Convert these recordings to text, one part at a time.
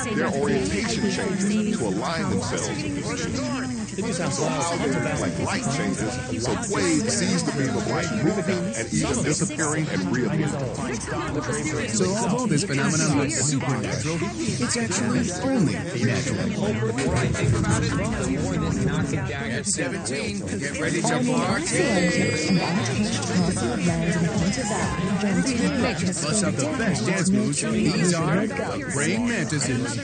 their orientation changes to align themselves with the position. So power like light changes, so Quaid sees the beam of light moving and even disappearing and reappearing. So although this phenomenon looks supernatural, it's actually only natural. At 17, get ready to march in. Bust out the best dance moves. These are the praying mantises.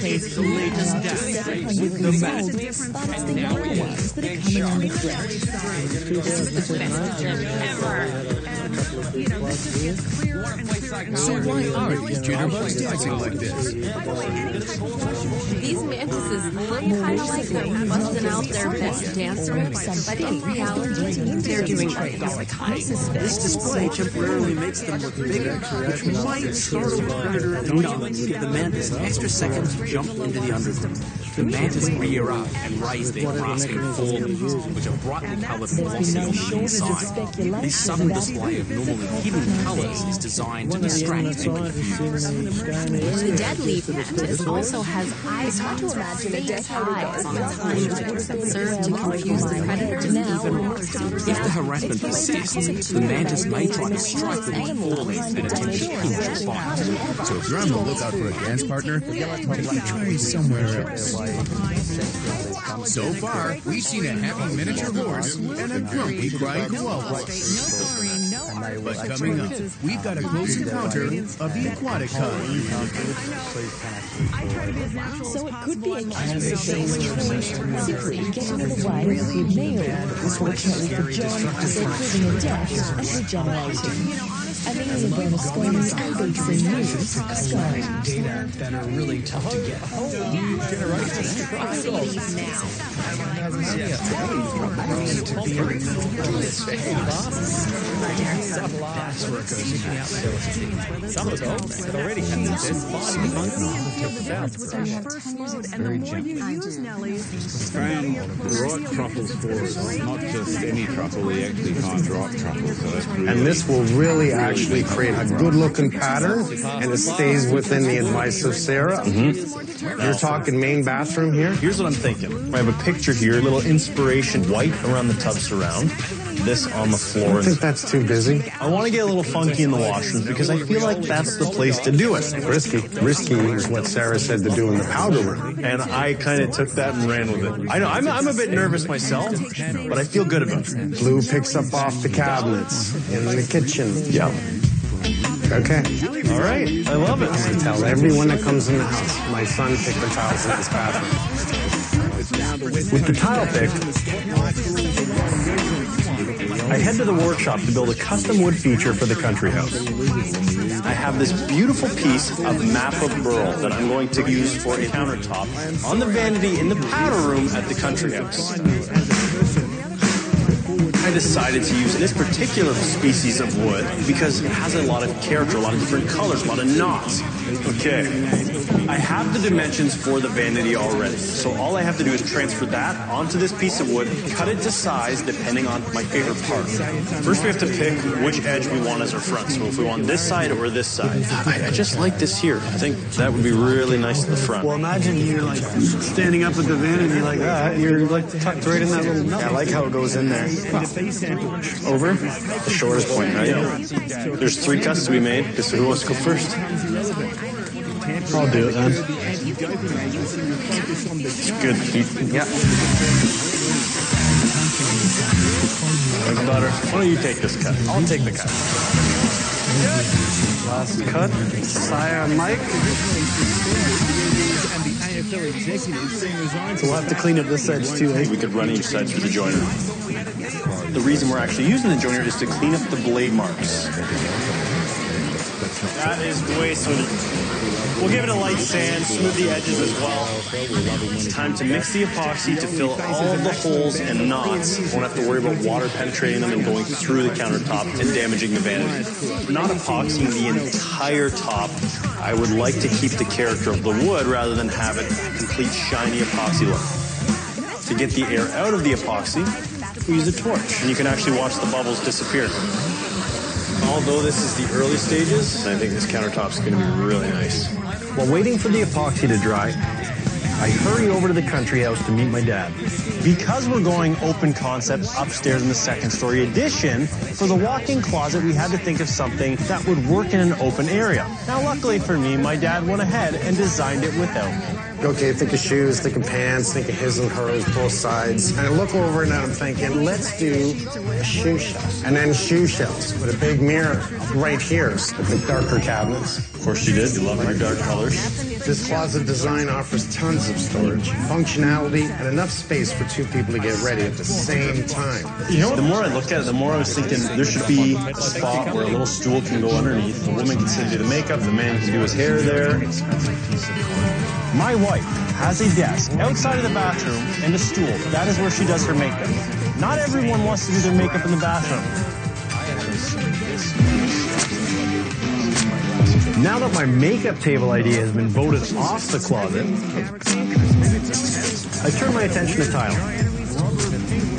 It's the latest dance with the mantis. And now we have big shark. This is the best journey ever. So why are these jitterbugs dancing like this? These mantises look kind of like they're busting out their best dance moves, but in reality, they're doing tricks. This display temporarily makes them look bigger, which might startle the predator enough to give the mantis an extra second to jump into the undergrowth. The mantis rear up and raise their grasping forelimbs, which are brightly coloured velocities inside. This sudden display of normally hidden colours is designed to distract and confuse. The deadleaf mantis also has eyes to imagine big eyes on its hind that serve to confuse the predators even more. If the harassment persists, the mantis may try to strike the weak forelegs and attempt to pinch or bite. So if you're on the lookout for a dance partner, try somewhere else. So far, we've seen a happy miniature horse and a grumpy crying koala. But coming up, we've got a close encounter of the aquatic kind. So it could be a case of being simply getting in the way of good meal, unfortunately for John, they're proving a dash and regenerating. Amelia Bernasconi's ABC News, Sky. Data that are really tough to get. That's where it goes. Some of those already have this body Trying rock truffles for us, not just any truffle, we actually find rock truffles. So that's really and this will really actually create a good-looking pattern, and it stays within the advice of Sarah. You're talking main bathroom here? Here's what I'm thinking. I have a picture here, a little inspiration, white around the tub surround, this on the floor. I think that's too busy. I want to get a little funky in the washrooms because I feel like that's the place to do it. Risky. Risky is what Sarah said to do in the powder room. And I kind of took that and ran with it. I know, I'm a bit nervous myself, but I feel good about it. Blue picks up off the cabinets in the kitchen. Yeah. Okay. All right. I love it. I tell everyone that comes in the house, my son picked the tiles in this bathroom. With the tile pick, I head to the workshop to build a custom wood feature for the country house. I have this beautiful piece of map of burl that I'm going to use for a countertop on the vanity in the powder room at the country house. I decided to use this particular species of wood because it has a lot of character, a lot of different colors, a lot of knots. Okay, I have the dimensions for the vanity already, so all I have to do is transfer that onto this piece of wood, cut it to size depending on my favorite part. First we have to pick which edge we want as our front, so if we want this side or this side. I just like this here. I think that would be really nice at the front. Well, imagine you're like standing up at the vanity like that. You're like tucked right in that little nut. Yeah, I like how it goes in there. Over the shortest point, right? There's 3 cuts to be made. So who wants to go first? I'll do it then. It's good. Yeah. Butter. Why don't you take this cut? I'll take the cut. Last cut. Sire Mike. So we'll have to clean up this edge too, eh? We could run each side through the joiner. The reason we're actually using the joiner is to clean up the blade marks. That is way smoother. We'll give it a light sand, smooth the edges as well. It's time to mix the epoxy to fill all of the holes and knots. Won't have to worry about water penetrating them and going through the countertop and damaging the vanity. We're not epoxying the entire top. I would like to keep the character of the wood rather than have it a complete shiny epoxy look. To get the air out of the epoxy, we use a torch, and you can actually watch the bubbles disappear. Although this is the early stages, I think this countertop's going to be really nice. While waiting for the epoxy to dry, I hurry over to the country house to meet my dad. Because we're going open concept upstairs in the second story addition, for the walk-in closet, we had to think of something that would work in an open area. Now, luckily for me, my dad went ahead and designed it without. Okay, think of shoes, think of pants, think of his and hers, both sides. And I look over and I'm thinking, let's do a shoe shelf. And then shoe shelves with a big mirror right here with the darker cabinets. Of course she did. You love my dark colors. This closet design offers tons of storage, functionality, and enough space for two people to get ready at the same time. You know, the more I looked at it, the more I was thinking there should be a spot where a little stool can go underneath. The woman can sit and do the makeup, the man can do his hair there. My wife has a desk outside of the bathroom and a stool. That is where she does her makeup. Not everyone wants to do their makeup in the bathroom. Now that my makeup table idea has been voted off the closet, I turn my attention to tiling.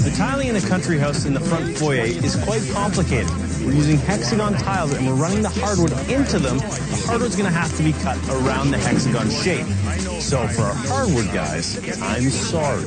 The tiling in the country house in the front foyer is quite complicated. We're using hexagon tiles and we're running the hardwood into them. The hardwood's going to have to be cut around the hexagon shape. So for our hardwood guys, I'm sorry.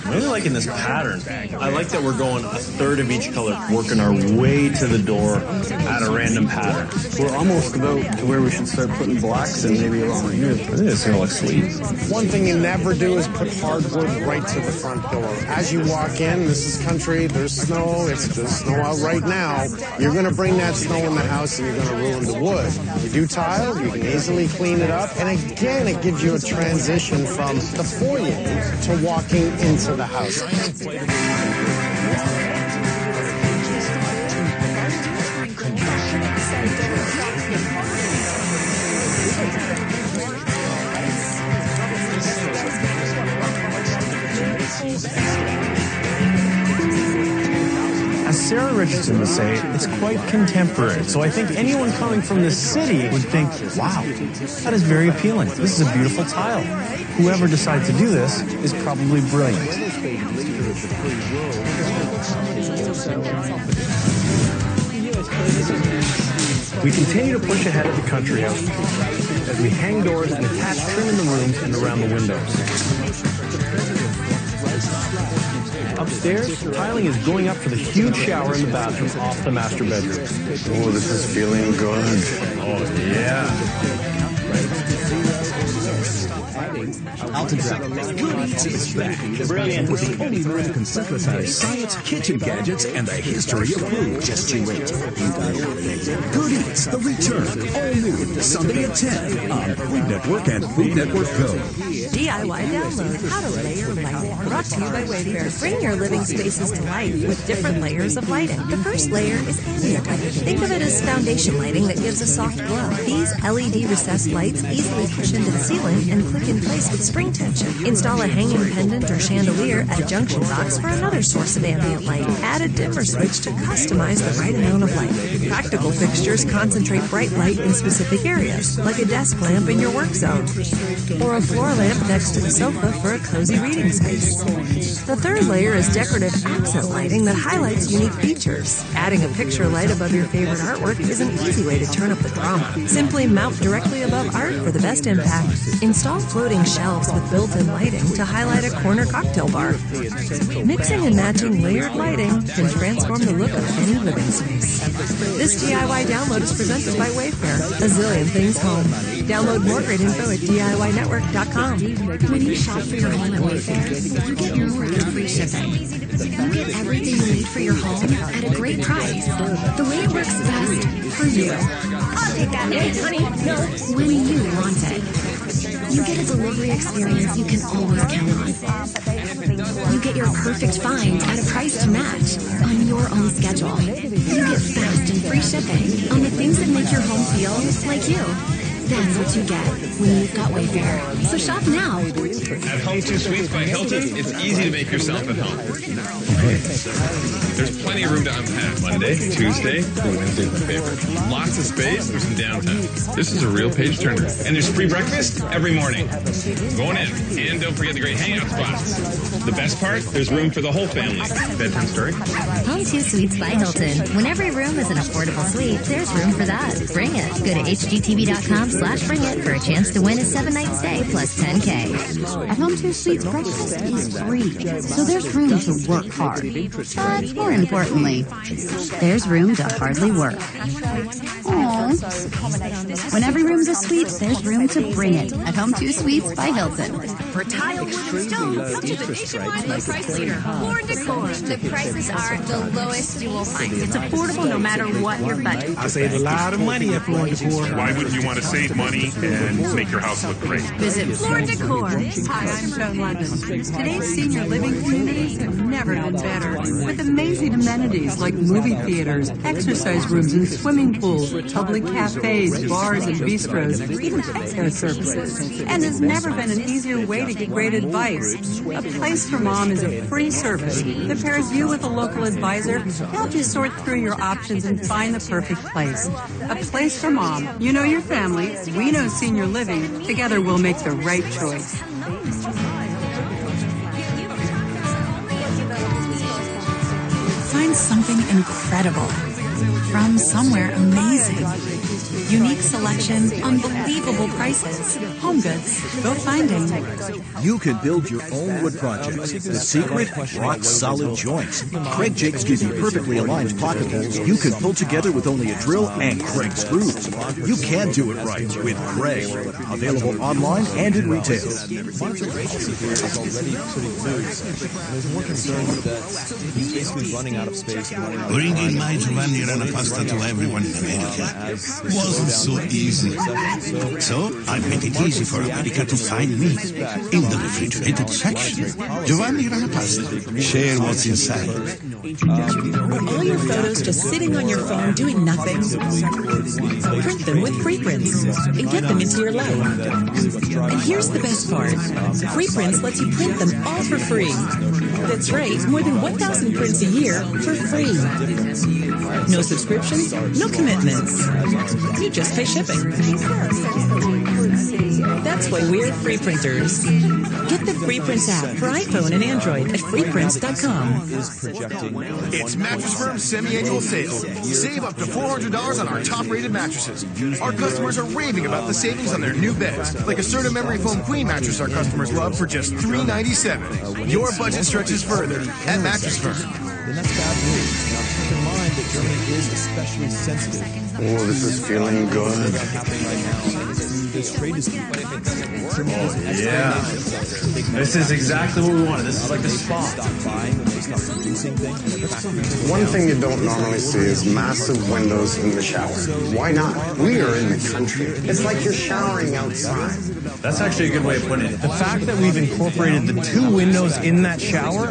I'm really liking this pattern. I like that we're going a third of each color, working our way to the door at a random pattern. We're almost about to where we should start putting blacks and maybe around here. I think it's going to look sweet. One thing you never do is put hardwood right to the front door. As you walk in, this is country, there's snow, it's just snow out right now. You're going to bring that snow in the house and you're going to ruin the wood. You do tile, you can easily clean it up, and again, it gives you a transition from the foyer to walking into the house. As Sarah Richardson would say, it's quite contemporary. So I think anyone coming from the city would think, wow, that is very appealing. This is a beautiful tile. Whoever decides to do this is probably brilliant. We continue to push ahead at the country house as we hang doors and attach trim in the rooms and around the windows. Upstairs, tiling is going up for the huge shower in the bathroom off the master bedroom. Oh, this is feeling good. Oh, yeah. Good Eats is back. Brilliant. With the only room that can synthesize science, kitchen gadgets, and the history of food. Just you wait. Good Eats, the return. All new, Sunday at 10 on Food Network and Food Network Go. DIY download How to Layer Lighting. Brought to you by Wayfair. Bring your living spaces to life with different layers of lighting. The first layer is ambient lighting. Think of it as foundation lighting that gives a soft glow. These LED recessed lights easily push into the ceiling and click in place with spring tension. Install a hanging pendant or chandelier at a junction box for another source of ambient light. Add a dimmer switch to customize the right amount of light. Practical fixtures concentrate bright light in specific areas, like a desk lamp in your work zone, or a floor lamp next to the sofa for a cozy reading space. The third layer is decorative accent lighting that highlights unique features. Adding a picture light above your favorite artwork is an easy way to turn up the drama. Simply mount directly above art for the best impact. Install floating shelves with built-in lighting to highlight a corner cocktail bar. Mixing and matching layered lighting can transform the look of any living space. This DIY download is presented by Wayfair. A zillion things home. Download more great info at DIYnetwork.com. When you shop for your home at Wayfair, you get more than free shipping. You get everything you need for your home at a great price. The way it works best for you. I'll take that, honey. No. When you want it. You get a delivery experience you can always count on. You get your perfect find at a price to match on your own schedule. You get fast and free shipping on the things that make your home feel like you. That's what you get when you've got Wayfair. So shop now. At Home 2 Suites by Hilton, it's easy to make yourself at home. There's plenty of room to unpack. Monday, Tuesday, Wednesday's my favorite. Lots of space, there's some downtime. This is a real page turner. And there's free breakfast every morning. Going in. And don't forget the great hangout spots. The best part, there's room for the whole family. Bedtime story? Home 2 Suites by Hilton. When every room is an affordable suite, there's room for that. Bring it. Go to hgtv.com/ home2suites.com/bringit for a chance to win a 7-night stay plus $10K. At Home 2 Suites, breakfast is free, so there's room to work hard. But more importantly, there's room to hardly work. Aww. When every room's a suite, there's room to bring it at Home 2 Suites by Hilton. For tile, wood, and stone, come to the nationwide low price leader, Floor & Decor. The prices are the lowest you will find. It's affordable no matter what your budget. I save a lot of money at Floor & Decor. Why wouldn't you want to save money and make your house look great? Visit Floor & Decor. Hi, I'm Joan London. Today's senior living communities have never been better. With amazing amenities like movie theaters, exercise rooms and swimming pools, public cafes, bars and bistros, even pet care services. And there's never been an easier way to get great advice. A Place for Mom is a free service that pairs you with a local advisor to help you sort through your options and find the perfect place. A Place for Mom. You know your family. We know senior living. Together we'll make the right choice. Find something incredible from somewhere amazing. Unique selection, unbelievable prices. Home goods, go finding. You can build your own wood projects. The secret? Rock-solid joints. Craig Jakes gives you perfectly aligned pocket holes you can pull together with only a drill and Craig screws. You can do it right with Craig. Available online and in retail. There's more concerns that he's basically running out of space. Bringing my Giovanni Rana pasta to everyone in America wasn't so easy. So I made it easy for America to find me in the refrigerated section. Giovanni Rana pasta. Share what's inside. Are all your photos just sitting on your phone doing nothing? Print them with free prints and get them into your life. And here's the best part. Free Prints lets you print them all for free. That's right, more than 1,000 prints a year for free. No subscriptions, no commitments. You just pay shipping. That's why we're Free Printers. Get the Free Prints app for iPhone and Android at freeprints.com. It's Mattress Firm's semi-annual sale. Save up to $400 on our top-rated mattresses. Our customers are raving about the savings on their new beds, like a Serta Memory Foam Queen mattress our customers love for just $397. Your budget stretches further at Mattress Firm. Then that's bad news. Now keep in mind that Germany is especially sensitive. Oh, this is feeling good. Yeah. This is exactly what we wanted. This is like the spot. One thing you don't normally see is massive windows in the shower. Why not? We are in the country. It's like you're showering outside. That's actually a good way of putting it. The fact that we've incorporated the 2 windows in that shower,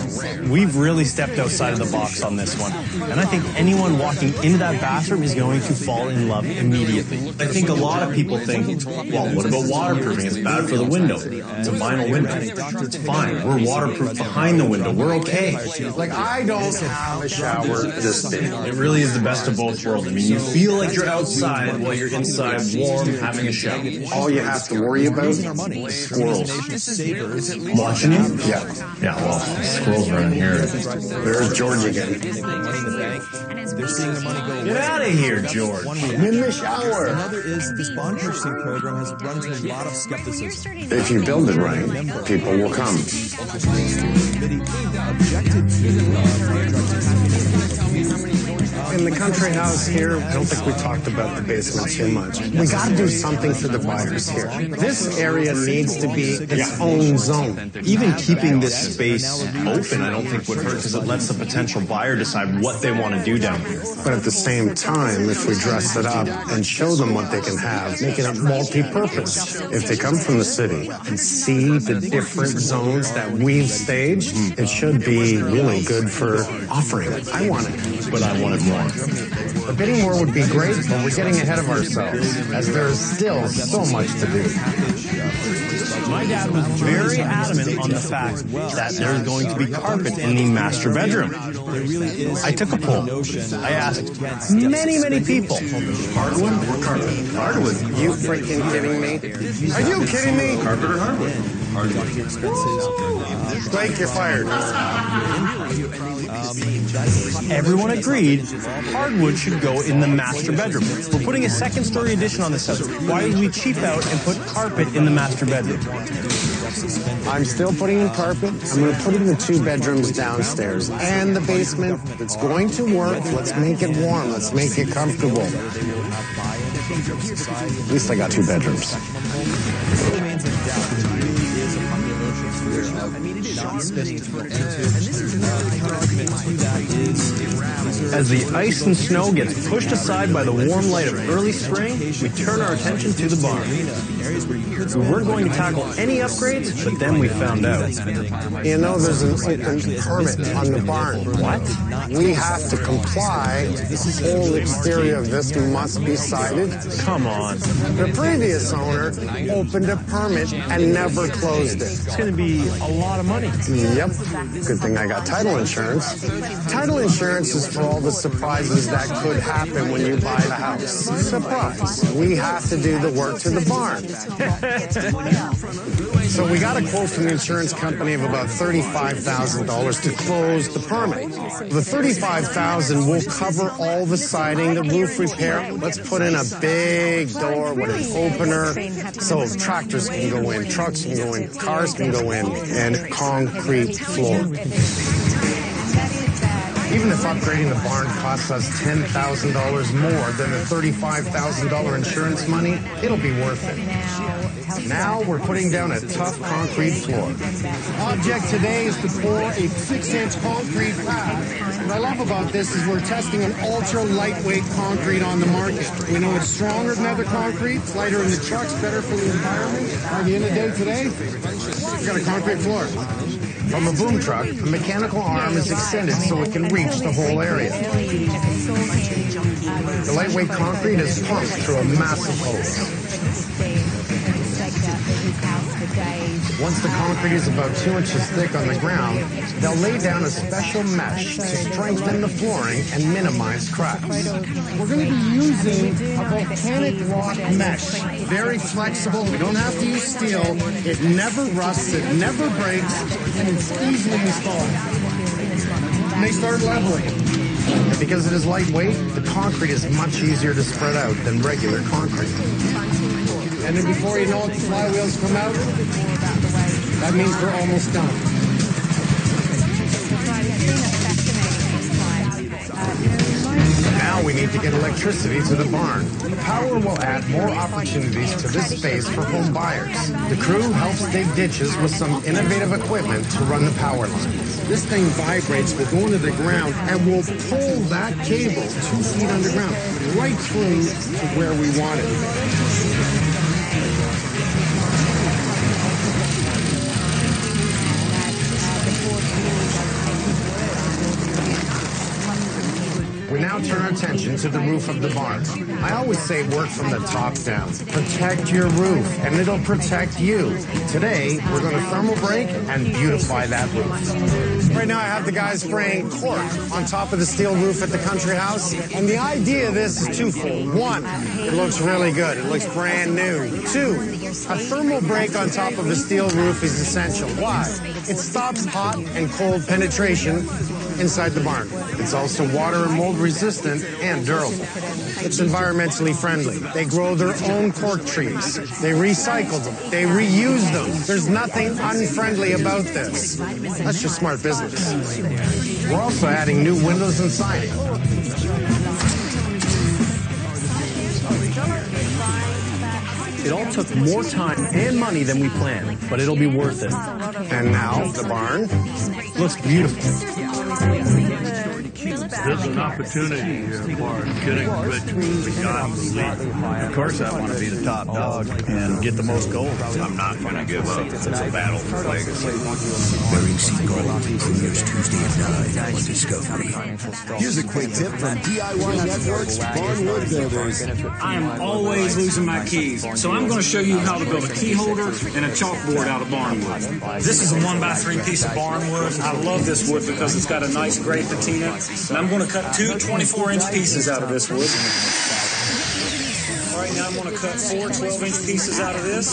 we've really stepped outside of the box on this one. And I think anyone walking into that bathroom is going to fall in love immediately. I think a lot of people think, well, what about waterproofing? It's bad for the window. It's a vinyl window. It's fine. We're waterproof behind the window. We're okay. Like, I don't have a shower this big. It really is the best of both worlds. I mean, you feel like you're outside while you're inside warm having a shower. All you have to worry about is squirrels. Watching you? Yeah. Yeah, well, squirrels are in here. There's George again. Get out of here, George. I'm in the shower. Another is this bond purchasing program has run into a lot of skepticism. If you build it right, people will come. In the country house here, I don't think we talked about the basement too much. We got to do something for the buyers here. This area needs to be its own zone. Even keeping this space open, I don't think would hurt because it lets the potential buyer decide what they want to do down here. But at the same time, if we dress it up and show them what they can have, making it multi-purpose. If they come from the city and see the different zones that we've staged, it should be really good for offering. I want it. But I want it more. A bidding war would be great, but we're getting ahead of ourselves, as there's still so much to do. My dad was very adamant on the fact that there's going to be carpet in the master bedroom. I took a poll. I asked many people. Hardwood or carpet? Hardwood. You freaking kidding me? Are you kidding me? Carpet or hardwood? Blake, you're fired. Everyone agreed hardwood should go in the master bedroom. We're putting a second-story addition on this house. Why did we cheap out and put carpet in the master bedroom? I'm still putting in carpet. I'm going to put in the 2 bedrooms downstairs and the basement. It's going to work. Let's make it warm. Let's make it comfortable. At least I got 2 bedrooms. As the ice and snow gets pushed aside by the warm light of early spring, we turn our attention to the barn. We weren't going to tackle any upgrades, but then we found out. You know, there's an open permit on the barn. What? We have to comply. This whole exterior of this must be sided. Come on. The previous owner opened a permit and never closed it. It's going to be a lot of money. Yep. Good thing I got title insurance. Title insurance is for all the surprises that could happen when you buy the house. Surprise. We have to do the work to the barn. So we got a quote from the insurance company of about $35,000 to close the permit. The $35,000 will cover all the siding, the roof repair. Let's put in a big door with an opener so tractors can go in, trucks can go in, cars can go in, and concrete floor. Even if upgrading the barn costs us $10,000 more than the $35,000 insurance money, it'll be worth it. Now we're putting down a tough concrete floor. Object today is to pour a 6-inch concrete pad. What I love about this is we're testing an ultra-lightweight concrete on the market. We know it's stronger than other concrete, it's lighter in the trucks, better for the environment. By the end of the day today, we've got a concrete floor. From a boom truck, the mechanical arm is extended so it can reach the whole area. The lightweight concrete is pumped through a massive hose. Once the concrete is about 2 inches thick on the ground, they'll lay down a special mesh to strengthen the flooring and minimize cracks. We're going to be using a volcanic rock mesh. Very flexible. We don't have to use steel. It never rusts. It never breaks. And it's easily installed. And they start leveling. And because it is lightweight, the concrete is much easier to spread out than regular concrete. And then before you know it, the flywheels come out. That means we're almost done. Now we need to get electricity to the barn. The power will add more opportunities to this space for home buyers. The crew helps dig ditches with some innovative equipment to run the power lines. This thing vibrates, will go into the ground, and will pull that cable 2 feet underground, right through to where we want it. We now turn our attention to the roof of the barn. I always say work from the top down. Protect your roof, and it'll protect you. Today, we're going to thermal break and beautify that roof. Right now, I have the guys spraying cork on top of the steel roof at the country house. And the idea of this is twofold. One, it looks really good. It looks brand new. Two, a thermal break on top of a steel roof is essential. Why? It stops hot and cold penetration inside the barn. It's also water and mold resistant and durable. It's environmentally friendly. They grow their own cork trees. They recycle them. They reuse them. There's nothing unfriendly about this. That's just smart business. We're also adding new windows and siding. It all took more time and money than we planned, but it'll be worth it. And now, the barn looks beautiful. This is an opportunity for getting rich beyond belief. Of course, I want to be the top dog and get the most gold. I'm not going to give up. It's a battle for legacy. Bering Sea Gold premieres Tuesday at 9 on Discovery. Here's a quick tip from DIY Network's Barnwood Builders. I am always losing my keys, so I'm going to show you how to build a key holder and a chalkboard out of barnwood. This is a 1x3 piece of barnwood. I love this wood because it's got a nice gray patina. And I'm going to cut two 24-inch pieces out of this wood. All right, now I'm going to cut four 12-inch pieces out of this.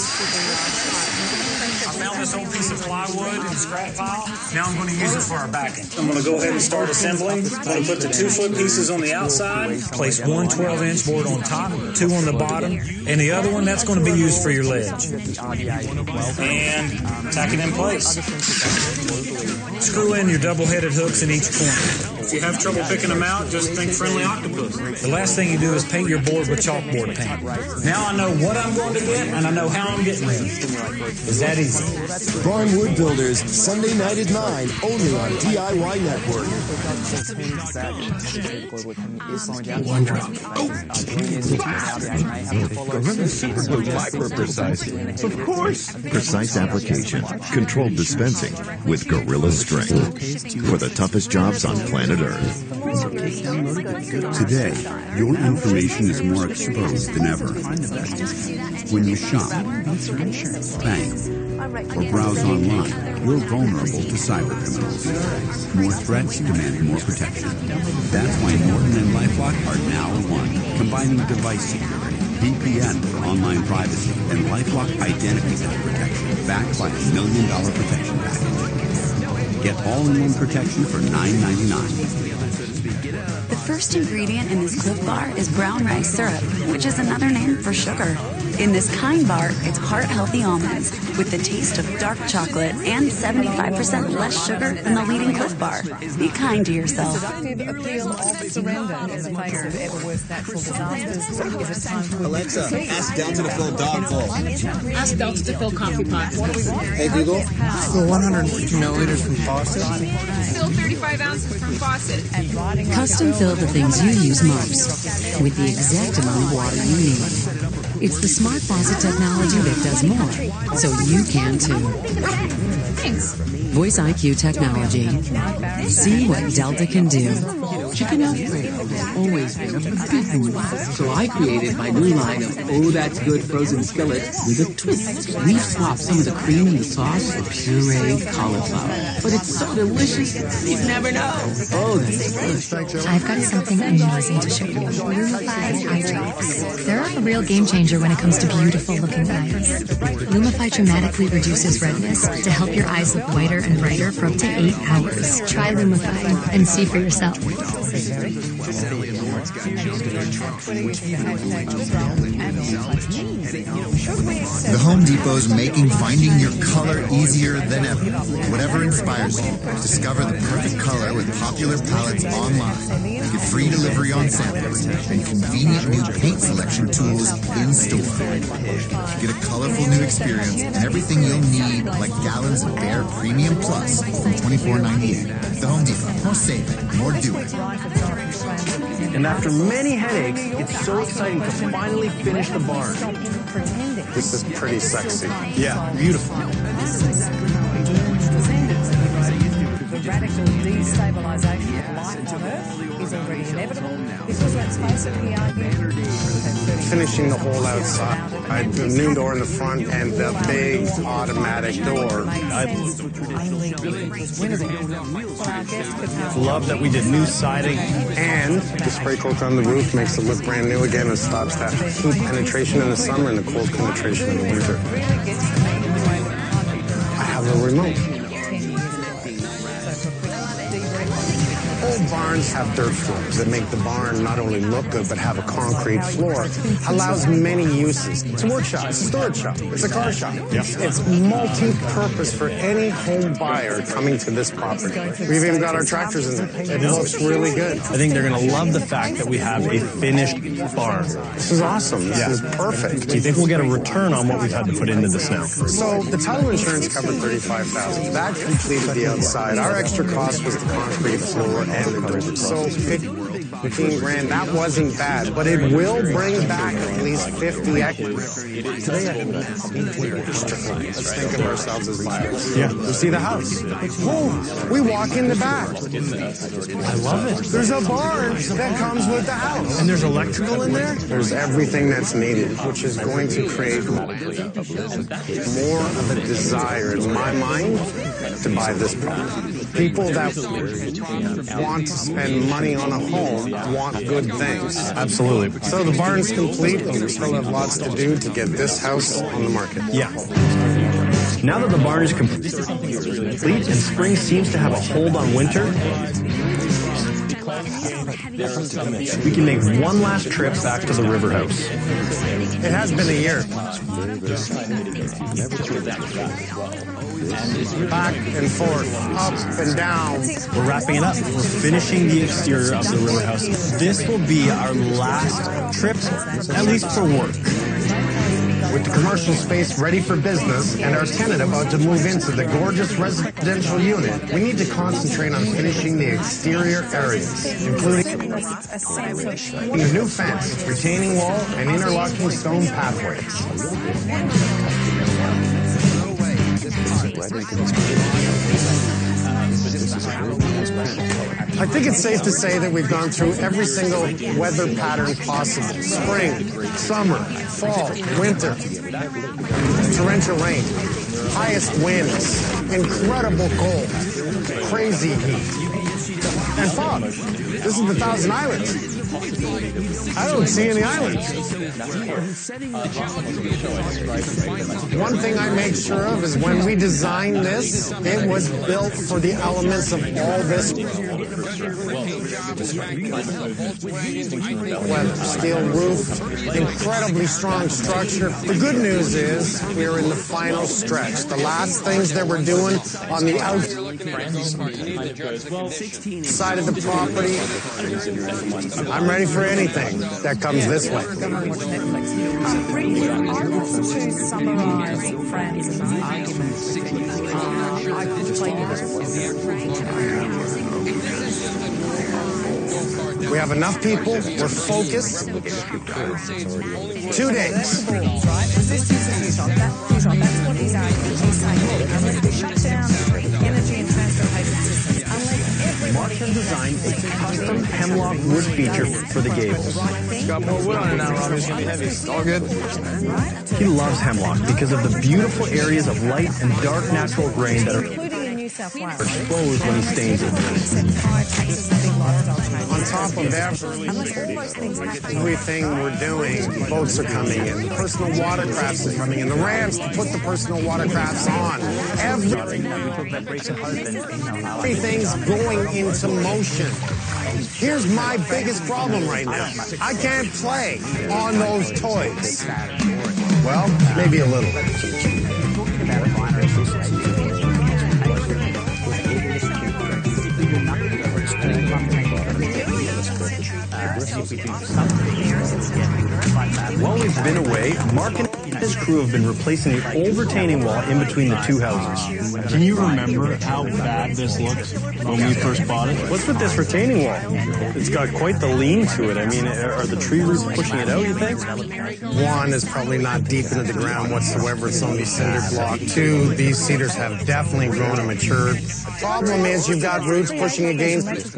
I found this old piece of plywood in the scrap pile. Now I'm going to use it for our backing. I'm going to go ahead and start assembling. I'm going to put the 2-foot pieces on the outside, place one 12-inch board on top, two on the bottom, and the other one, that's going to be used for your ledge. And tack it in place. Screw in your double-headed hooks in each corner. If you have trouble picking them out, just think friendly octopus. The last thing you do is paint your board with chalkboard paint. Now I know what I'm going to get, and I know how I'm getting there. Is that easy? Barnwood Builders, Sunday night at 9, only on DIY Network. One drop. Hyper precise. Of course. Precise application. Controlled dispensing with Gorilla Strength. For the toughest jobs on planet Earth. Today, your information is more exposed than ever. When you shop, bank, or browse online, you're vulnerable to cybercriminals. More threats demand more protection. That's why Norton and LifeLock are now one, combining device security, VPN for online privacy, and LifeLock identity theft protection, backed by $1 million protection package. Get all-in-one protection for $9.99. The first ingredient in this Cliff Bar is brown rice syrup, which is another name for sugar. In this Kind Bar, it's heart-healthy almonds with the taste of dark chocolate and 75% less sugar than the leading Cliff Bar. Be kind to yourself. Alexa, ask Delta to fill dog bowl. Ask Delta to fill coffee pot. Hey Google, Fill 150 milliliters from faucet. Fill 35 ounces from faucet. Custom fill the things you use most with the exact amount of water you need. It's the smart faucet technology that does more, so you can too. Thanks. Voice IQ technology. See what Delta can do. Chicken Alfredo has always been a big move, so I created my new line of Oh That's Good frozen skillet with a twist. We've swapped some of the cream in the sauce for pureed cauliflower, but it's so delicious, you'd never know. Oh, that's good. I've got something amazing to show you. Lumify eye drops. They're a real game changer when it comes to beautiful looking eyes. Lumify dramatically reduces redness to help your eyes look whiter and brighter for up to 8 hours. Try Lumify and see for yourself. The Home Depot's making finding your color easier than ever. Whatever inspires you, discover the perfect color with popular palettes online. Get free delivery on samples and convenient new paint selection tools in store. Get a colorful new experience and everything you'll need, like gallons of Behr Premium Plus from $24.98. The Home Depot. More saving, more doing. And after many headaches, it's so exciting to finally finish the barn. This is pretty sexy. Yeah, beautiful. The radical destabilisation of life on Earth is already inevitable because, let's face it, he argued Finishing the whole outside, the new door in the front, and the big automatic door. Love that we did new siding. And the spray coat on the roof makes it look brand new again and stops that heat penetration in the summer and the cold penetration in the winter. I have a remote. Old barns have dirt floors that make the barn not only look good but have a concrete floor. Allows many uses. It's a workshop, it's a storage shop, it's a car shop. Yep. It's multi-purpose for any home buyer coming to this property. We've even got our tractors in there. It looks really good. I think they're going to love the fact that we have a finished barn. This is awesome. This is perfect. Do you think we'll get a return on what we've had to put into this now? So the title insurance covered $35,000. That completed the outside. Our extra cost was the concrete floor and the outdoors. So 15 grand, that wasn't bad, but it will bring back at least 50 acres. Today, let's think of ourselves as buyers. Yeah. We see the house. Oh, we walk in the back. I love it. There's a barn that comes with the house. And there's electrical in there? There's everything that's needed, which is going to create more of a desire in my mind to buy this property. People that want to spend money on a home want good things. Absolutely. So the barn's complete, but we still have lots to do to get this house on the market. Yeah. Now that the barn is complete and spring seems to have a hold on winter, we can make one last trip back to the river house. It has been a year. Back and forth, up and down. We're wrapping it up. We're finishing the exterior of the river house. This will be our last trip, at least for work. With the commercial space ready for business and our tenant about to move into the gorgeous residential unit, we need to concentrate on finishing the exterior areas, including a new fence, retaining wall, and interlocking stone pathways. I think it's safe to say that we've gone through every single weather pattern possible. Spring, summer, fall, winter, torrential rain, highest winds, incredible cold, crazy heat, and fog. This is the Thousand Islands. I don't see any islands. One thing I make sure of is when we designed this, it was built for the elements of all this weather. Steel roof, incredibly strong structure. The good news is we're in the final stretch. The last things that we're doing on the outside of the property, I'm ready for anything that comes this way. To summarize Fran's argument, I could play We have enough people. We're focused. 2 days. Resistance to Futon. That's what he's arguing. He's saying, unless we shut down energy and transportation systems, unless Mark has designed a custom hemlock wood feature for the gables. It's got more wood on it now, Robbie. It's going to be heavy. It's all good. He loves hemlock because of the beautiful areas of light and dark natural grain that are exposed when he stains it. On top of everything we're doing, boats are coming in, personal watercrafts are coming in, the ramps to put the personal watercrafts on. Everything's going into motion. Here's my biggest problem right now. I can't play on those toys. Well, maybe a little. While we've been away, Mark and his crew have been replacing the old retaining wall in between the two houses. Can you remember how bad this looked when we first bought it? What's with this retaining wall? It's got quite the lean to it. I mean, are the tree roots pushing it out, you think? One is probably not deep into the ground whatsoever. It's only cinder block. Two, these cedars have definitely grown and matured. The problem is you've got roots pushing against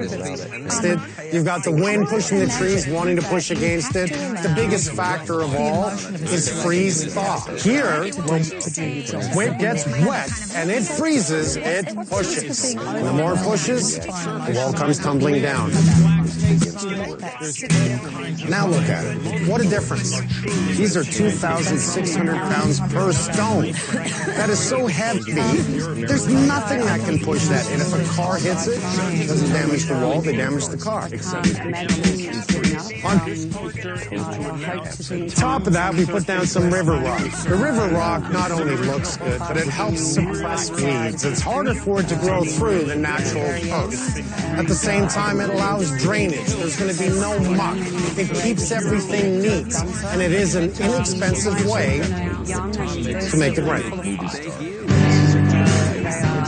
it. You've got the wind pushing the trees, wanting to push against it. The biggest factor of all is freeze thaw. Here, when it gets wet and it freezes, it pushes. And the more it pushes, the wall comes tumbling down. Now look at it. What a difference. These are 2,600 pounds per stone. That is so heavy, there's nothing that can push that. And if a car hits it, it doesn't damage the wall, they damage the car. On top of that, we put down some river rock. The river rock not only looks good, but it helps suppress weeds. It's harder for it to grow through the natural earth. At the same time, it allows drainage. There's going to be no muck. It keeps everything neat. And it is an inexpensive way to make it right.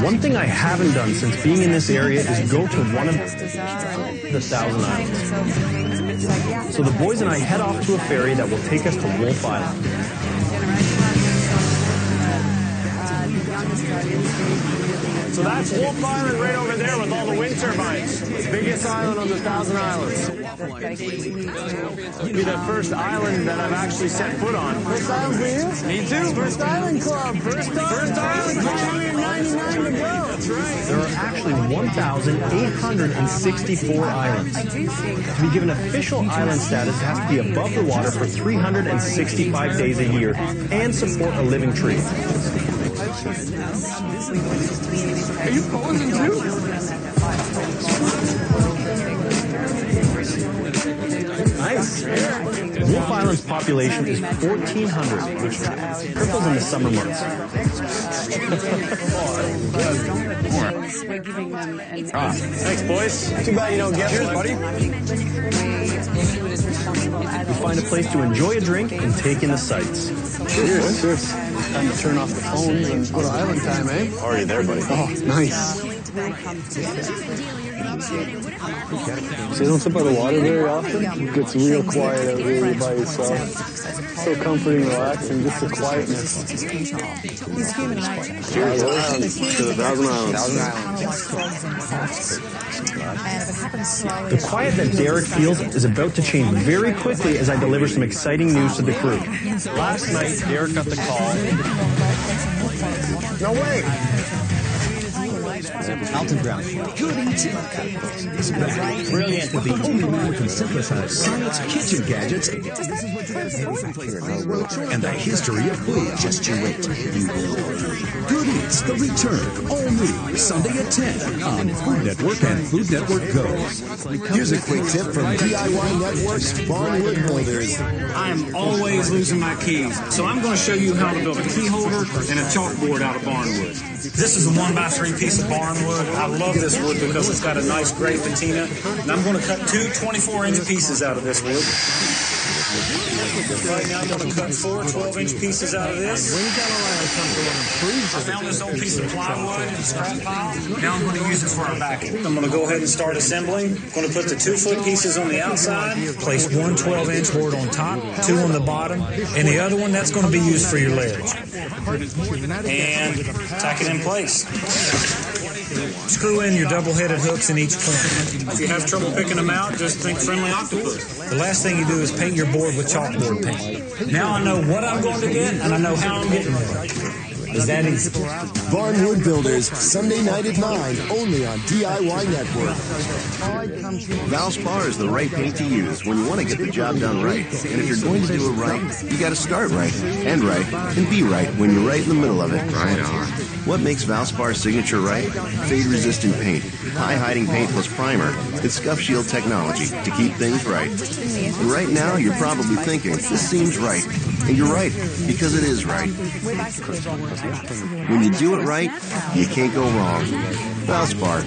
One thing I haven't done since being in this area is go to one of the Thousand Islands. So the boys and I head off to a ferry that will take us to Wolf Island. So that's Wolf Island right over there with all the wind turbines. Biggest island on the Thousand Islands. It'll be the first island that I've actually set foot on. First island for you? Me too. First Island Club. First Island Club. 199 to go. That's right. There are actually 1,864 islands. To be given official island status, it has to be above the water for 365 days a year and support a living tree. Are you posing too? Nice. Wolf Island's population is 1,400, which triples in the summer months. Thanks, boys. Too bad you don't get yours, buddy. We find a place to enjoy a drink and take in the sights. Cheers. Cheers. Time to turn off the phones and go to island time, eh? Already there, buddy. Oh, nice. So you don't sit by the water very often? It gets real quiet out here by yourself. So comforting, relaxing, just the quietness. Cheers to the Thousand Islands. The quiet that Derek feels is about to change very quickly as I deliver some exciting news to the crew. Last night, Derek got the call. No way! Alton Brown. Brilliant. The only man who can synthesize science, kitchen gadgets, and the history of food. Just you wait. You will. Good Eats, The Return. All new. Sunday at 10 on Food Network and Food Network Go. Here's a quick tip from DIY Network's Barnwood Builders. I'm always losing my keys, so I'm going to show you how to build a key holder and a chalkboard out of barnwood. This is a 1x3 piece of barnwood. I love this wood because it's got a nice gray patina, and I'm going to cut two 24-inch pieces out of this wood. Right now I'm going to cut four 12-inch pieces out of this. I found this old piece of plywood in a scrap pile. Now I'm going to use it for our backing. I'm going to go ahead and start assembling. I'm going to put the 2-foot pieces on the outside, place one 12-inch board on top, two on the bottom, and the other one, that's going to be used for your ledge. And tack it in place. Screw in your double-headed hooks in each corner. If you have trouble picking them out, just think friendly octopus. The last thing you do is paint your board with chalkboard paint. Now I know what I'm going to get, and I know how I'm getting there. Is that easy? Barnwood Builders, Sunday night at 9, only on DIY Network. Valspar is the right paint to use when you want to get the job done right. And if you're going to do it right, you got to start right, and be right when you're right in the middle of it. Right on. What makes Valspar signature right? Fade-resistant paint, high-hiding paint plus primer, and scuff shield technology to keep things right. And right now, you're probably thinking, this seems right. And you're right, because it is right. When you do it right, you can't go wrong. Valspar.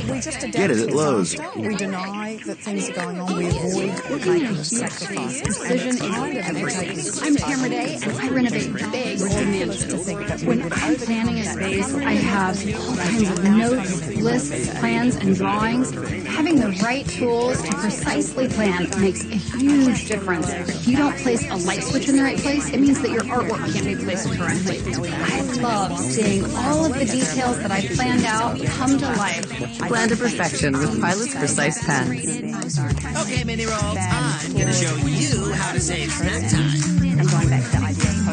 Get it at Lowe's. We deny that things are going on. We avoid making sacrifices. Precision is everything. I'm Tamara Day, and I renovate big old mansions. When I'm planning a space, I have all kinds of notes, lists, plans, and drawings. Having the right tools to precisely plan makes a huge difference. If you don't place a light switch in the right place, it means that your artwork can't be placed correctly. I love seeing all of the details that I planned out come to life. Plan to perfection with Pilot's Precise Pens. Okay, Mini Rolls, I'm going to show you how to save snack time. I'm going back to the idea of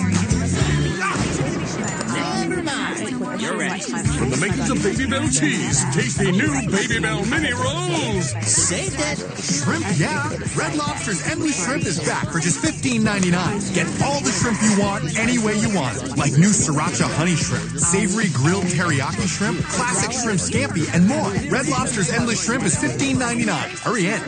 Never mind. You're ready. From the makers of Baby Bell cheese, tasty new Baby Bell Mini Rolls. Saved it. Shrimp, yeah. Red Lobster and Endless Shrimp is back for just $15.99. Get all the shrimp you want, any way you want it. Like new Sriracha Honey Shrimp, savory grilled teriyaki shrimp, classic shrimp scampi, and more. Red Lobster's Endless Shrimp is $15.99. Hurry in.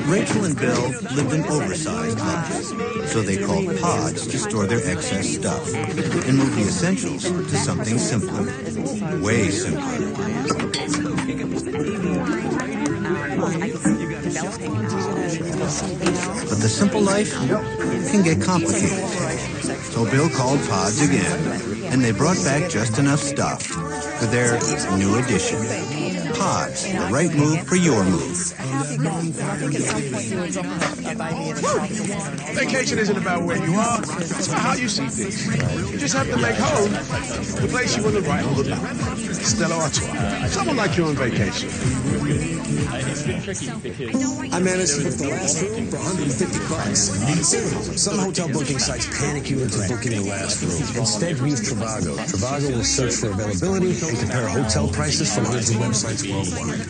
Rachel and Bill lived in oversized homes, so they called pods to store their excess stuff and move the essentials to something simpler, way simpler. But the simple life can get complicated. So Bill called pods again, and they brought back just enough stuff for their new addition. Pods, the right move for your move. Vacation isn't about where you are. It's about how you see things. You just have to make home the place you want to write on the map. Stella Artois. Someone like you on vacation. I managed to book the last room for $150. Some hotel booking sites panic you into booking the last room. Instead, use Trivago. Trivago will search for availability and compare hotel prices from hundreds of websites worldwide.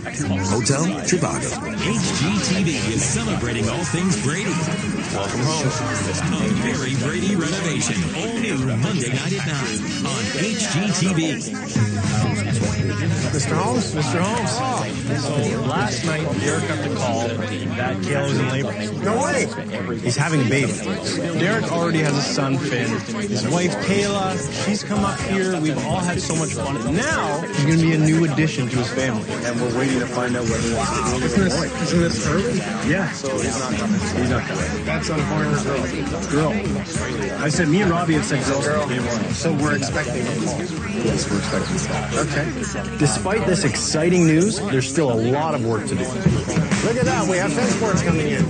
Hotel Trivago. HGTV is celebrating all things Brady. Welcome home. A very Brady renovation. All new Monday night at 9 on HGTV. Mr. Holmes? Mr. Holmes. So last night, Derek got the call that Kayla was in labor. No way. He's having a baby. Derek already has a son, Finn. His wife, Kayla, she's come up here. We've all had so much fun. And now, he's going to be a new addition to his family. And we're waiting to find out whether Isn't this early? Yeah. So he's not coming. He's not coming. That's on board or Girl. I said, me and Robbie have said girl. So we're expecting a call. Yes, we're expecting a call. Okay. Despite this exciting news, there's still a lot of work to do. Look at that. We have fence boards coming in.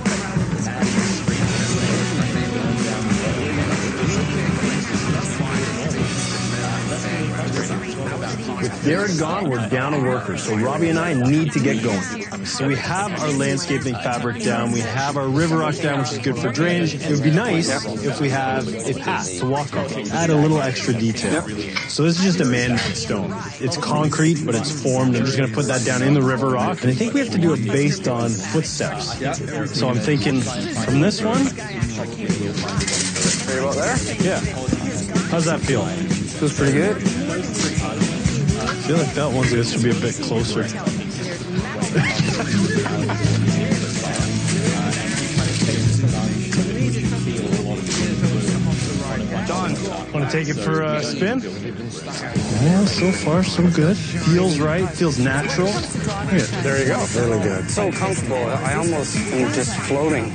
With Derek gone, we're down a worker, so Robbie and I need to get going. So we have our landscaping fabric down, we have our river rock down, which is good for drainage. It would be nice if we have a path to walk on, add a little extra detail. So this is just a man-made stone. It's concrete, but it's formed. I'm just going to put that down in the river rock, and I think we have to do it based on footsteps. So I'm thinking from this one. Right about there? Yeah. How's that feel? Feels pretty good. I feel like that one should be a bit closer. Don, want to take it for a spin? Yeah, so far so good. Feels right, feels natural. There you go. Really good. So comfortable. I almost am just floating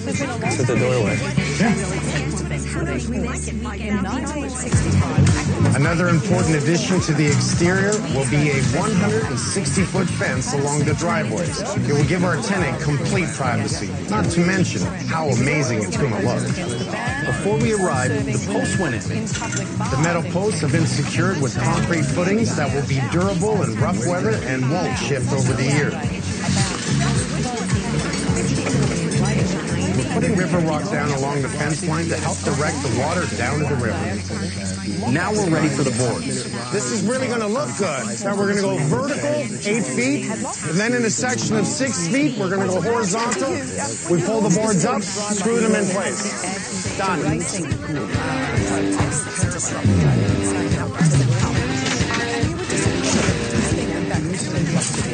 to the doorway. Another important addition to the exterior will be a 160-foot fence along the driveways. It will give our tenant complete privacy, not to mention how amazing it's going to look. Before we arrived, the posts went in. The metal posts have been secured with concrete footings that will be durable in rough weather and won't shift over the year. We're putting river rock down along the fence line to help direct the water down to the river. Now we're ready for the boards. This is really going to look good. Now we're going to go vertical, 8 feet, and then in a section of 6 feet, we're going to go horizontal. We pull the boards up, screw them in place. Done.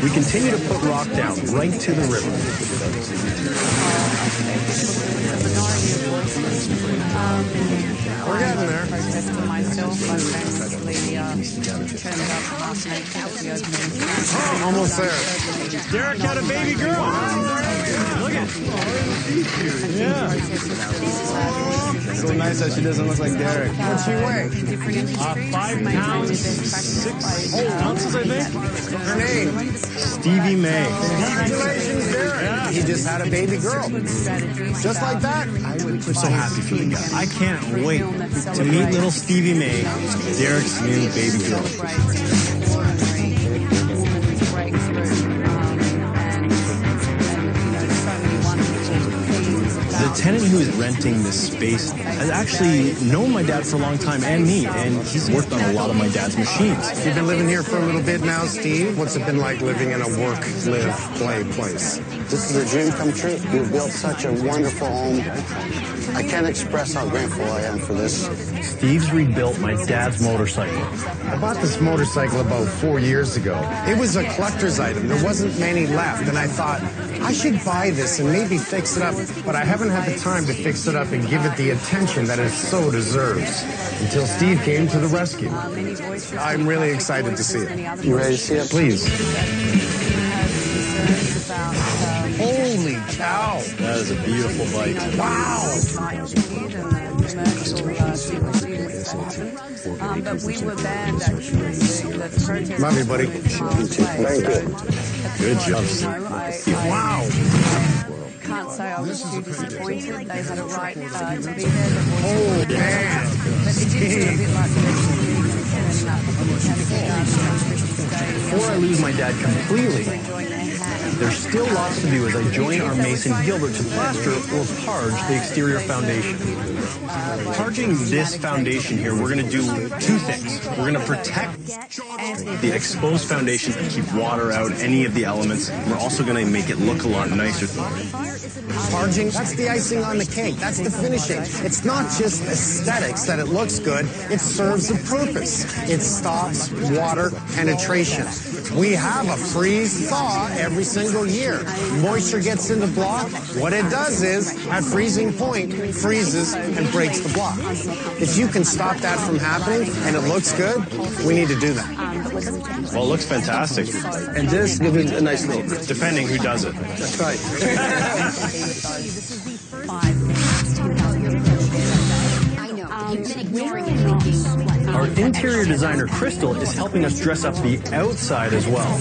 We continue to put rock down right to the river. We're getting there. Almost there. Derek had a baby girl. Look at it. Yeah. So nice that she doesn't look like Derek. What's she weigh? 5 pounds, 6 ounces, I think. Her name? Stevie May. Congratulations, Derek. Yeah. He just had a baby girl. Just like that. I'm so happy for the guy. I can't wait to meet little Stevie May, Derek's new baby girl. The tenant who is renting this space has actually known my dad for a long time and me, and he's worked on a lot of my dad's machines. You've been living here for a little bit now, Steve. What's it been like living in a work, live, play place? This is a dream come true. You built such a wonderful home. I can't express how grateful I am for this. Steve's rebuilt my dad's motorcycle. I bought this motorcycle about 4 years ago. It was a collector's item. There wasn't many left, and I thought, I should buy this and maybe fix it up, but I haven't had the time to fix it up and give it the attention that it so deserves. Until Steve came to the rescue. I'm really excited to see it. You ready to see it? Please. Holy cow! That is a beautiful bike. Wow! But we were banned actually. The protest. Love you, buddy. Thank you. Good job. Wow. Can't say I was too disappointed. They had a right to be there. Oh, man. But it did feel a bit like Before I lose my dad completely, there's still lots to do as I join our mason Gilbert to plaster or parge the exterior foundation. Parging this foundation here, we're going to do two things. We're going to protect the exposed foundation and keep water out, any of the elements. We're also going to make it look a lot nicer. Parging, that's the icing on the cake. That's the finishing. It's not just aesthetics that it looks good. It serves a purpose. It stops water penetration. We have a freeze-thaw every single year. Moisture gets in the block. What it does is, at freezing point, freezes and breaks the block. If you can stop that from happening and it looks good, we need to do that. Well, it looks fantastic. And just give it a nice look. Depending who does it. That's right. Our interior designer, Crystal, is helping us dress up the outside as well.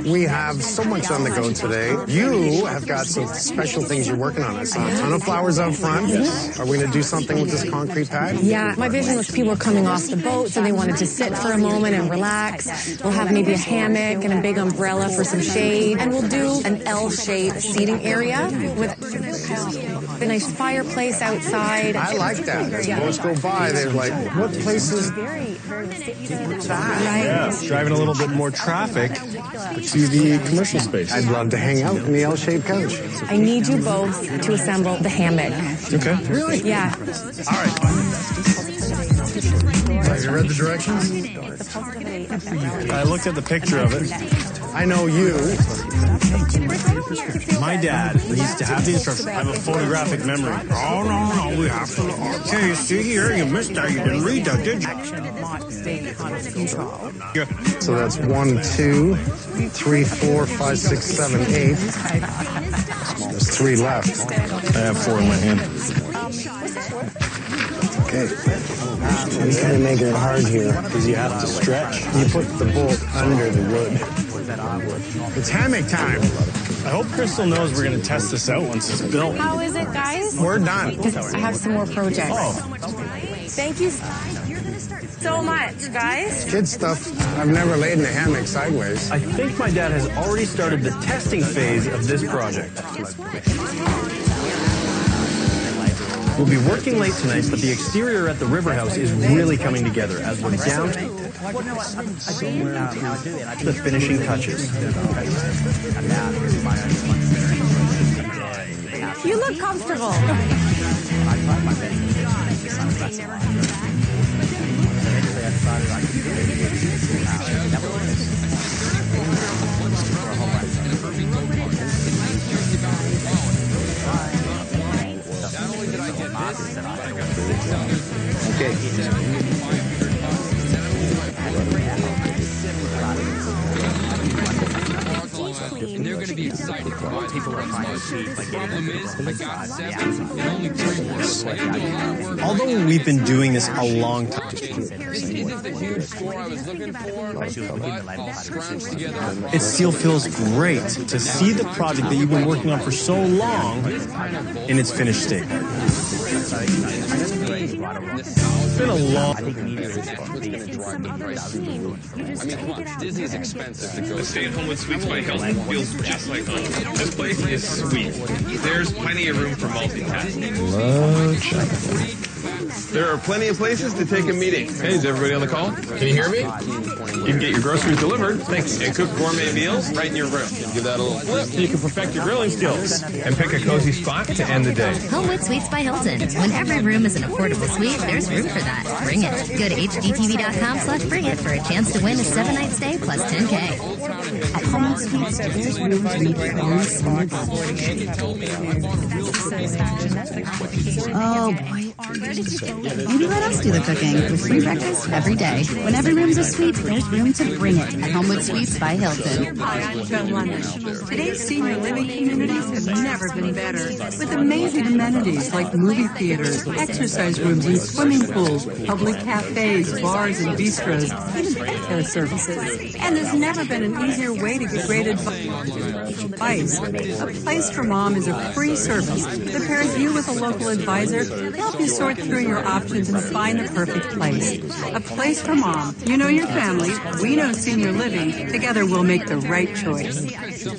We have so much on the go today. You have got some special things you're working on. I saw a ton of flowers out front. Yes. Are we going to do something with this concrete pad? Yeah, my vision was people were coming off the boats and they wanted to sit for a moment and relax. We'll have maybe a hammock and a big umbrella for some shade. And we'll do an L-shaped seating area with a nice fireplace outside. I like that. Yeah. Boats go by, they're like, what place is that? Yeah, driving a little bit more traffic to the commercial space. I'd love to hang out in the L-shaped couch. I need you both to assemble the hammock. Okay. Really? Yeah. All right. Have you read the directions? I looked at the picture of it. I know you. My dad needs to have the instructions. I have a photographic memory. Oh, no, we have to. Okay, see here, you missed that. You didn't read that, did you? So that's 1, 2, 3, 4, 5, 6, 7, 8. There's 3 left. I have 4 in my hand. Okay. I'm kind of making it hard here. Because you have to stretch. You put the bolt under the wood. It's hammock time. I hope Crystal knows we're going to test this out once it's built. How is it, guys? We're done. I have some more projects. Oh. Thank you so much, guys. Kid stuff. I've never laid in a hammock sideways. I think my dad has already started the testing phase of this project. We'll be working late tonight, but the exterior at the River House is really coming together as we're down to the finishing touches. You look comfortable. Okay. And they're going to be excited. People are fine. The problem is, I got 7 and only 3 work. So I do hard work. Although we've been doing this a long time, This isn't the huge score I was looking for, but I'll scrounge together. it still feels great to see the project that you've been working on for so long in its finished state. It's been a long... I mean, come on, Disney is expensive to go. The stay-at-home with Suites by Hilton feels just like home. This place is sweet. There's plenty of room for multitasking. Love shopping. There are plenty of places to take a meeting. Hey, is everybody on the call? Can you hear me? You can get your groceries delivered. Thanks. And cook gourmet meals right in your room. Give that a little flip so you can perfect your grilling skills. And pick a cozy spot to end the day. Home with Suites by Hilton. When every room is an affordable suite, there's room for that. Bring it. Go to hdtv.com/bring-it for a chance to win a 7-night stay plus $10K. At Home Suites, there's room to meet your own summer goals. Oh boy. Maybe let us do the cooking with free breakfast every day. When every room's a suite, there's room to bring it at Homewood Suites by Hilton. Hi, I'm Joan London. Today's senior living communities have never been better, with amazing amenities like movie theaters, exercise rooms and swimming pools, public cafes, bars and bistros, even pet care services. And there's never been an easier way to get great advice. A Place for Mom is a free service that pairs you with a local advisor to help you sort through your options and find the perfect place. A Place for Mom. You know your family. We know senior living. Together we'll make the right choice.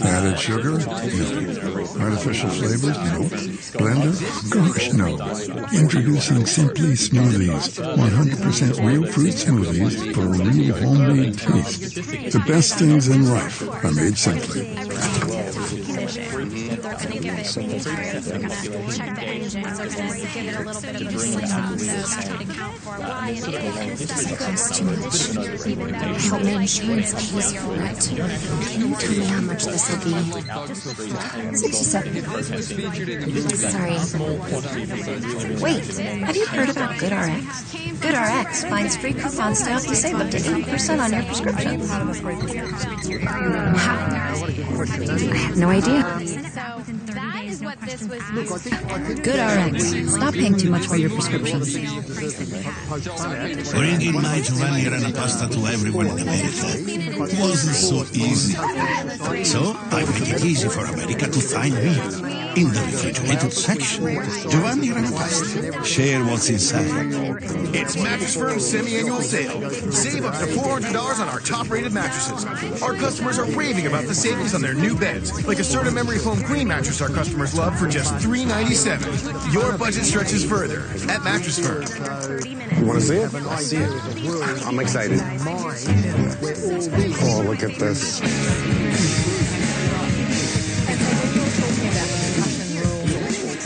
Added sugar? No. Artificial flavors? No. Blender? Gosh, no. Introducing Simply Smoothies. 100% real fruit smoothies for a real homemade taste. The best things in life are made simply. They're going to give it the tires, they're going to check the engine, they're going to give it a little bit of a sleep, so that would account for why it doesn't cost too much. I hope my insurance pays for it. Can you tell me how much this will be? $67. Sorry. Wait, have you heard about GoodRx? GoodRx finds free coupons to help you save up to 80% on your prescription. How? I have no idea. GoodRx. Stop paying too much for your prescriptions. Bringing my Giovanni Rana pasta to everyone in America wasn't so easy. So I make it easy for America to find me. In the refrigerated section, Giovanni Rana pasta. Share what's inside. It's Mattress Firm's semi-annual sale. Save up to $400 on our top-rated mattresses. Our customers are raving about the savings on their new beds, like a Serta Memory Foam Queen mattress our customers love for just $397. Your budget stretches further at Mattress Firm. You want to see it? I'll see it. I'm excited. Oh, look at this.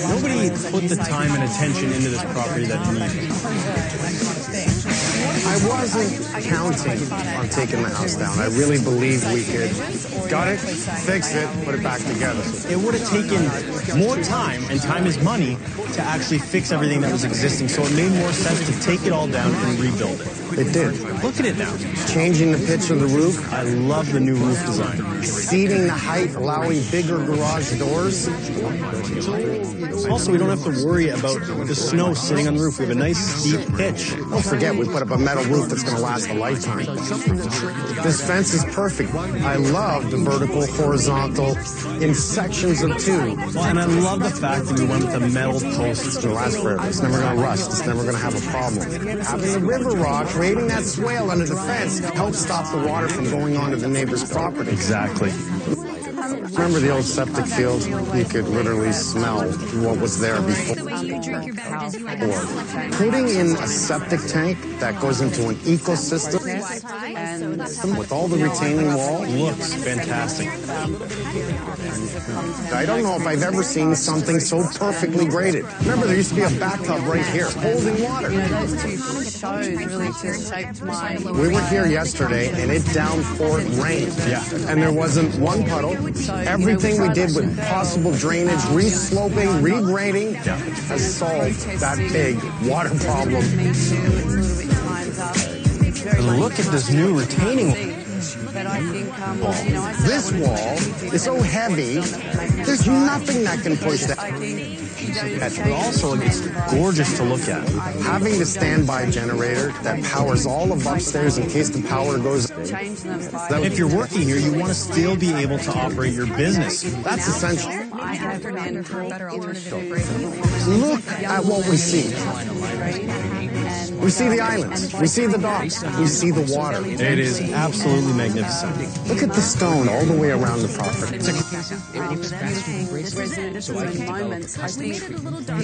Nobody put the time and attention into this property that it needed. I wasn't counting on taking the house down. I really believed we could gut it, fix it, put it back together. It would have taken more time, and time is money, to actually fix everything that was existing. So it made more sense to take it all down and rebuild it. It did. Look at it now. Changing the pitch of the roof. I love the new roof design. Seating the height, allowing bigger garage doors. Also, we don't have to worry about the snow sitting on the roof. We have a nice steep pitch. Don't forget, we put up a metal roof that's going to last a lifetime. This fence is perfect. I love the vertical, horizontal, in sections of 2. Well, and I love the fact that we went with the metal posts. It's going to last forever. It's never going to rust. It's never going to have a problem. Having the river rock, creating that swale under the fence, helps stop the water from going onto the neighbor's property. Exactly. Remember the old septic field? You could literally smell what was there before. Putting in a septic tank that goes into an ecosystem with all the retaining wall looks fantastic. I don't know if I've ever seen something so perfectly graded. Remember, there used to be a bathtub right here holding water. We were here yesterday and it downpoured rain. Yeah. And there wasn't one puddle. Everything we did with possible drainage, re-sloping, regrading, has solved that big water problem. Look at this new retaining wall. This wall is so heavy, there's nothing that can push that. But also, it's gorgeous to look at. Having the standby generator that powers all of upstairs in case the power goes. If you're working here, you want to still be able to operate your business. That's essential. Look at what we see. We see the islands. We see the docks. We see the water. It is absolutely magnificent. Look at the stone all the way around the property.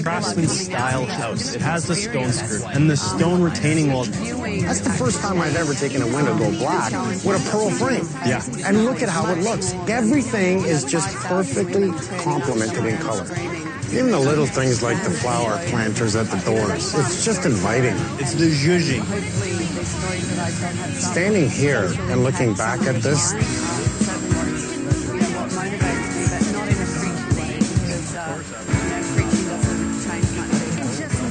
Craftsman style house. It has the stone skirt and the stone retaining wall. That's the first time I've ever taken a window go black with a pearl frame. Yeah. And look at how it looks. Everything is just perfectly complemented in color. Even the little things like the flower planters at the doors. It's just inviting. It's the zhuzhing. Standing here and looking back at this,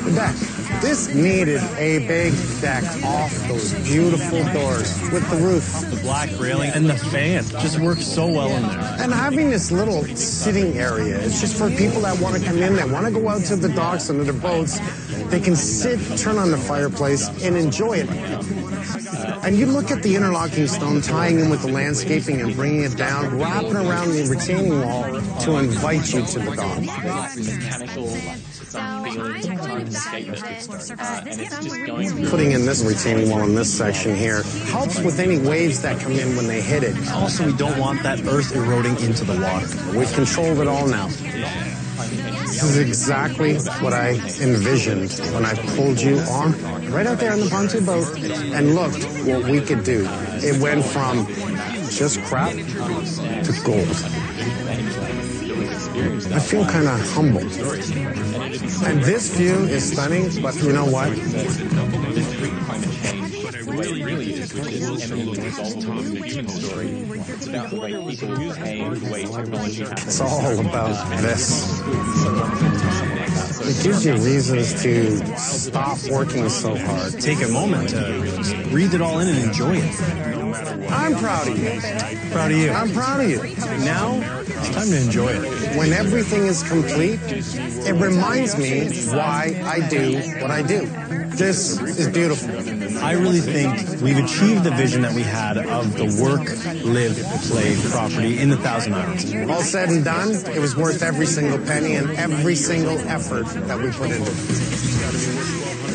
the deck. This needed a big deck off those beautiful doors with the roof. The black railing and the fan just works so well in there. And having this little sitting area, it's just for people that want to come in, they want to go out to the docks and to their boats. They can sit, turn on the fireplace, and enjoy it. And you look at the interlocking stone tying in with the landscaping and bringing it down, wrapping around the retaining wall to invite you to the dock. Putting in this retaining wall in this section here helps with any waves that come in when they hit it. Also, we don't want that earth eroding into the water. We've controlled it all now. This is exactly what I envisioned when I pulled you on right out there on the pontoon boat and looked what we could do. It went from just crap to gold. I feel kind of humbled. And this view is stunning, but you know what? It's all about this. It gives you reasons to stop working so hard. Take a moment to just breathe it all in and enjoy it. I'm proud of you. Proud of you. I'm proud of you. Now, it's time to enjoy it. When everything is complete, it reminds me why I do what I do. This is beautiful. I really think we've achieved the vision that we had of the work, live, play property in the Thousand Islands. All said and done, it was worth every single penny and every single effort that we put into it.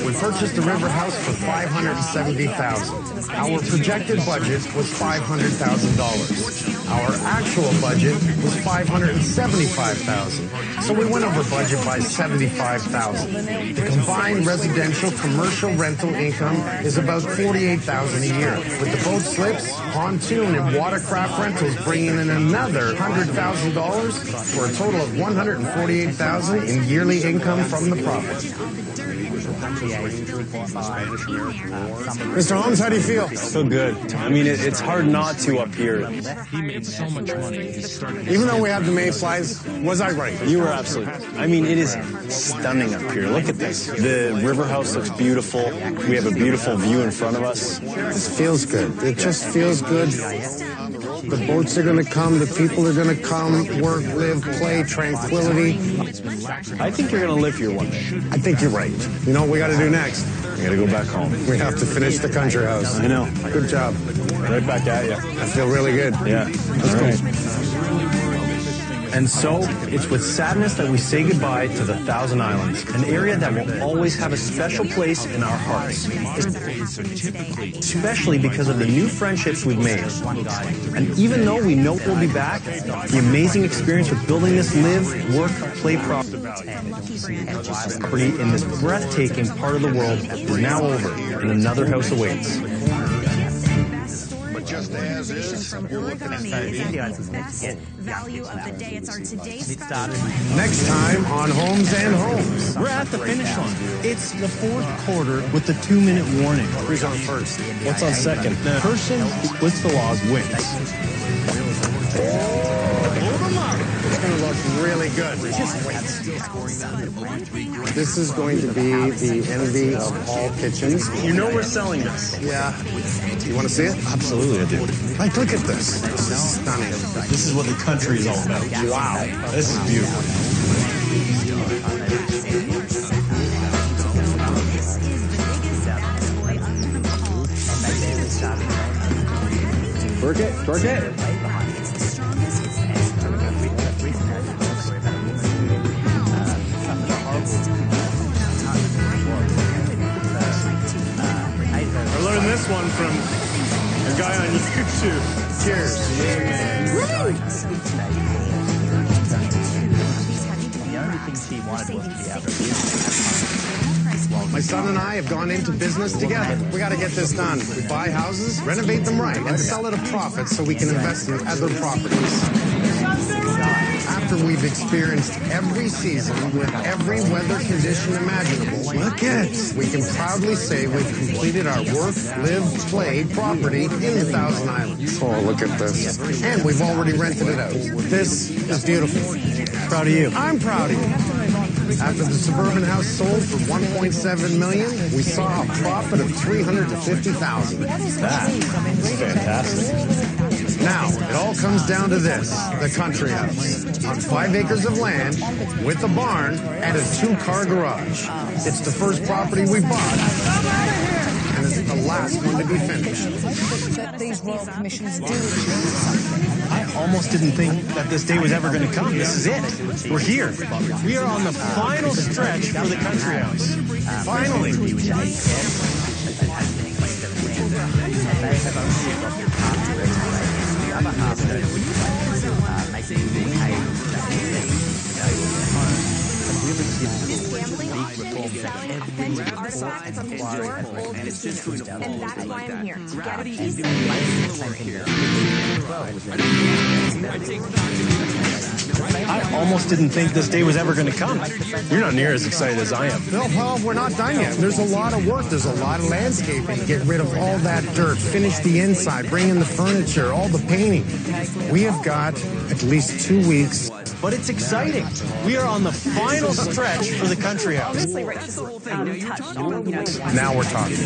We purchased the River House for $570,000. Our projected budget was $500,000. Our actual budget was $575,000. So we went over budget by $75,000. The combined residential commercial rental income is about $48,000 a year, with the boat slips, pontoon, and watercraft rentals bringing in another $100,000 for a total of $148,000 in yearly income from the property. Mr. Holmes, how do you feel? I feel good. I mean, it's hard not to up here. He made so much money. He started. Even though we have the mayflies, was I right? You were absolutely right. I mean, it is stunning up here. Look at this. The river house looks beautiful. We have a beautiful view in front of us. This feels good. It just feels good. The boats are going to come. The people are going to come. Work, live, play, tranquility. I think you're going to live here one day. I think you're right. You know what we got to do next? We got to go back home. We have to finish the country house. I know. Good job. Right back at you. I feel really good. Yeah. That's great. And so, it's with sadness that we say goodbye to the Thousand Islands, an area that will always have a special place in our hearts, especially because of the new friendships we've made. And even though we know we'll be back, the amazing experience with building this live, work, play property in this breathtaking part of the world is now over, and another house awaits. Just as is, you're looking at value of the day. It's our today's Next time on Homes and Homes. We're at the finish line. It's the fourth quarter with the 2-minute warning. Who's on first? What's on second? The person who splits the logs wins. It's going to look really good. This is going to be the envy of all kitchens. You know we're selling this. Yeah. You want to see it? Absolutely, I do. Like, look at this. This is stunning. This is what the country is all about. Wow. This is beautiful. Twerk it. Twerk it. I learned this one from a guy on YouTube. Cheers. My son and I have gone into business together. We got to get this done. We buy houses, renovate them right, and sell at a profit so we can invest in other properties. After we've experienced every season with every weather condition imaginable, look at, we can proudly say we've completed our work, live, play property in the Thousand Islands. Oh, look at this. And we've already rented it out. This is beautiful. Proud of you. I'm proud of you. After the suburban house sold for $1.7 million, we saw a profit of $350,000. That is fantastic. Now, it all comes down to this, the country house. On 5 acres of land, with a barn, and a 2-car garage. It's the first property we bought, and it's the last one to be finished. These royal commissions do. I almost didn't think that this day was ever going to come. This is it. We're here. We are on the final stretch for the country house. Finally. And that's why I'm here, to get a piece of I almost didn't think this day was ever going to come. You're not near as excited as I am. No, well, we're not done yet. There's a lot of work. There's a lot of landscaping. Get rid of all that dirt. Finish the inside. Bring in the furniture. All the painting. We have got at least 2 weeks. But it's exciting. We are on the final stretch for the country house. Now we're talking.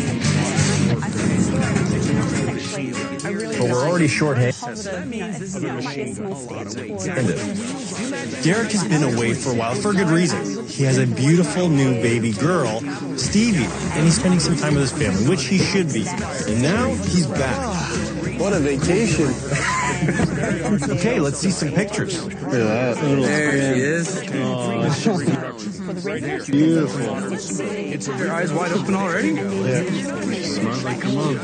But we're already short-handed. Derek has been away for a while for a good reason. He has a beautiful new baby girl, Stevie, and he's spending some time with his family, which he should be. And now he's back. What a vacation. Okay, let's see some pictures. Look at that. There he is. Oh, beautiful. Your eyes wide open already? Yeah. Smart like a mug.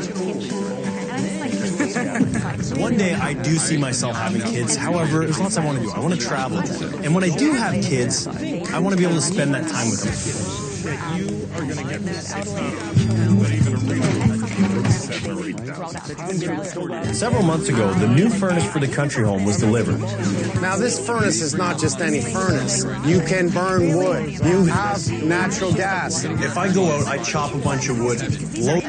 One day I do see myself having kids. However, there's lots I want to do. I want to travel. And when I do have kids, I want to be able to spend that time with them. You are going to get this. Several months ago, the new furnace for the country home was delivered. Now, this furnace is not just any furnace. You can burn wood. You have natural gas. If I go out, I chop a bunch of wood, load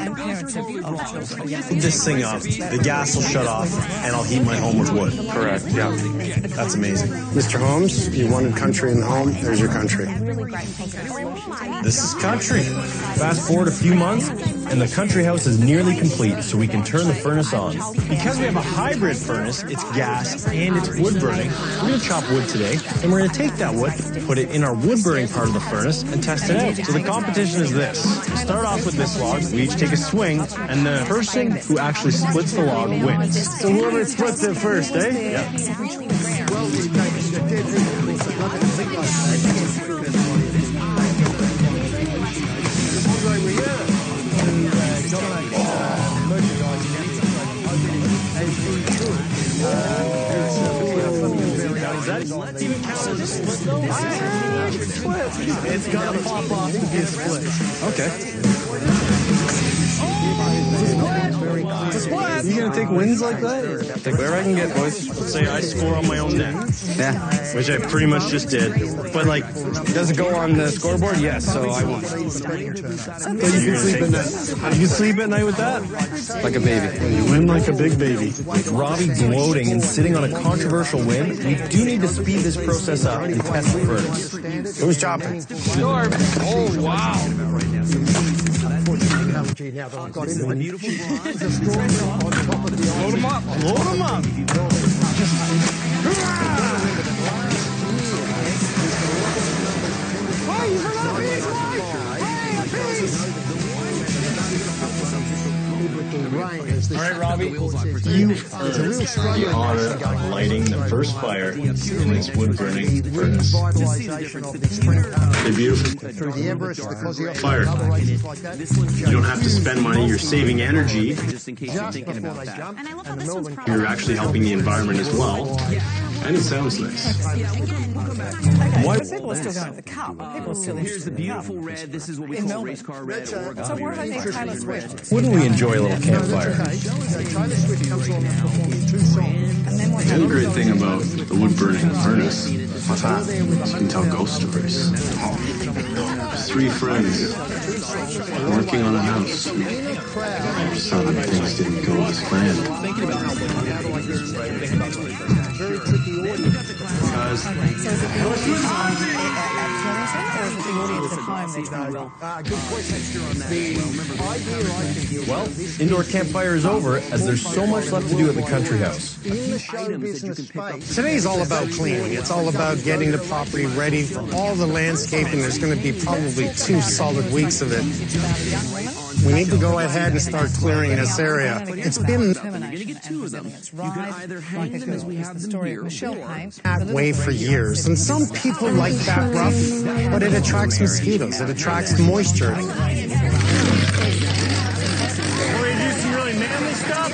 this thing up, the gas will shut off, and I'll heat my home with wood. Correct, yeah. That's amazing. Mr. Holmes, you wanted country in the home. There's your country. This is country. Fast forward a few months, and the country house is nearly complete, so we can turn the furnace on. Because we have a hybrid furnace, it's gas and it's wood burning, we're going to chop wood today, and we're going to take that wood, put it in our wood burning part of the furnace, and test it out. So the competition is this. Start off with this log, we each take a swing, and the person who actually splits the log wins. So whoever splits it first, eh? Yeah. Let's even count as a split though. It's gotta pop off to be a split. Okay. You gonna take wins like that? Take whatever I can get, boys. Let's say I score on my own net. Yeah. Which I pretty much just did. But like, Does it go on the scoreboard? Yes, so I won. you can sleep at night. You can sleep at night with that? Like a baby. You win like a big baby. With Robbie gloating and sitting on a controversial win, we do need to speed this process up and test the furnace. Who's chopping? Sure. Oh, wow. Load them up. Load them up. All right, Robbie, you earned the honor of lighting the first fire in this wood-burning furnace. They're beautiful. Fire. You don't have to spend money. You're saving energy. You're actually helping the environment as well. And it sounds nice. Why? People are still going to the cup. People are still Here's the beautiful red. This is what we call race car red. So where are they trying to switch? Wouldn't we enjoy a little campfire? The other great thing about the wood-burning furnace, what's that? You can tell ghost stories. 3 friends Working on a house. Some things didn't go as planned. Well, indoor campfire is over as there's so much left to do at the country house. Today's all about cleaning. It's all about getting the property ready for all the landscaping. There's going to be probably 2 solid weeks of it. We need to go ahead and start clearing this area. It's been that way for years. And some people like that rough, but it attracts mosquitoes. It attracts moisture. We're going to do some really manly stuff.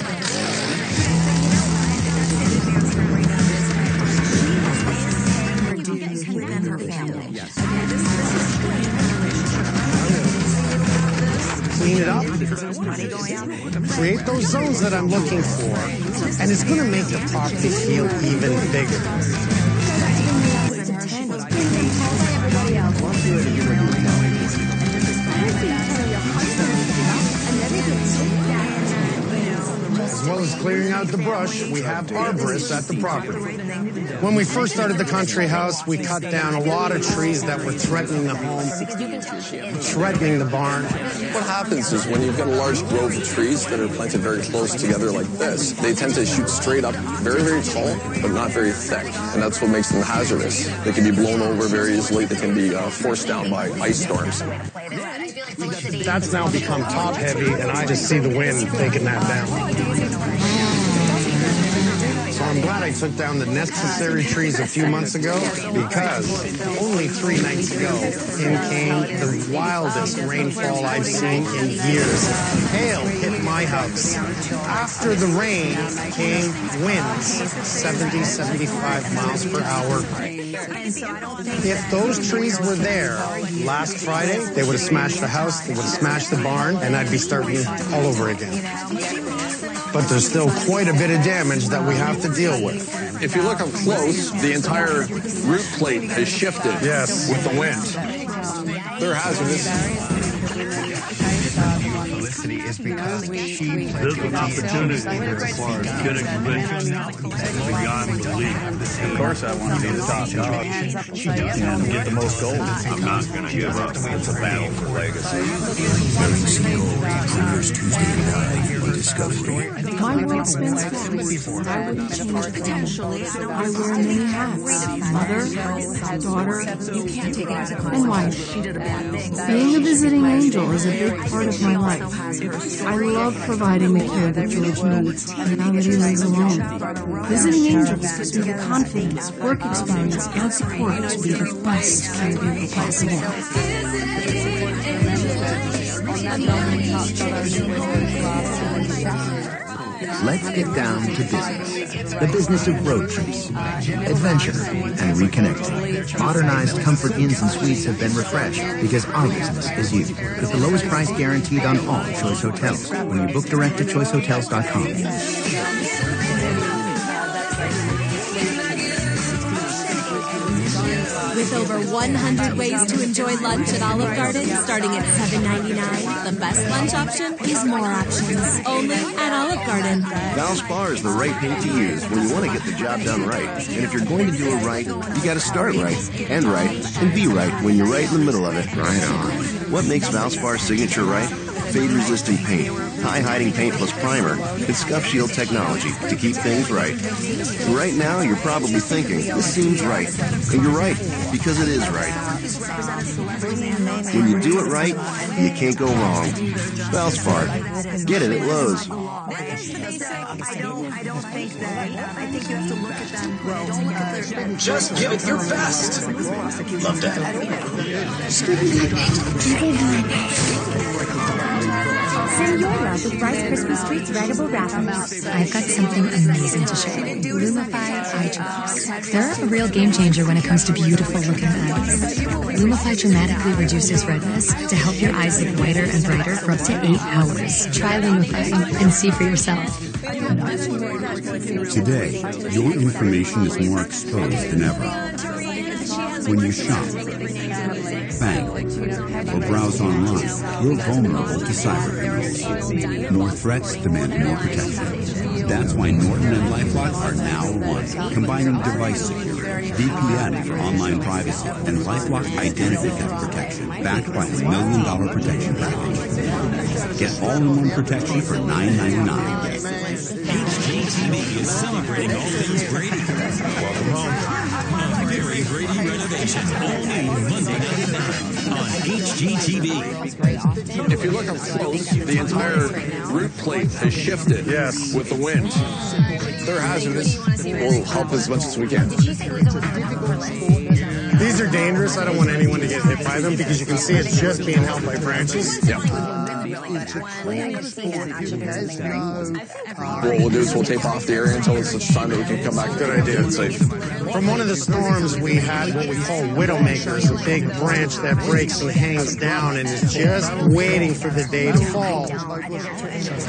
Clean it up, create those zones that I'm looking for, and it's going to make the property feel even bigger. As well as clearing out the brush, we have arborists at the property. When we first started the country house, we cut down a lot of trees that were threatening the home, threatening the barn. What happens is when you've got a large grove of trees that are planted very close together like this, they tend to shoot straight up, very, very tall, but not very thick. And that's what makes them hazardous. They can be blown over very easily. They can be forced down by ice storms. That's now become top heavy, and I just see the wind taking that down. So I'm glad I took down the necessary trees a few months ago, because only 3 nights ago, in came the wildest rainfall I've seen in years. Hail hit my house. After the rain came winds, 70, 75 miles per hour. If those trees were there last Friday, they would have smashed the house, they would have smashed the barn, and I'd be starting all over again. But there's still quite a bit of damage that we have to deal with. If you look up close, the entire root plate has shifted. Yes. With the wind. They're hazardous. Publicity is because she This is an opportunity for good exhibition beyond belief. Of course, I want to be the top dog and get the most gold. I'm not going to give up. It's a battle for legacy. premieres Tuesday at 9 on Discovery. My world spins fast. I wouldn't change a thing. I wear many hats. Mother, daughter, and wife. Being a visiting angel is a big part of my life. I love providing the care that George needs now that he lives alone. Visiting angels gives me the confidence, work experience, and support to be the best caregiver possible. Let's get down to business. The business of road trips, adventure, and reconnecting. Modernized comfort inns and suites have been refreshed because our business is you. With the lowest price guaranteed on all Choice Hotels when you book direct at choicehotels.com. With over 100 ways to enjoy lunch at Olive Garden, starting at $7.99, the best lunch option is more options. Only at Olive Garden. Valspar is the right paint to use when you want to get the job done right. And if you're going to do it right, you got to start right, and be right when you're right in the middle of it. Right on. What makes Valspar signature right? Fade-resistant paint, high-hiding paint plus primer, and scuff shield technology to keep things right. Right now, you're probably thinking, this seems right. And you're right, because it is right. When you do it right, you can't go wrong. Valspar. Get it at Lowe's. Just give it your best. Love that. Send your love with Rice Krispie Treats Readable Wrappers. I've got something amazing to show you. Lumify eye drops. They're a real game changer when it comes to beautiful looking eyes. Lumify dramatically reduces redness to help your eyes look whiter and brighter for up to 8 hours. Try Lumify and see for yourself. Today, your information is more exposed than ever. When you shop, bank, or browse online, you're vulnerable to cyber criminals. More threats demand more protection. That's why Norton and LifeLock are now one, combining device security, VPN for online privacy, and LifeLock identity theft protection, backed by a $1 million protection package. Get all-in-one protection for $9.99. HGTV is celebrating all things Brady. Welcome home. A very Brady renovation. All new Monday night at 9 on HGTV. If you look up close, the entire root plate has shifted with the wind. They're hazardous. We'll help as much as we can. These are dangerous. I don't want anyone to get hit by them because you can see it's just being held by branches. Yeah. What we'll do is we'll tape off the area until it's such time that we can come back. Good idea. It's safe. From one of the storms, we had what we call widowmakers, a big branch that breaks and hangs down and is just waiting for the day to fall.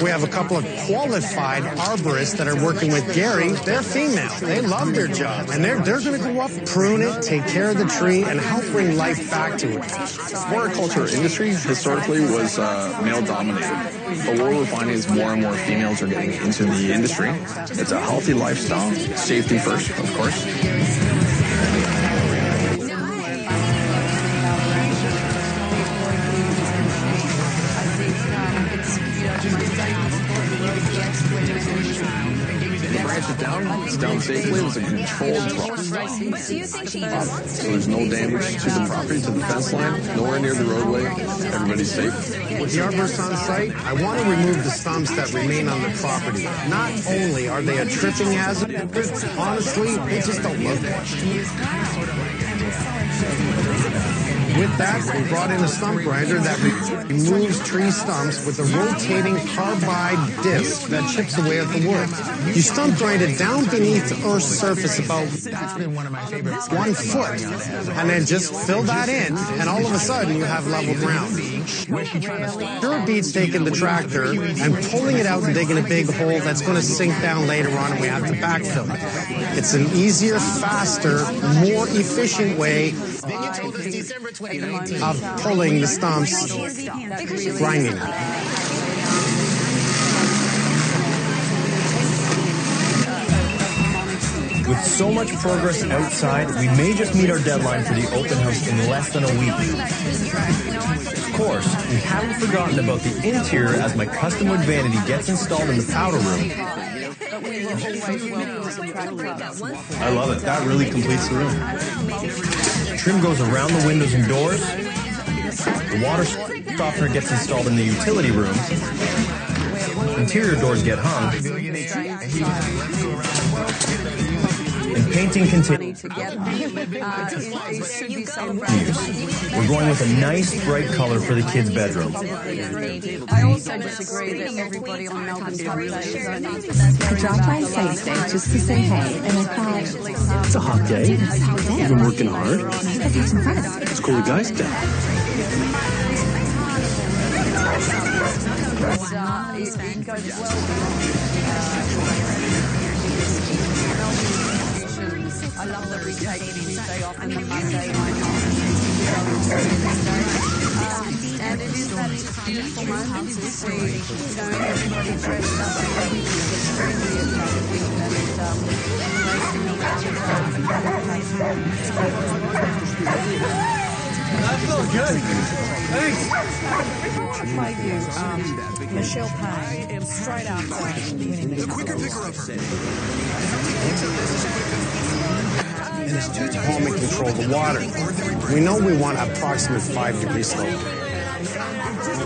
We have a couple of qualified arborists that are working with Gary. They're female. They love their job. And they're going to go up, prune it, take care of the tree, and help bring life back to it. The floriculture industry historically was male-dominated. But what we're finding is more and more females are getting into the industry. It's a healthy lifestyle. Safety first, of course. The branch is down. It's down safely. It was a controlled drop. So there's no damage to the property, to the fence line, nowhere near the roadway. Everybody's safe. With the arborists on site, I want to remove the stumps that remain on the property. Not only are they a tripping hazard, honestly, they just don't look good. With that, we brought in a stump grinder that removes tree stumps with a rotating carbide disc that chips away at the wood. You stump grind it down beneath the Earth's surface about 1 foot, and then just fill that in, and all of a sudden you have level ground. Sure beats taking the tractor and pulling it out and digging a big hole that's going to sink down later on, and we have to backfill it. It's an easier, faster, more efficient way of pulling the stumps, grinding it. With so much progress outside, we may just meet our deadline for the open house in less than a week. Of course, we haven't forgotten about the interior as my custom wood vanity gets installed in the powder room. I love it. That really completes the room. Trim goes around the windows and doors. The water softener gets installed in the utility room. Interior doors get hung. And painting continues. We're going with a nice bright color for the kids' bedroom. I also disagree that everybody on Melbourne's I dropped by site today just to say hey, and I thought... It's a hot day. You've been working hard. I thought you some friends. Let's cool the guys down. I love that we take Tuesday off and the Monday and it is that beautiful moment to see, everybody dressed up and extremely That feels good. Thanks. Michelle Payne, straight after winning the quicker picker-upper. Home and control the water. We know we want approximate 5-degree slope.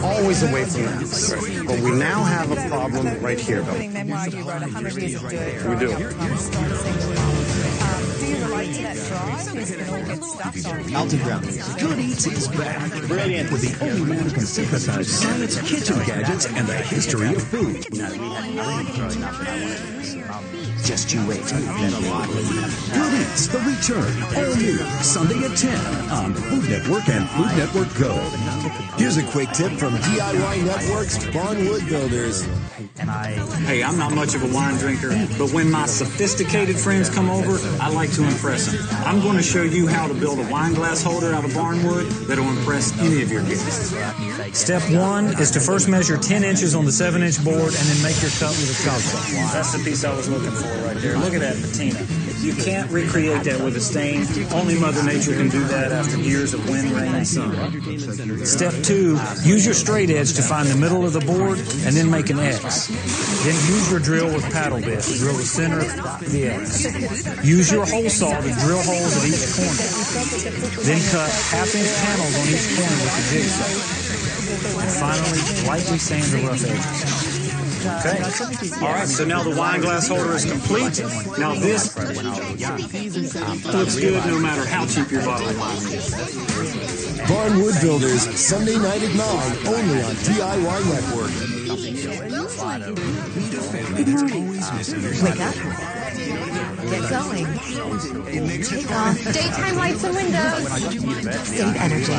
Always away from the house. But we now have a problem right here, though. memoir, you wrote 100 years of dirt. We do. Do you Alton Brown. Good Eats is back. Brilliant. With the only one who can synthesize science, kitchen gadgets, and the history of food. Just you wait. Good Eats, the return. All new. Sunday at 10 on Food Network and Food Network Go. Here's a quick tip from DIY Network's Barnwood Builders. Hey, I'm not much of a wine drinker, but when my sophisticated friends come over, I like to impress them. I'm going to show you how to build a wine glass holder out of barnwood that'll impress any of your guests. Step 1 is to first measure 10 inches on the 7-inch board and then make your cup with a chop saw. That's the piece I was looking for right there. Look at that patina. You can't recreate that with a stain. Only Mother Nature can do that after years of wind, rain, and sun. Step 2, use your straight edge to find the middle of the board and then make an X. Then use your drill with paddle bit to drill the center of the X. Use your hole saw to drill holes at each corner. Then cut 1/2-inch panels on each corner with the jigsaw. And finally, lightly sand the rough edges. Okay. All right, so now the wine glass holder is complete. Now this looks good no matter how cheap your bottle of wine is. Barnwood Builders, Sunday night at 9, only on DIY Network. Good morning. Wake up. Get going. Take off. Daytime lights and windows. Save energy.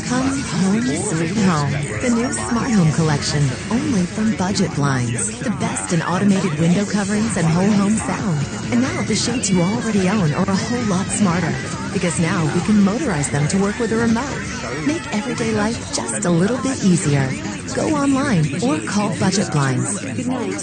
Come home sweet home. The new Smart Home Collection, only from Budget Blinds. The best in automated window coverings and whole home sound. And now the shades you already own are a whole lot smarter. Because now we can motorize them to work with a remote. Make everyday life just a little bit easier. Go online or call Budget Blinds. Good night.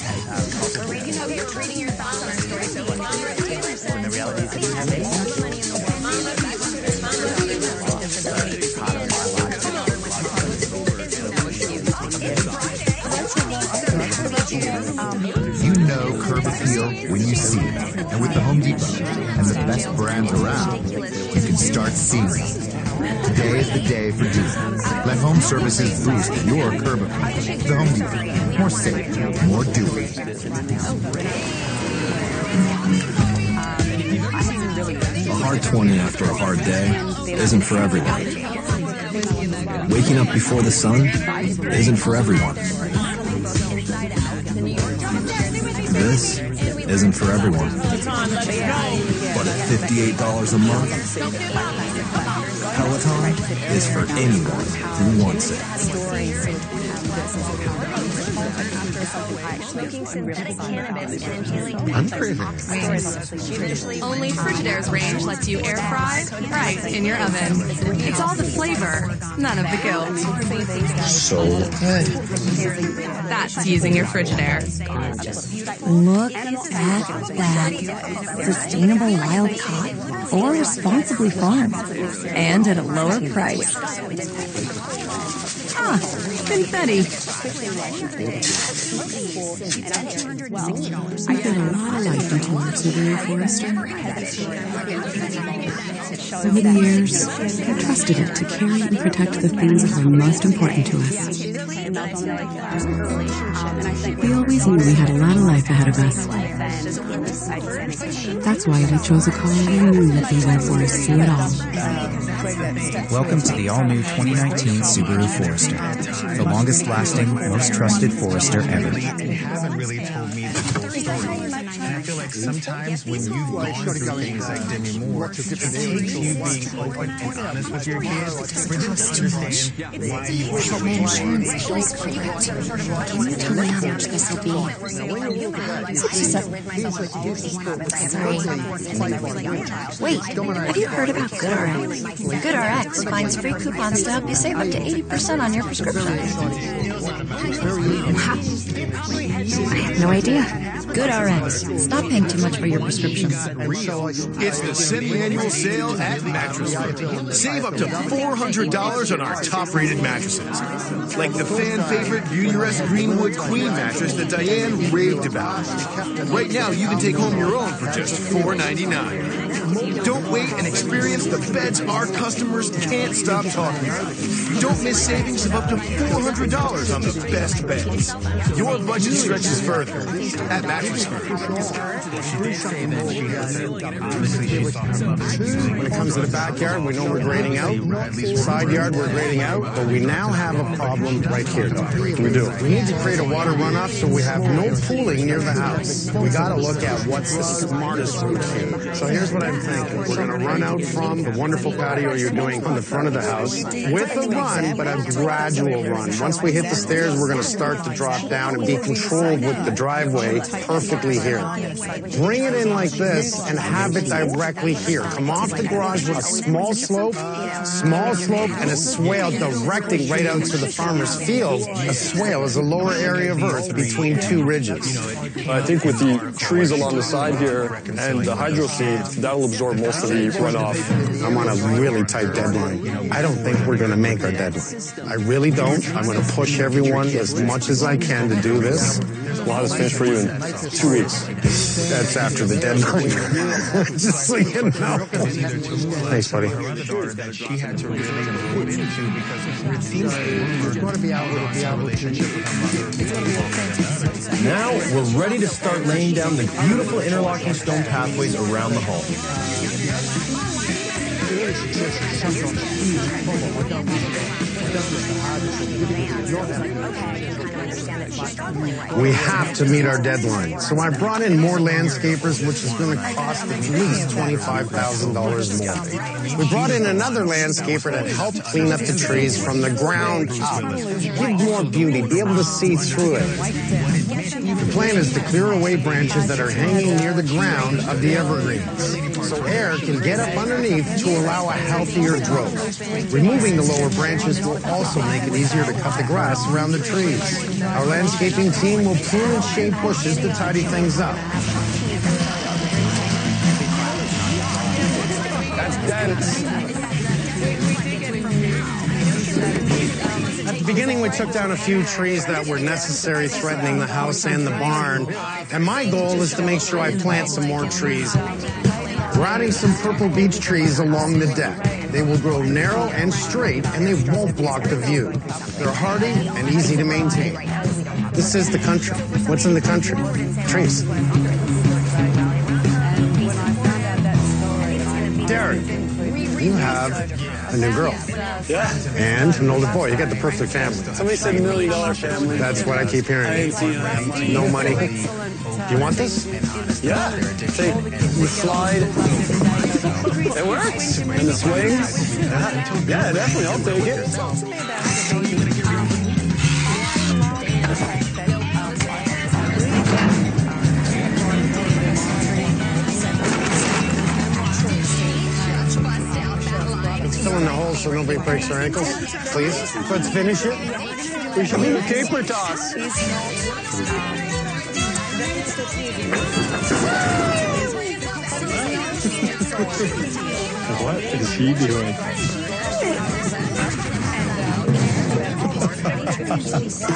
You know curb appeal when you see it. And with the Home Depot and the best brands around, you can start seeing it. Today is the day for doing it. Let home services boost your curb appeal. The Home Depot. More safe, more doing. A hard 20 after a hard day isn't for everyone. Waking up before the sun isn't for everyone. This isn't for everyone. But at $58 a month, Peloton is for anyone who wants it. I'm craving. Only Frigidaire's range lets you air fry right in your oven. It's all the flavor, none of the guilt. So good. That's using your Frigidaire. Look at that. Sustainable wild caught or responsibly farmed. And at a lower price. Confetti. I put a lot of life into our Subaru Forester. Over the years, I trusted it to carry and protect the things that were most important to us. We always knew we had a lot of life ahead of us. That's why we chose a car we knew would be there for us through it all. Welcome to the all-new 2019 Subaru Forester, the longest-lasting, most trusted Forester ever. They haven't really told me the full story. And I feel like sometimes when you've gone through things like Demi Moore, it takes you being open and honest with your kids for them to understand why you are Help my insurance is correct. Can you tell me how much this will be? Sorry. Wait, have you heard about GoodRx? GoodRx finds free coupons to help you save up to 80% on your prescription. Wow. I had no idea. GoodRx. Stop paying too much for your prescriptions. It's the semi-annual sale at Mattress Firm. Save up to $400 on our top-rated mattresses. Like the fan-favorite Beautyrest Greenwood Queen mattress that Diane raved about. Right now, you can take home your own for just $4.99. Don't wait and experience the beds our customers can't stop talking about. Don't miss savings of up to $400 on the best beds. Your budget stretches further. At Mattress When it comes to the backyard, we know we're grading out. Side yard, we're grading out. But we now have a problem right here, though. We do. We need to create a water runoff so we have no pooling near the house. We got to look at what's the smartest route here. So here's what I'm thinking. We're going to run out from the wonderful patio you're doing on the front of the house with a run, but a gradual run. Once we hit the stairs, we're going to start to drop down and be controlled with the driveway perfectly here. Bring it in like this and have it directly here. Come off the garage with a small slope, and a swale directing right out to the farmer's field. A swale is a lower area of earth between two ridges. I think with the trees along the side here and the hydro seed, that'll absorb most of the runoff. I'm on a really tight deadline. I don't think we're going to make our deadline. I really don't. I'm going to push everyone as much as I can to do this. We'll have this finished for you in 2 weeks. That's after the deadline. Just so you know. Thanks, buddy. Now we're ready to start laying down the beautiful interlocking stone pathways around the home. We have to meet our deadline. So I brought in more landscapers, which is going to cost at least $25,000 more. We brought in another landscaper to help clean up the trees from the ground up. Give more beauty, be able to see through it. The plan is to clear away branches that are hanging near the ground of the evergreens, so air can get up underneath to allow a healthier growth. Removing the lower branches will also make it easier to cut the grass around the trees. Our landscaping team will prune and shape bushes to tidy things up. That's dense. At the beginning, we took down a few trees that were necessary, threatening the house and the barn. And my goal is to make sure I plant some more trees. We're adding some purple beech trees along the deck. They will grow narrow and straight, and they won't block the view. They're hardy and easy to maintain. This is the country. What's in the country? Trees. Derek, you have a new girl. Yeah. And an older boy. You got the perfect family. Somebody said $1 million family. That's what I keep hearing. I ain't seen that money. No money. Do you want this? Yeah. See, you slide. It works. And the swings. Yeah, definitely. I'll take it. Fill in the holes so nobody breaks their ankles, please. Let's finish it. We should do a caper toss. What is he doing?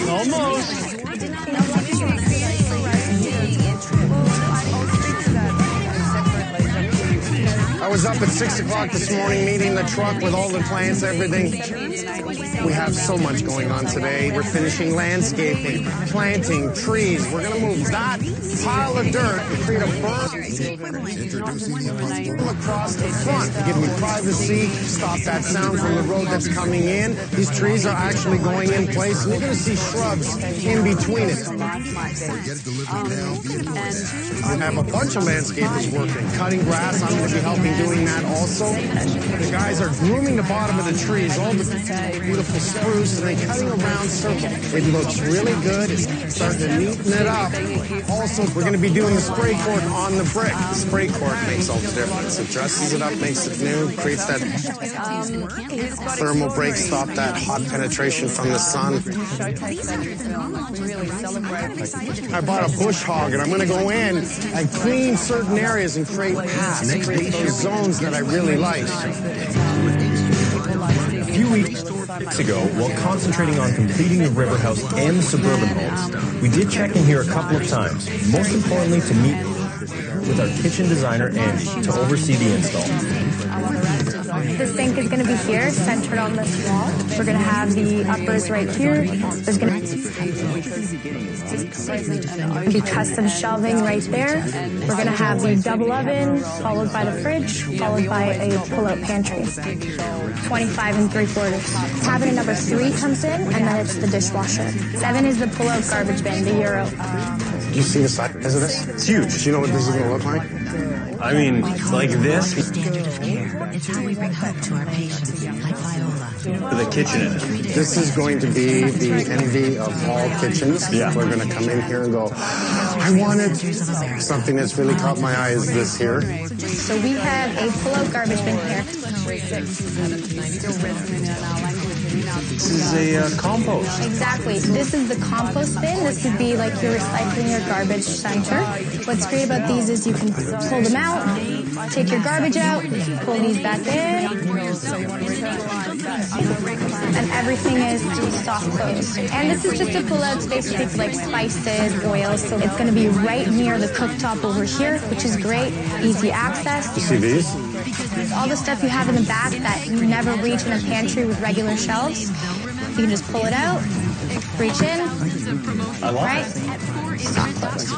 Almost. I was up at 6 o'clock this morning meeting the truck with all the plants, everything. We have so much going on today. We're finishing landscaping, planting, trees. We're going to move that pile of dirt and create a berm across the front to give me privacy, stop that sound from the road that's coming in. These trees are actually going in place, and you're going to see shrubs in between it. I have a bunch of landscapers working, cutting grass. I'm going to be helping doing that also. The guys are grooming the bottom of the trees, all the beautiful spruce, and then cutting a round circle. It looks really good. It's starting to neaten it up. Also, we're going to be doing the spray court on the brick. The spray court makes all the difference. It dresses it up, makes it new, creates that thermal break, stop that hot penetration from the sun. I bought a bush hog, and I'm going to go in and clean certain areas and create paths, create those zones that I really like. A few weeks ago, while concentrating on completing the river house and the suburban homes, we did check in here a couple of times, most importantly to meet with our kitchen designer, Angie, to oversee the install. The sink is going to be here, centered on this wall. We're going to have the uppers right here. There's going to be custom shelving right there. We're going to have the double oven, followed by the fridge, followed by a pull-out pantry. 25 3/4. Cabinet number 3 comes in, and then it's the dishwasher. 7 is the pull-out garbage bin, the Euro. Do you see the size of this? It's huge. Do you know what this is going to look like? I mean, like this? Standard of care. It's how we bring hope to our patients, like Viola. With a kitchen in it. This is going to be the envy of all kitchens. Yeah. We're going to come in here and go, I wanted something that's really caught my eye is this here. So we have a pull-out garbage bin here. This is a compost. Exactly. This is the compost bin. This would be like your recycling your garbage center. What's great about these is you can pull them out, take your garbage out, pull these back in, and everything is soft closed. And this is just a pull-out space for things like spices, oils. So it's going to be right near the cooktop over here, which is great. Easy access. You see these? All the stuff you have in the back that you never reach in a pantry with regular shelves, you can just pull it out, reach in, I love right? Soft close.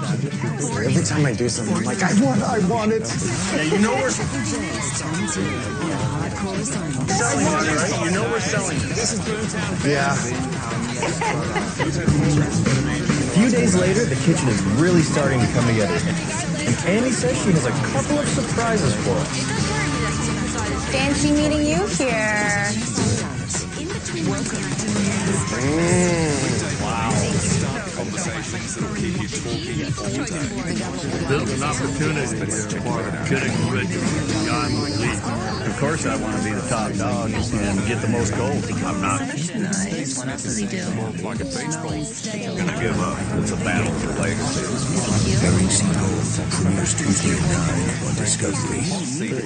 Every time I do something, I'm like, I want it. Yeah, you know we're selling it, right? You know we're selling it. Yeah. A few days later, the kitchen is really starting to come together. And Annie says she has a couple of surprises for us. Fancy meeting you here. Wow. Build an opportunity for good individuals beyond belief. Of course, I want to be the top dog and get the most gold. I'm not. Like a baseball. Gonna give up. It's a battle for legacy. Everything Gold premieres Tuesday at 9 on Discovery.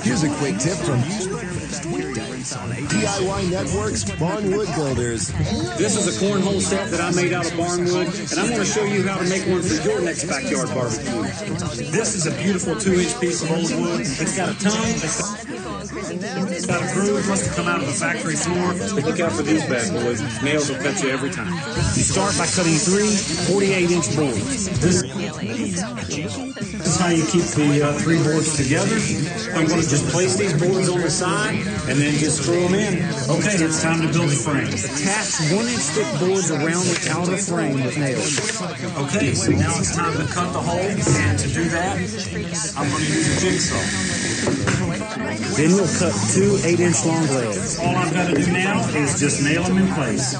Here's a quick tip from DIY Network's Barnwood Builders. This is a cornhole set that I made out of barnwood, and I'm going to show you how to make one for your next backyard barbecue. This is a beautiful 2-inch piece of old wood. It's got a tongue. It's got a groove. Must have come out of the factory floor. But look out for these bad boys. Nails will cut you every time. You start by cutting 3 48-inch boards. This is how you keep the 3 boards together. I'm going to just place these boards on the side and then just screw them in. Okay, it's time to build the frame. Attach 1-inch thick boards around the outer frame with nails. Okay, so now it's time to cut the hole. And to do that, I'm going to use a jigsaw. Then we'll cut 2 8-inch long legs. All I've got to do now is just nail them in place.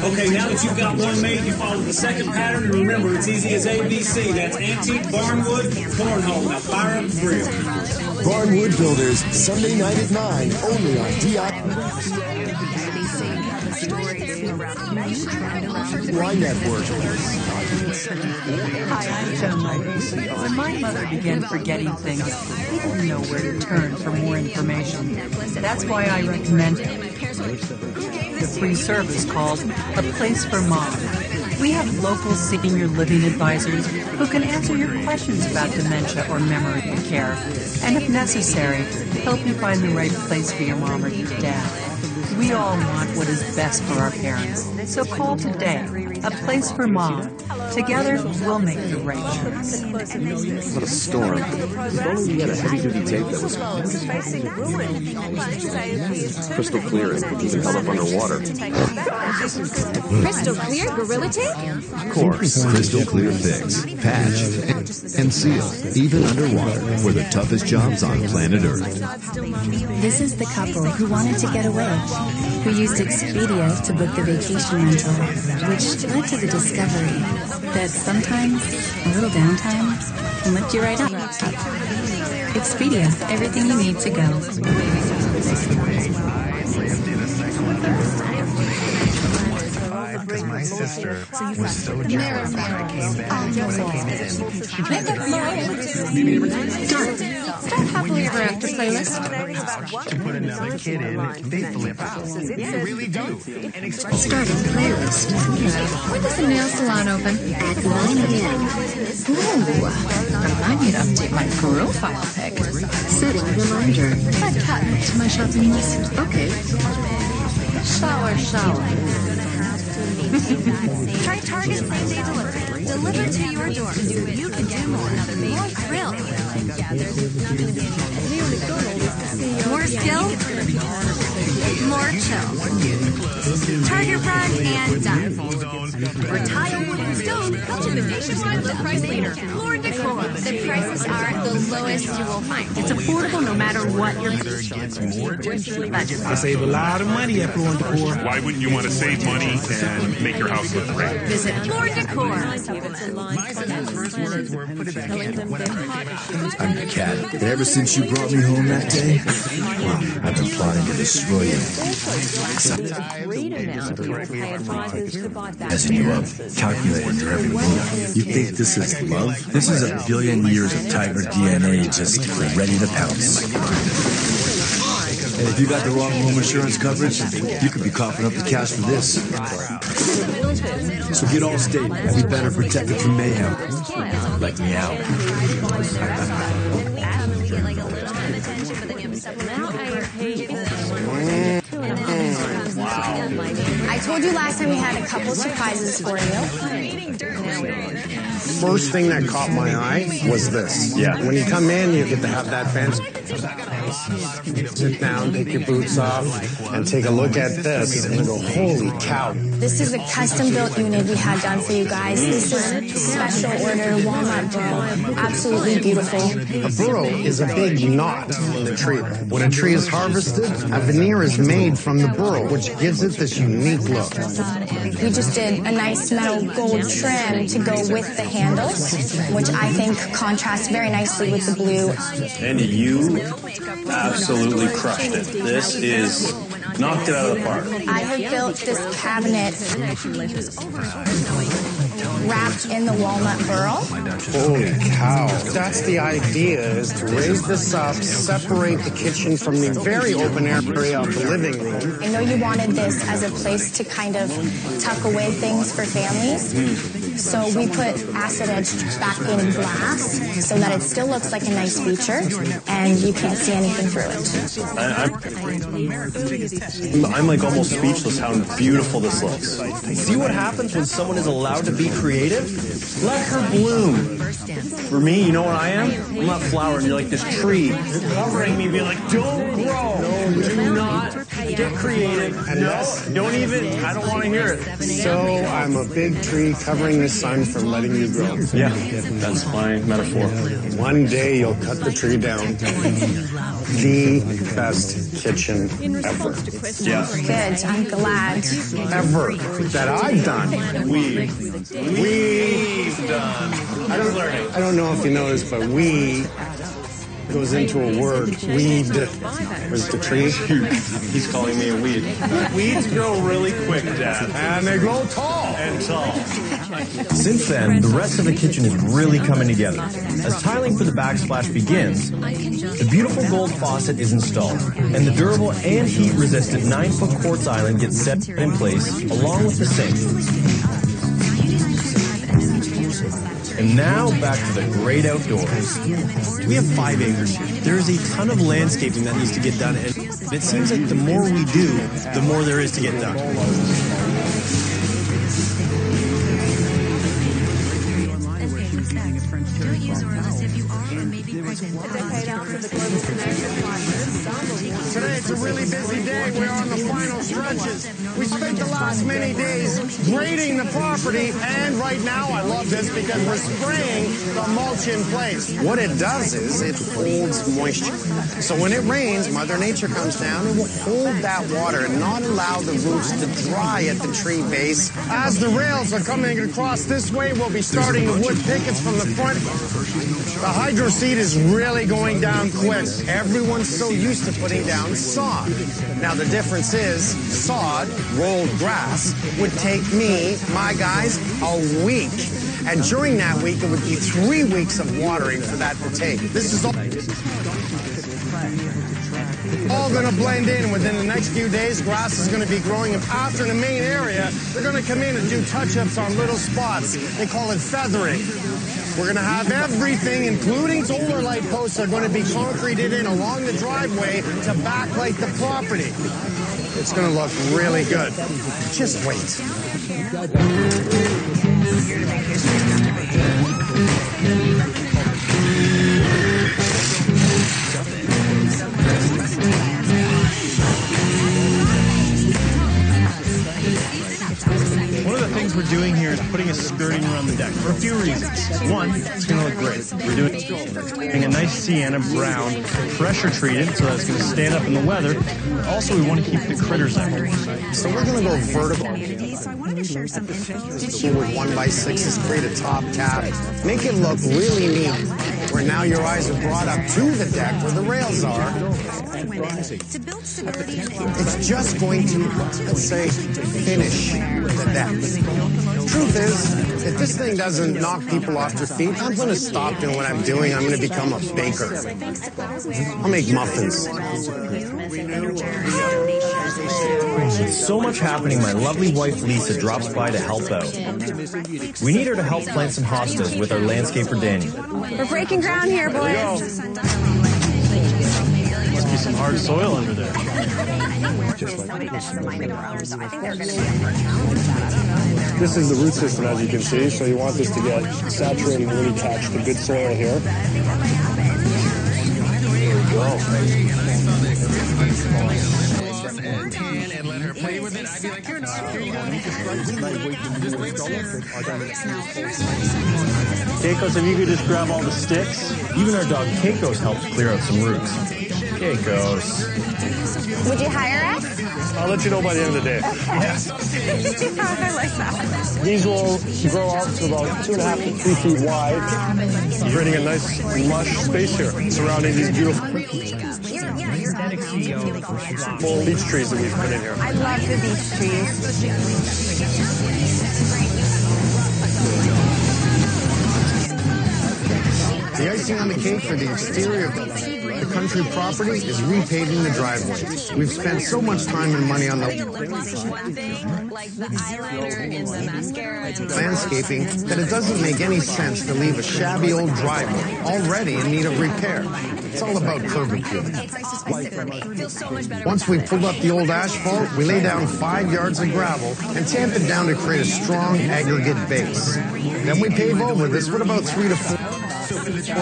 Okay, now that you've got one made, you follow the second pattern, and remember, it's easy as ABC. That's antique barnwood cornhole. Now fire up the grill. Barnwood Builders, Sunday night at 9, only on DIY Network. Hi, I'm Joan Lopez. When my mother began forgetting things, we didn't know where to turn for more information. That's why I recommend the free service called A Place for Mom. We have local senior living advisors who can answer your questions about dementia or memory care, and if necessary, help you find the right place for your mom or your dad. We all want what is best for our parents, so call today. A Place for Mom. Together, we'll make the right choice. What a storm. If only we had a heavy-duty tape that was crystal clear and even held up underwater. Crystal clear Gorilla Tape? Of course, crystal clear fix, patch, and seal, even underwater, for the toughest jobs on planet Earth. This is the couple who wanted to get away, who used Expedia to book the vacation rental, which led to the discovery that sometimes a little downtime can lift you right up. Expedia, everything you need to go. My sister was so jealous when I came in. Start happily ever after playlist. To put another kid in, they flip out. They really do. Starting playlist. When does the nail salon open? At 9 a.m. Ooh, I need to update my profile pic. Setting reminder. Add cat to my shopping list. Okay. Shower. Try Target same-day delivery. Delivered to your door. You can do more. More thrill. More skill. More chill. Target run and done. For tile, wood, and stone, come to the nationwide low price leader, Lord Decor. The prices are the lowest you will find. It's affordable no matter what your budget. I save a lot of money at Lord Decor. Why wouldn't you want to save money and make your house look great? Visit Lord Decor. I'm the cat. And ever since you brought me home that day, well, I've been plotting to destroy you. Sizing you up, calculating your every move. You think this is love? This is a billion years of tiger DNA just ready to pounce. And if you got the wrong home insurance coverage, you could be coughing up the cash for this. So get Allstate and be better protected from mayhem. Like meow. I told you last time we had a couple surprises for you. First thing that caught my eye was this. Yeah. When you come in, you get to have that fancy. Sit down, take your boots off, and take a look at this, and go, holy cow. This is a custom-built unit we had done for you guys. This is special order walnut burrow. Absolutely beautiful. A burrow is a big knot in the tree. When a tree is harvested, a veneer is made from the burrow, which gives it this unique look. We just did a nice metal gold trim to go with the handles, which I think contrasts very nicely with the blue. And you absolutely crushed it. This is knocked it out of the park. I have built this cabinet wrapped in the walnut burrow. Holy cow. That's the idea, is to raise this up, separate the kitchen from the very open area of the living room. I know you wanted this as a place to kind of tuck away things for families. So we put acid edged back in glass so that it still looks like a nice feature and you can't see anything through it. I'm like almost speechless how beautiful this looks. See what happens when someone is allowed to be creative? Let her bloom. For me, you know what I am? I'm not flowering. You're like this tree. You're covering me, being like, don't grow. No, do not get creative. And no, don't even, I don't want to hear it. So I'm a big tree covering the sun from letting you grow. Yeah, that's my metaphor. One day you'll cut the tree down. The best kitchen ever. Yeah. Good, I'm glad. Ever that I've done. We've done. I don't know if you noticed, but we goes into a word. Weed was the tree. He's calling me a weed. Weeds grow really quick, Dad. And they grow tall. And tall. Since then, the rest of the kitchen is really coming together. As tiling for the backsplash begins, the beautiful gold faucet is installed, and the durable and heat-resistant 9-foot quartz island gets set in place, along with the sink. And now back to the great outdoors. We have 5 acres here. There is a ton of landscaping that needs to get done, and it seems like the more we do, the more there is to get done. Today it's a really busy day. We're on the final stretches. We spent the last many days grading the property, and right now I love this because we're spraying the mulch in place. What it does is it holds moisture. So when it rains, Mother Nature comes down and will hold that water and not allow the roots to dry at the tree base. As the rails are coming across this way, we'll be starting the wood pickets from the front. The hydro seed heat is really going down quick. Everyone's so used to putting down sod. Now the difference is sod, rolled grass, would take me, my guys, a week. And during that week, it would be 3 weeks of watering for that to take. This is all going to blend in. Within the next few days, grass is going to be growing. And after the main area, they're going to come in and do touch-ups on little spots. They call it feathering. We're going to have everything, including solar light posts, are going to be concreted in along the driveway to backlight the property. It's going to look really good. Just wait. One of the things we're doing here is putting a skirting around the deck for a few reasons. One, it's going to look great. We're doing a nice sienna brown, pressure treated so that it's going to stand up in the weather. Also, we want to keep the critters out. So we're going to go vertical. So I wanted to share something. With 1x6s, create a top cap. Make it look really neat. Where now your eyes are brought up to the deck where the rails are. It's just going to, let's say, finish the deck. Truth is, if this thing doesn't knock people off their feet, I'm going to stop doing what I'm doing. I'm going to become a baker. I'll make muffins. With so much happening, my lovely wife Lisa drops by to help out. We need her to help plant some hostas with our landscaper Danny. We're breaking ground here, boys. Must be some hard soil under there. This is the root system, as you can see, so you want this to get saturated and really catch the good soil here. There we go. And let her play with it. I'd be like, you're not. Here you go. Just wait there. Keikos, if you could just grab all the sticks. Even our dog Keikos helps clear out some roots. Keikos. Would you hire us? I'll let you know by the end of the day. I like that. These will grow out to about 2.5 to 3 feet wide, creating a nice lush space here surrounding these beautiful beech trees that we've put in here. I love the beech trees. The icing on the cake for the exterior of the country property is repaving the driveway. We've spent so much time and money on the landscaping that it doesn't make any sense to leave a shabby old driveway already in need of repair. It's all about curb appeal. Once we pulled up the old asphalt, we lay down 5 yards of gravel and tamp it down to create a strong aggregate base. Then we pave over this with about 3 to 4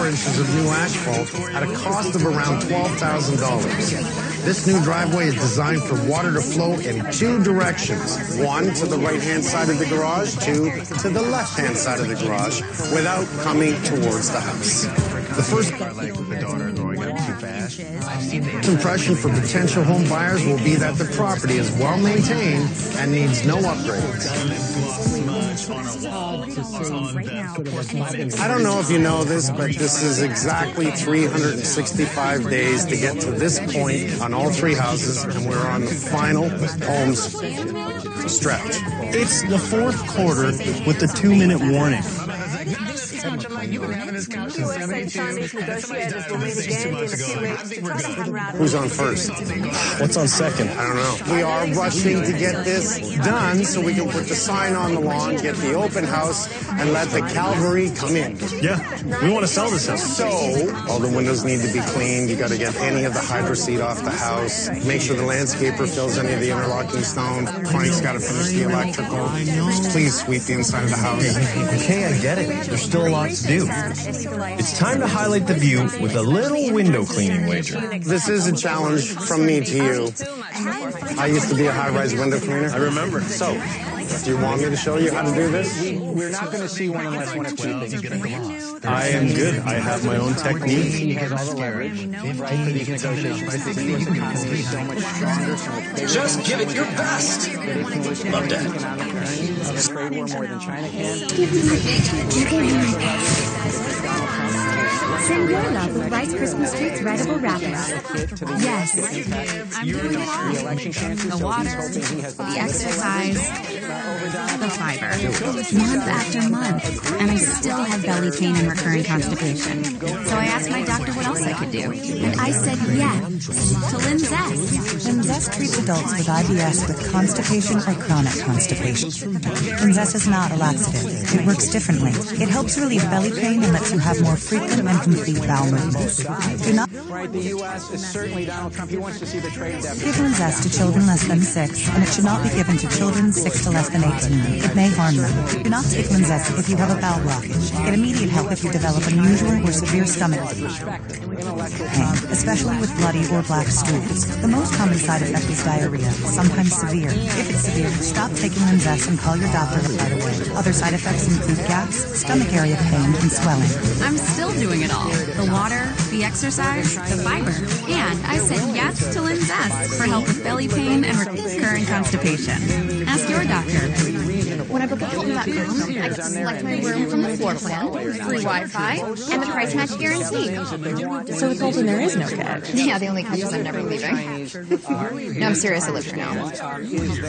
inches of new asphalt at a cost of around $12,000. This new driveway is designed for water to flow in 2 directions. 1 to the right-hand side of the garage, 2 to the left-hand side of the garage, without coming towards the house. The first impression for potential home buyers will be that the property is well maintained and needs no upgrades. I don't know if you know this, but this is exactly 365 days to get to this point on all 3 houses, and we're on the final homes stretch. It's the 4th quarter with the 2-minute warning. Who's on first? What's on second? I don't know. We are rushing to get this done so we can put the sign on the lawn, get the open house, and let the cavalry come in. Yeah, we want to sell this house. So, all the windows need to be cleaned. You got to get any of the hydro seed off the house. Make sure the landscaper fills any of the interlocking stone. Frank's got to finish the electrical. Please sweep the inside of the house. Okay, I get it. There's still a lot to do. It's time to highlight the view with a little window cleaning wager. This is a challenge from me to you. I used to be a high-rise window cleaner. I remember. So, do you want me to show you how to do this? We're not going to see one unless one or two things. I am good. I have my own technique. Just give it your best. Love that. Give me my best. Send your love with Rice Krispies Treats Readable Wrappers. Yes, I'm doing it all. The water, the exercise, the fiber. Month after month, and I still had belly pain and recurrent constipation. So I asked my doctor what else I could do. And I said yes to Linzest. Linzest treats adults with IBS with constipation or chronic constipation. Linzest is not a laxative. It works differently. It helps relieve belly pain and lets you have more frequent and complete bowel movements. Do not Right, the U.S. is certainly Donald Trump. He wants to see the trade deficit. give Linzest to children less than 6, and it should not be given to children 6 to less than 18. It may harm them. Do not take Linzest if you have a bowel blockage. Get immediate help if you develop unusual or severe stomach pain, especially with bloody or black stools. The most common side effect is diarrhea, sometimes severe. If it's severe, stop taking Linzest and call your doctor right away. Other side effects include gas, stomach area pain, and swelling. I'm still doing it all. The water, the exercise, the fiber. And I said yes to Linzest for help with belly pain and recurrent constipation. Ask your doctor. When I book a Hilton.com, I get to select my room from the floor plan, free Wi-Fi, and the price match guarantee. So with Hilton, there is no catch. Yeah, the only catch is I'm never leaving. No, I'm serious, I live here now.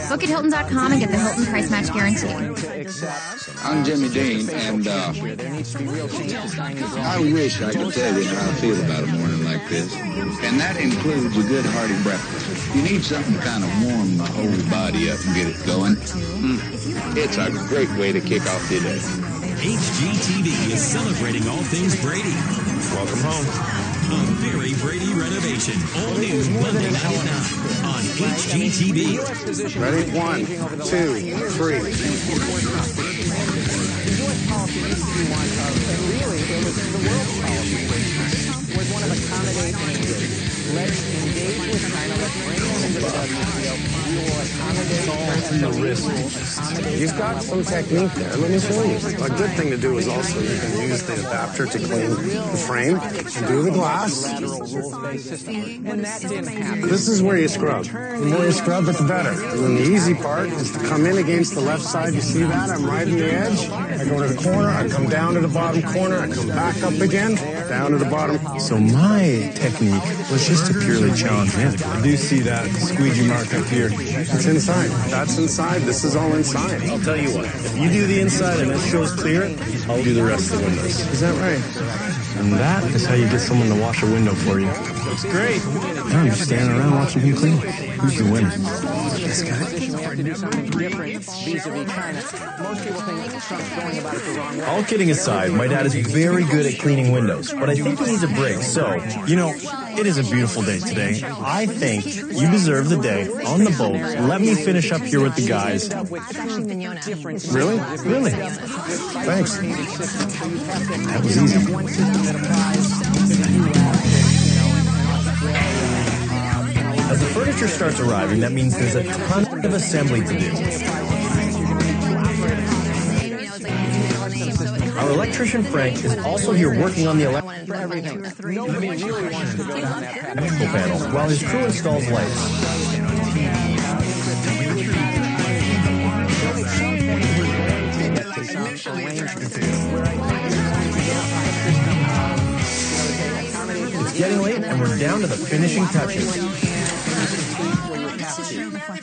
Book at Hilton.com and get the Hilton price match guarantee. I'm Jimmy Dean, and I wish I could tell you how I feel about a morning like this. And that includes a good hearty breakfast. You need something to kind of warm the whole body up and get it going. It's a great way to kick off your day. HGTV is celebrating all things Brady. Welcome home. A very Brady renovation. All new Monday night at 9 on HGTV. Ready? 1, 2, 3. The U.S. policy used to be one of, really, it was the world policy, was one of accommodation. Let's engage with China, let's bring them into the WTO. We will accommodate the wrist. You've got some technique there. Let me show you. A good thing to do is also you can use the adapter to clean the frame and do the glass. This is where you scrub. The more you scrub it, the better. And then the easy part is to come in against the left side. You see that? I'm right in the edge. I go to the corner. I come down to the bottom corner. I come back up again, down to the bottom. So my technique was just to purely challenge him. I do see that squeegee mark up here. It's inside. That's inside. This is all inside. I'll tell you what. If you do the inside and it shows clear, I'll do the rest of the windows. Is that right? And that is how you get someone to wash a window for you. Looks great. Now you're standing around watching him clean. Who's the winner? This guy. All kidding aside, my dad is very good at cleaning windows, but I think he needs a break. So, it is a beautiful day today. I think you deserve the day on the boat. Let me finish up here with the guys. Really? Really? Thanks. That was easy. As the furniture starts arriving, that means there's a ton of assembly to do. Our electrician Frank is also here working on the electrical panel while his crew installs lights. It's getting late and we're down to the finishing touches.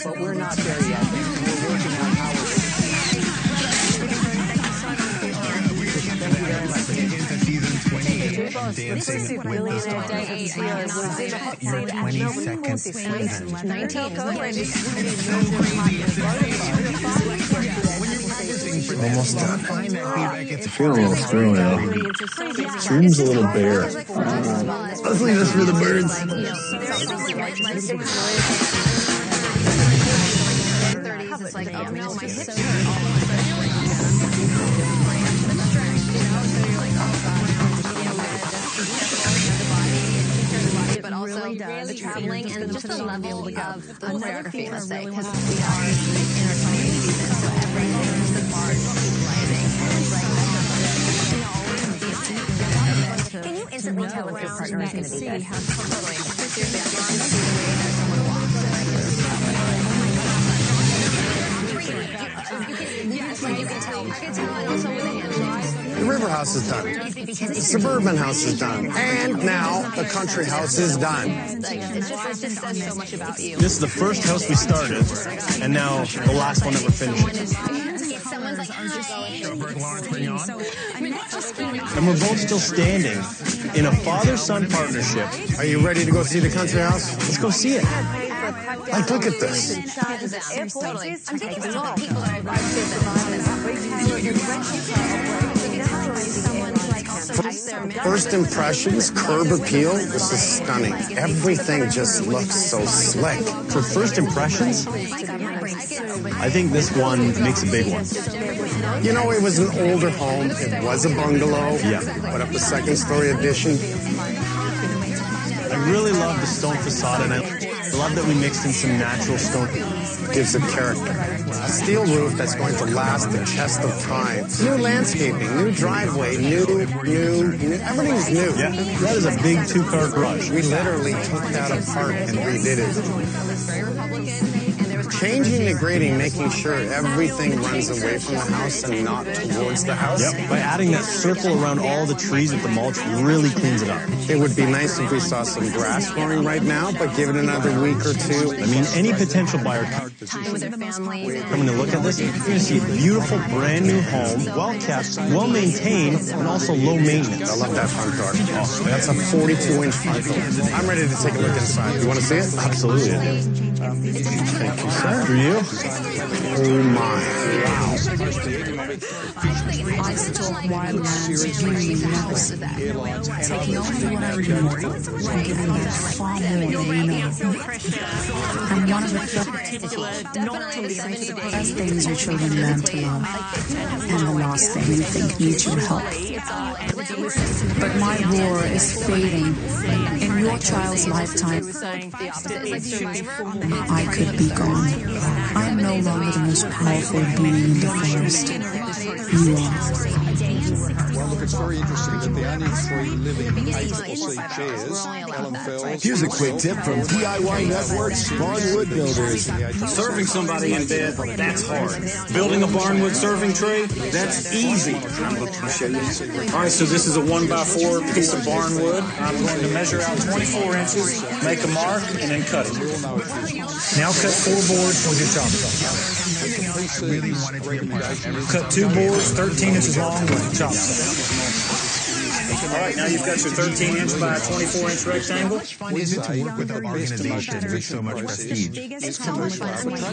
But we're not there yet. We're working on how Dancing with the Stars. Your 22nd season. 19. Almost done. I feel a little thrown out. This room's a little bare. Let's leave this for the birds. It's like, my hips but also the traveling and just the level of the choreography, let's say, because we are in our 28th season, so everything is the bar rising. Can you instantly tell if your partner is going to be good? You can tell. I can tell, and also with a handshake. The river house is done. The suburban house is done. And now the country house is done. It just says so much about you. This is the first house we started, and now the last one that we're finishing. And we're both still standing in a father-son partnership. Are you ready to go see the country house? Let's go see it. Like, look at this. First impressions, curb appeal, this is stunning. Everything just looks so slick. For first impressions, I think this one makes a big one. You know, it was an older home. It was a bungalow. Yeah. Put up a second-story addition. I really love the stone facade, and I love that we mixed in some natural stone. Gives it character. A steel roof that's going to last the test of time. New landscaping, new driveway, new, everything's new. Yeah, that is a big two-car garage. We literally took that apart and redid it. Changing the grading, making sure everything runs away from the house and not towards the house. Yep. By adding that circle around all the trees with the mulch, really cleans it up. It would be nice if we saw some grass growing right now, but give it another week or two. I mean, any potential buyer coming to look at this, you're going to see a beautiful, brand new home, well kept, well maintained, and also low maintenance. I love that front door. Oh, that's a 42-inch front door. I'm ready to take a look inside. You want to see it? Absolutely. Thank you, sir. For you? Oh my. Wow. I stalk wildlands you never see. Taking only what I know and giving back far more than you know. I'm one of the first things your children learn to love, and the last thing you think needs your help. But my roar is fading. In your child's lifetime, I could be gone. I am no longer the most powerful being in the forest. You are. Well, look, it's very interesting that the only three living ACC chairs, Here's a quick tip from DIY Network's Barnwood Builders. Serving somebody in bed, that's hard. Building a barnwood serving tray, that's easy. All right, so this is a 1x4 piece of barnwood. I'm going to measure out 24 inches, make a mark, and then cut it. Now cut 4 boards with your chop saw. Cut 2 boards, 13 inches long with a chop saw. All right, now you've got your 13-inch by 24-inch rectangle. what is it to work with an organization with so much prestige?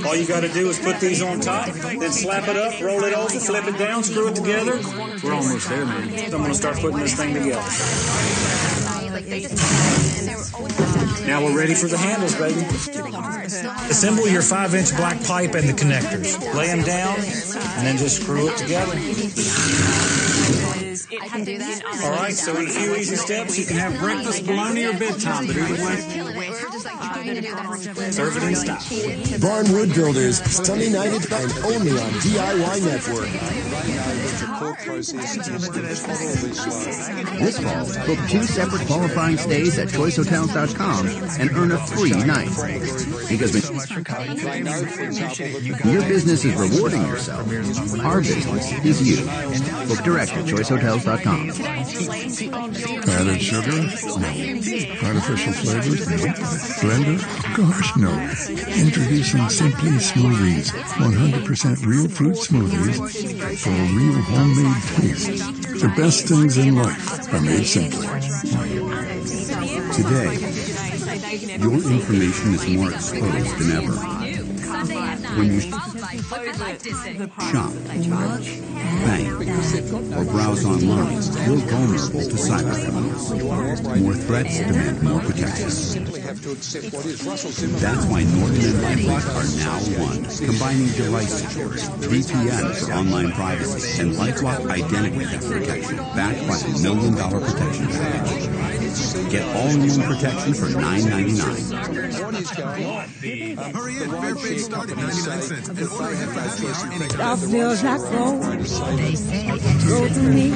All you got to do is put these on top, then slap it up, roll it over, flip it down, screw it together. We're almost there, man. I'm going to start putting this thing together. Now we're ready for the handles, baby. Assemble your 5-inch black pipe and the connectors. Lay them down, and then just screw it together. I can do that. All right, so in a few easy steps, you can have breakfast, bologna, or bedtime, but either way, serve it in style. Barnwood Builders, Sunday night at 9, only on DIY Network. This fall, book 2 separate qualifying stays at choicehotels.com and earn a free night. Because when your business is rewarding yourself, our business is you. Book direct at choicehotels.com. Added sugar? No. Artificial flavors? No. Blender? Gosh, no. Introducing Simply Smoothies. 100% real fruit smoothies for a real homemade taste. The best things in life are made simply. Today, your information is more exposed than ever. When you shop, bank, or browse online, you're vulnerable to cybercriminals. More threats demand more protection. That's why Norton and LifeLock are now one, combining device security, VPN for online privacy, and LifeLock identity theft protection, backed by the $1 million protection package. Get all-in-one protection for $9.99. What is going on? Hurry in, fare rates start at 99 cents and order ahead by All feels like gold. Go to me.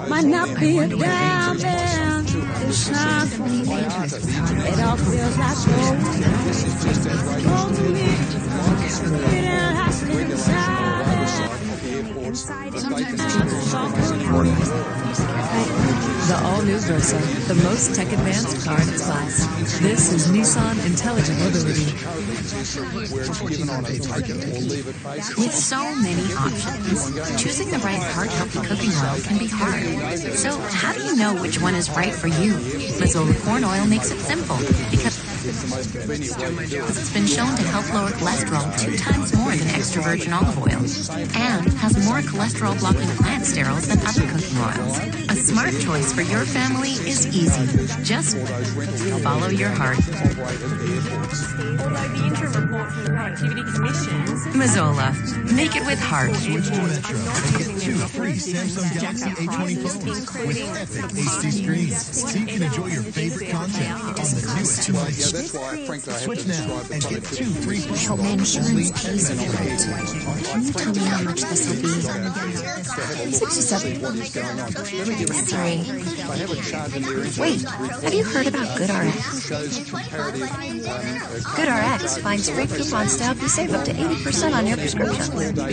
Might not be a diamond to shine for me. It all feels like gold. Go to me. It ain't happening inside. Sometimes people talk morning. The all-new Versa, the most tech-advanced car in its class. This is Nissan Intelligent Mobility. With so many options, choosing the right heart-healthy cooking oil can be hard. So how do you know which one is right for you? Mazola corn oil makes it simple because it's been shown to help lower cholesterol 2 times more than extra virgin olive oil and has more cholesterol-blocking plant sterols than other cooking oils. A smart choice for your family is easy. Just follow your heart. Although the interim report from the Productivity Commission... Mazola. Make it with heart. Get 2 free Samsung Galaxy A20 phones with epic HD screens so you can enjoy your favorite content on the newest device. That's why, frankly, I have Switch to now describe and the get 2 free phones. Home insurance pays for it. Can you tell me how much this will be? $67. Sorry. Wait, have you heard about GoodRx? GoodRx finds free coupons to help you save up to 80% on your prescription. I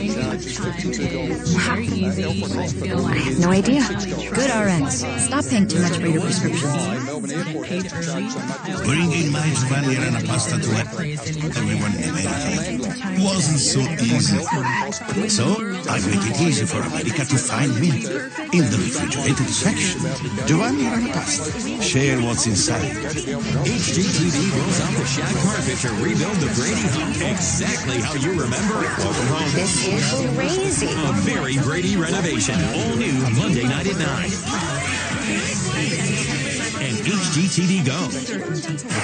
have no idea. GoodRx. Stop paying too much for your prescriptions. Bringing my Giovanni pasta to everyone in America wasn't so easy. So I make it easy for America to find me in the refrigerated section. Giovanni pasta. Share what's inside. HGTV rolls out the shag carpet to rebuild the Brady home exactly how you remember it. Welcome home. This is crazy. A very Brady renovation. All new Monday night at 9. And HGTV Go.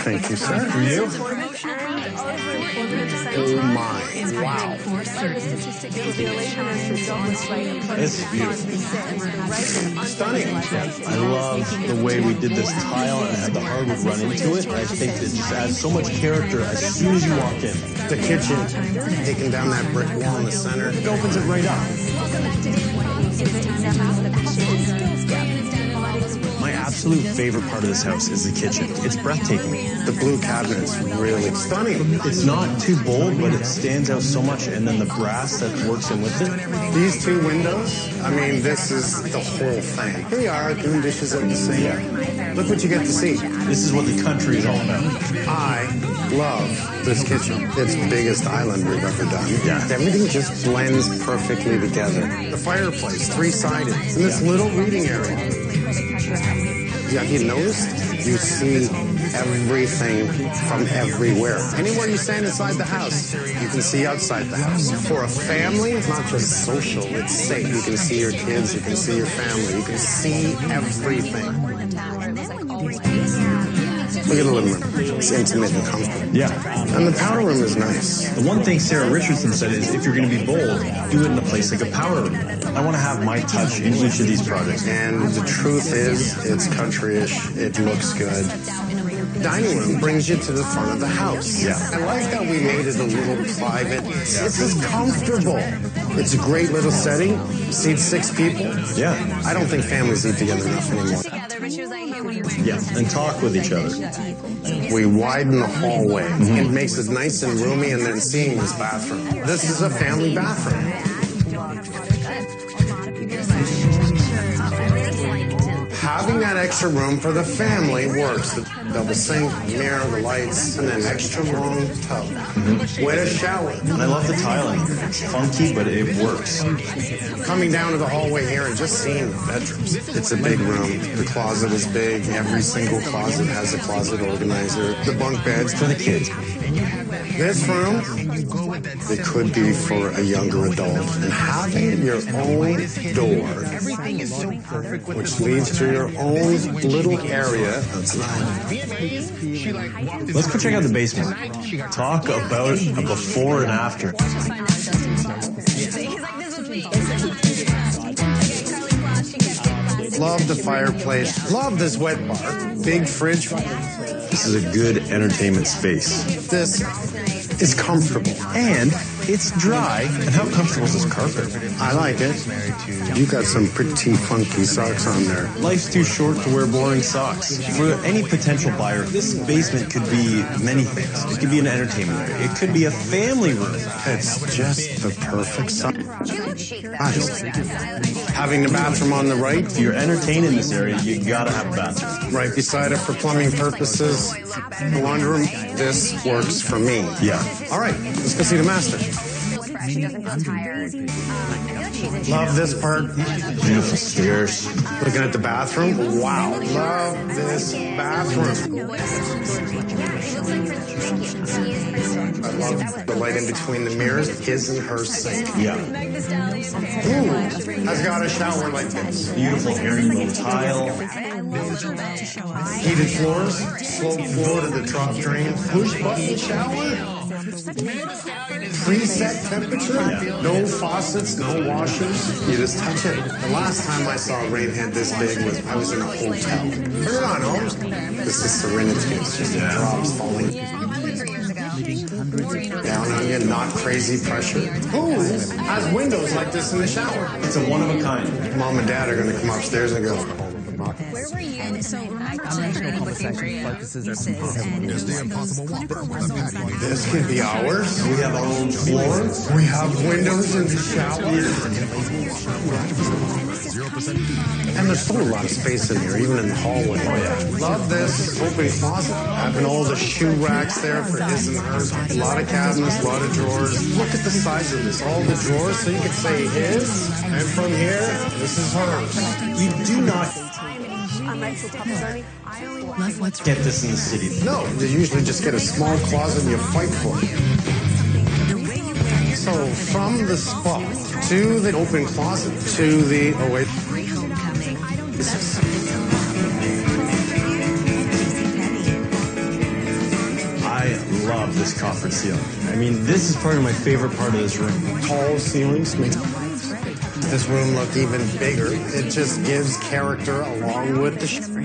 Thank you, sir. For you? Oh my. Wow. This is beautiful. Stunning. I love the way we did this tile and had the hardwood run into it. I think it just adds so much character as soon as you walk in. The kitchen, taking down that brick wall in the center. It opens it right up. My absolute favorite part of this house is the kitchen. It's breathtaking. The blue cabinet's really stunning. It's not too bold, but it stands out so much, and then the brass that works in with it. These 2 windows, I mean, this is the whole thing. Here you are, doing dishes at the sink. Yeah. Look what you get to see. This is what the country is all about. I love this kitchen. It's the biggest island we've ever done. Yeah. Everything just blends perfectly together. The fireplace, 3-sided, and this little reading area. Yeah, have you noticed? You see everything from everywhere. Anywhere you stand inside the house, you can see outside the house. For a family, it's not just social, it's safe. You can see your kids, you can see your family, you can see everything. Look at the living room. It's intimate and comfortable. Yeah. And the powder room is nice. The one thing Sarah Richardson said is, if you're going to be bold, do it in a place like a powder room. I want to have my touch in each of these projects. And the truth is, it's country-ish. It looks good. Dining room brings you to the front of the house. Yeah. I like that we made it a little private. It's just comfortable. It's a great little setting. Seats 6 people. Yeah. I don't think families eat together enough anymore. Yeah, and talk with each other. We widen the hallway. It makes it nice and roomy, and then seeing this bathroom. This is a family bathroom. Having that extra room for the family works. The double sink, mirror, the lights, and an extra long tub. Way to shower. And I love the tiling. It's funky, but it works. Coming down to the hallway here and just seeing the bedrooms. It's a big room. The closet is big. Every single closet has a closet organizer. The bunk beds for the kids. This room, it could be for a younger adult. And having your own door, which leads to your own little area outside. Let's go check out the basement. Talk about a before and after. Love the fireplace. Love this wet bar. Big fridge. This is a good entertainment space. This is comfortable. And It's dry. And how comfortable is this carpet? I like it. You got some pretty funky socks on there. Life's too short to wear boring socks. For any potential buyer, this basement could be many things. It could be an entertainment area. It could be a family room. It's just the perfect size. Having the bathroom on the right. If you're entertained in this area, you gotta have a bathroom. Right beside it for plumbing purposes. The laundry room. This works for me. Yeah. All right, let's go see the master. Love this part. Beautiful stairs. Looking at the bathroom. Wow. Love this bathroom. I love the light in between the mirrors. His and her sink. Yeah. Ooh, has got a shower like this. Beautiful herringbone tile. Heated floors. Slope floor to the drop drain. Push button shower. Preset temperature. No faucets, no washers. You just touch it. The last time I saw a rain head this big was I was in a hotel. Turn it on, Holmes. This is serenity. It's just drops falling down on you, not crazy pressure. Who has windows like this in the shower? It's a one of a kind. Mom and Dad are going to come upstairs and go. Where were you? So this could be ours. We have our own floor. We have windows in the shower. And there's still a lot of space in here, even in the hallway. Oh, yeah. Love this open closet. Having all the shoe racks there for his and hers. A lot of cabinets, a lot of drawers. Look at the size of this. All the drawers, so you could say his. And from here, this is hers. You do not get this in the city. No, you usually just get a small closet and you fight for it. So from the spa to the open closet to the I love this copper ceiling. I mean, this is probably my favorite part of this room. Tall ceilings make this room look even bigger. It just gives character along with the chandelier,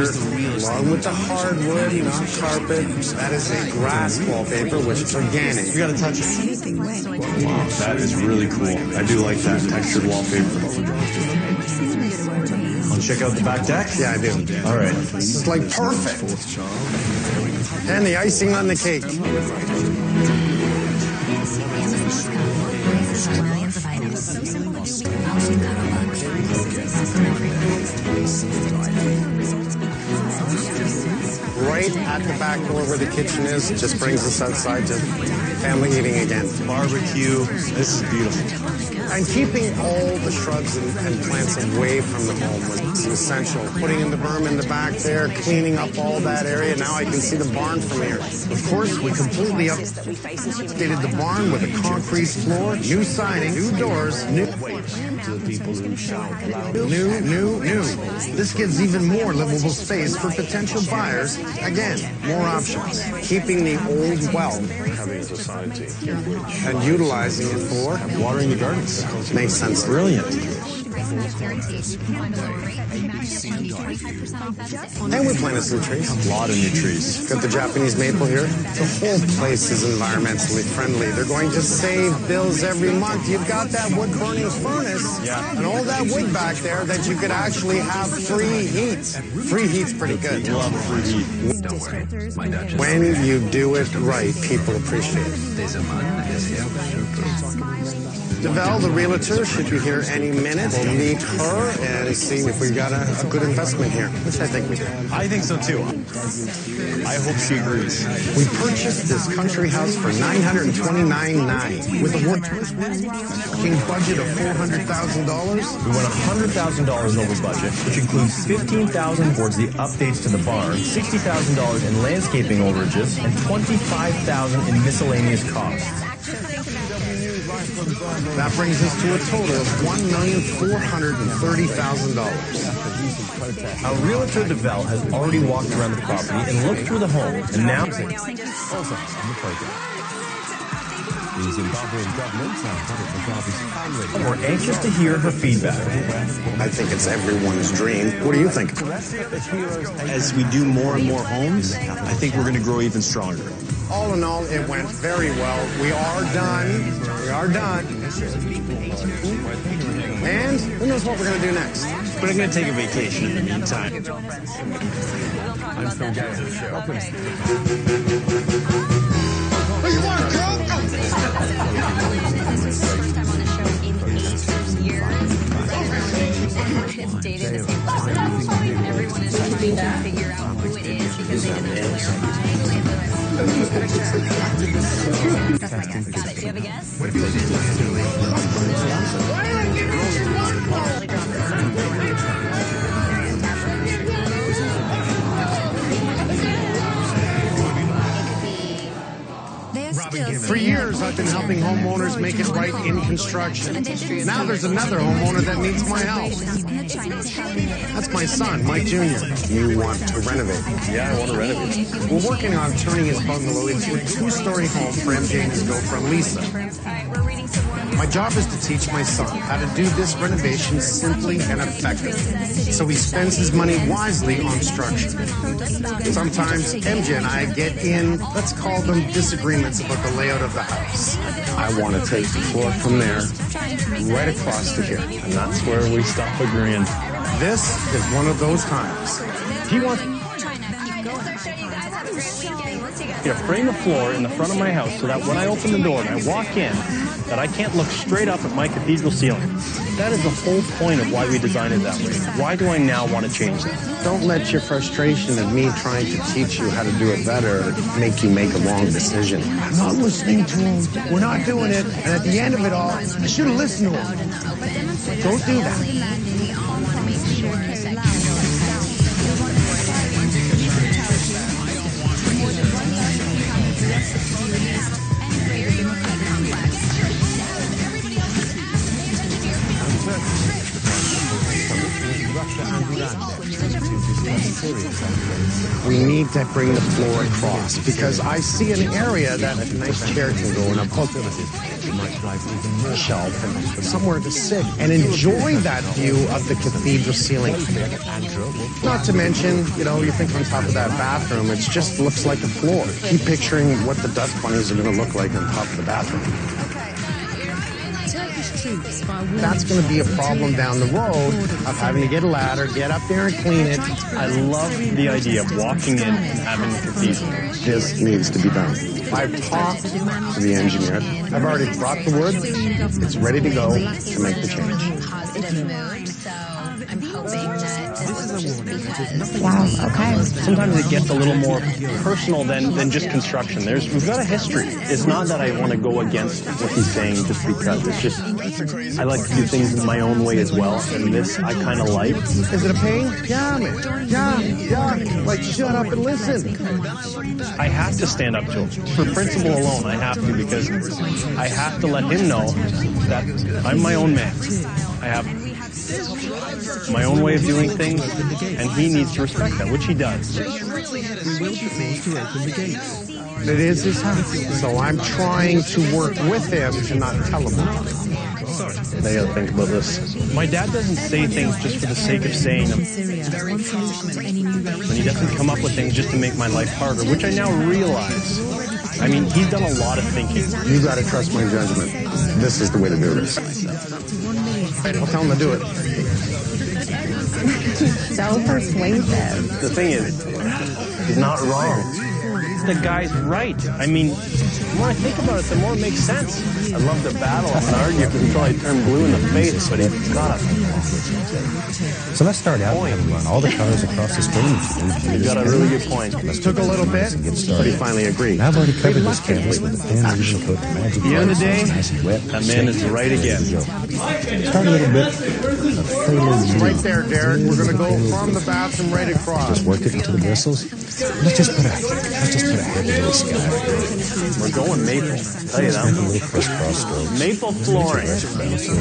along with the hardwood, not carpet. That is a grass wallpaper, which is organic. You gotta touch it. Wow, that is really cool. I do like that textured wallpaper. Want to check out the back deck? Yeah, I do. All right. This is like perfect. And the icing on the cake. Millions of items. Right at the back door where the kitchen is, just brings us outside to family eating again. Barbecue. This is beautiful. And keeping all the shrubs and plants away from the home was essential. Putting in the berm in the back there, cleaning up all that area. Now I can see the barn from here. Of course, we completely updated the barn with a concrete floor, new siding, new doors, new to the people who shout loud. New. This gives even more livable space for potential buyers. Again, more options. Keeping the old well, having a society, and utilizing it for watering the gardens. Makes sense. Brilliant. And we planted some trees. A lot of new trees. Got the Japanese maple here. The whole place is environmentally friendly. They're going to save bills every month. You've got that wood-burning furnace and all that wood back there that you could actually have free heat. Free heat's pretty good. Love free heat. When you do it right, people appreciate it. DeVal, the realtor, should be here any minute. We'll meet her and see if we got a good investment here, which I think we do. I think so too. I hope she agrees. We purchased this country house for $929,900 with a working budget of $400,000. We went $100,000 over budget, which includes $15,000 towards the updates to the barn, $60,000 in landscaping overages, and $25,000 in miscellaneous costs. That brings us to a total of $1,430,000. Our realtor DeVal has already walked around the property and looked through the home, and now The Zimbabwean government Robert Mugabe's family. We're anxious to hear her feedback. I think it's everyone's dream. What do you think? As we do more and more homes, I think we're going to grow even stronger. All in all, it went very well. We are done. We are done. And who knows what we're going to do next? But I'm going to take a vacation in the meantime. I'm Phil Garrett. Oh, you want to go? It's dated the same person. Everyone is trying to figure out who it is because they didn't know That's my guess. Got it. Do you have a guess? For years, I've been helping homeowners make it right in construction. Now there's another homeowner that needs my help. That's my son, Mike Jr. You want to renovate? Yeah, I want to renovate. We're working on turning his bungalow into a two-story home for MJ and his girlfriend, Lisa. My job is to teach my son how to do this renovation simply and effectively, so he spends his money wisely on structure. Sometimes MJ and I get in, let's call them disagreements about the layout of the house. I want to take the floor from there, right across to here. And that's where we stop agreeing. This is one of those times. He wants to frame a floor in the front of my house so that when I open the door and I walk in, that I can't look straight up at my cathedral ceiling. That is the whole point of why we designed it that way. Why do I now want to change that? Don't let your frustration of me trying to teach you how to do it better make you make a wrong decision. I'm not listening to him. We're not doing it. And at the end of it all, I should have listened to him. Don't do that. We need to bring the floor across because I see an area that a nice chair can go in, a book shelf, and somewhere to sit and enjoy that view of the cathedral ceiling. Not to mention, you think on top of that bathroom, it just looks like a floor. Keep picturing what the dust bunnies are going to look like on top of the bathroom. That's going to be a problem down the road of having to get a ladder, get up there and clean it. I love the idea of walking in and having a cathedral. This needs to be done. I've talked to the engineer. I've already brought the wood. It's ready to go to make the change. Wow, okay. Sometimes it gets a little more personal than just construction. We've got a history. It's not that I want to go against what he's saying just because. It's just, I like to do things in my own way as well, and this I kind of like. Is it a pain? Yeah, man. Yeah. Like, shut up and listen. I have to stand up to him. For principle alone, I have to, because I have to let him know that I'm my own man. I have my own way of doing things, and he needs to respect that, which he does. It is his house, so I'm trying to work with him and not tell him what to do. They gotta think about this. My dad doesn't say things just for the sake of saying them. When he doesn't come up with things just to make my life harder, which I now realize. I mean, he's done a lot of thinking. You gotta trust my judgment. This is the way to do this. I'll tell him to do it. So persuasive. The thing is, he's not wrong. The guy's right. I mean, the more I think about it, the more it makes sense. I love to battle and argue until I turn blue in the face, but it's got. So let's start out and run all the colors across the screen. You got a really good point. It took a little bit, but he finally agreed. I've already covered this canvas with a thin additional coat of magic. At the end of the day, that man is right again. Start a little bit. Right there, Derek. We're going to go from the bathroom right across. Just work it into the bristles. Let's just put a heavy little sky. We're going maple. Tell you that. A little crisscross strokes. Maple flooring.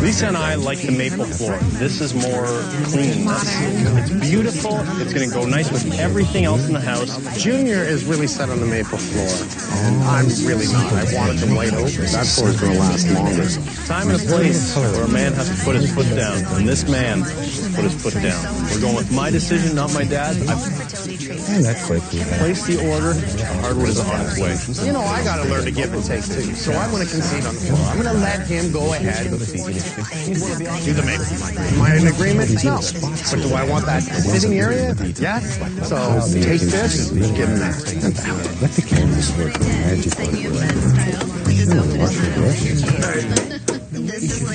Lisa and I like the maple floor. This is more clean. It's beautiful. It's going to go nice with everything else in the house. Junior is really set on the maple floor. And I'm really not. I wanted the white oak. That floor is going to last longer. Time and a place where a man has to put his foot down. And this man put his foot down. We're going with my decision, not my dad's. That quickly. Place the order. The hardwood is on its way. You know, I got to learn to give and take too. So I'm going to concede on the floor. I'm going to let him go ahead. Do the maple. Am I in agreement? No. But do I want that sitting area? Yeah. So take this and give him that. Let the canvas work the magic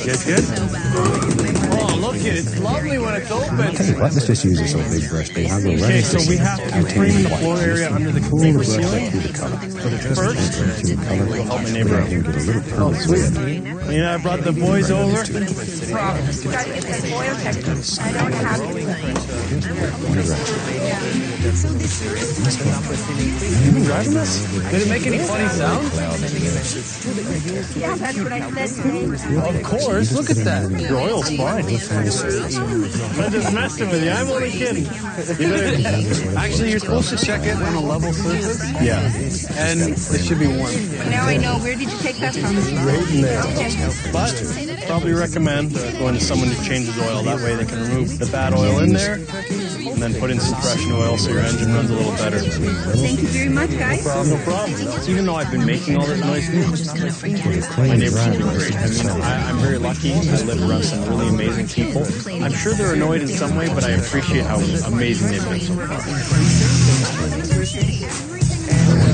Good? Oh, look it. It's lovely when it's open. Let's just use this old big brush, Dave. I'll go right. Okay, so we have to frame the floor area under the maple ceiling. First, we'll help my neighbor out. Oh, sweet. I brought the boys over. You been driving this? Did it make any funny sounds? Yeah, that's what I said. Of course. Look at that. Your oil's fine. I'm just messing with you. I'm only kidding. Actually, you're supposed to check it on a level surface. Yeah. And it should be warm. Now I know. Where did you take that from? Right in there. But probably recommend going to someone who changes oil. That way they can remove the bad oil in there and then put in some fresh new oil so your engine runs a little better. Thank you very much, guys. No problem. Even though I've been making all this noise, my neighbors have been great. I'm very lucky. I live around some really amazing people. I'm sure they're annoyed in some way, but I appreciate how amazing they've been so far.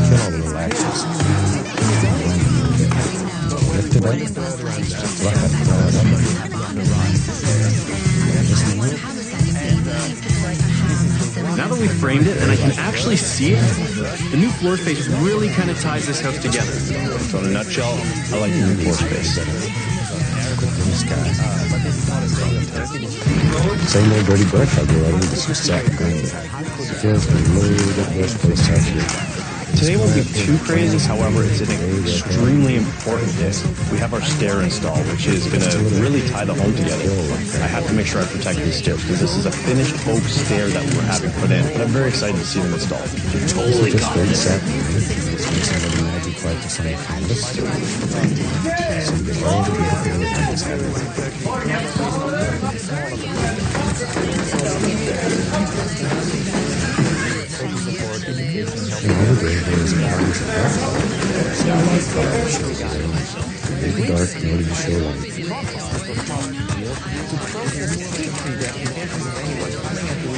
Kill all the little actions. Lift it up. Rough it. Now that we've framed it and I can actually see it, the new floor space really kind of ties this house together. So in a nutshell, I like the new floor space. Same old dirty brush, I'll go right into some satin grinder. Just a little bit more space out here. Today won't be too crazy, however, it's an extremely important day. We have our stair installed, which is going to really tie the home together. I have to make sure I protect these stairs, because this is a finished oak stair that we're having put in, but I'm very excited to see them installed. Totally confident. Just makes some of the magic like to some canvas. Dark in order to show light.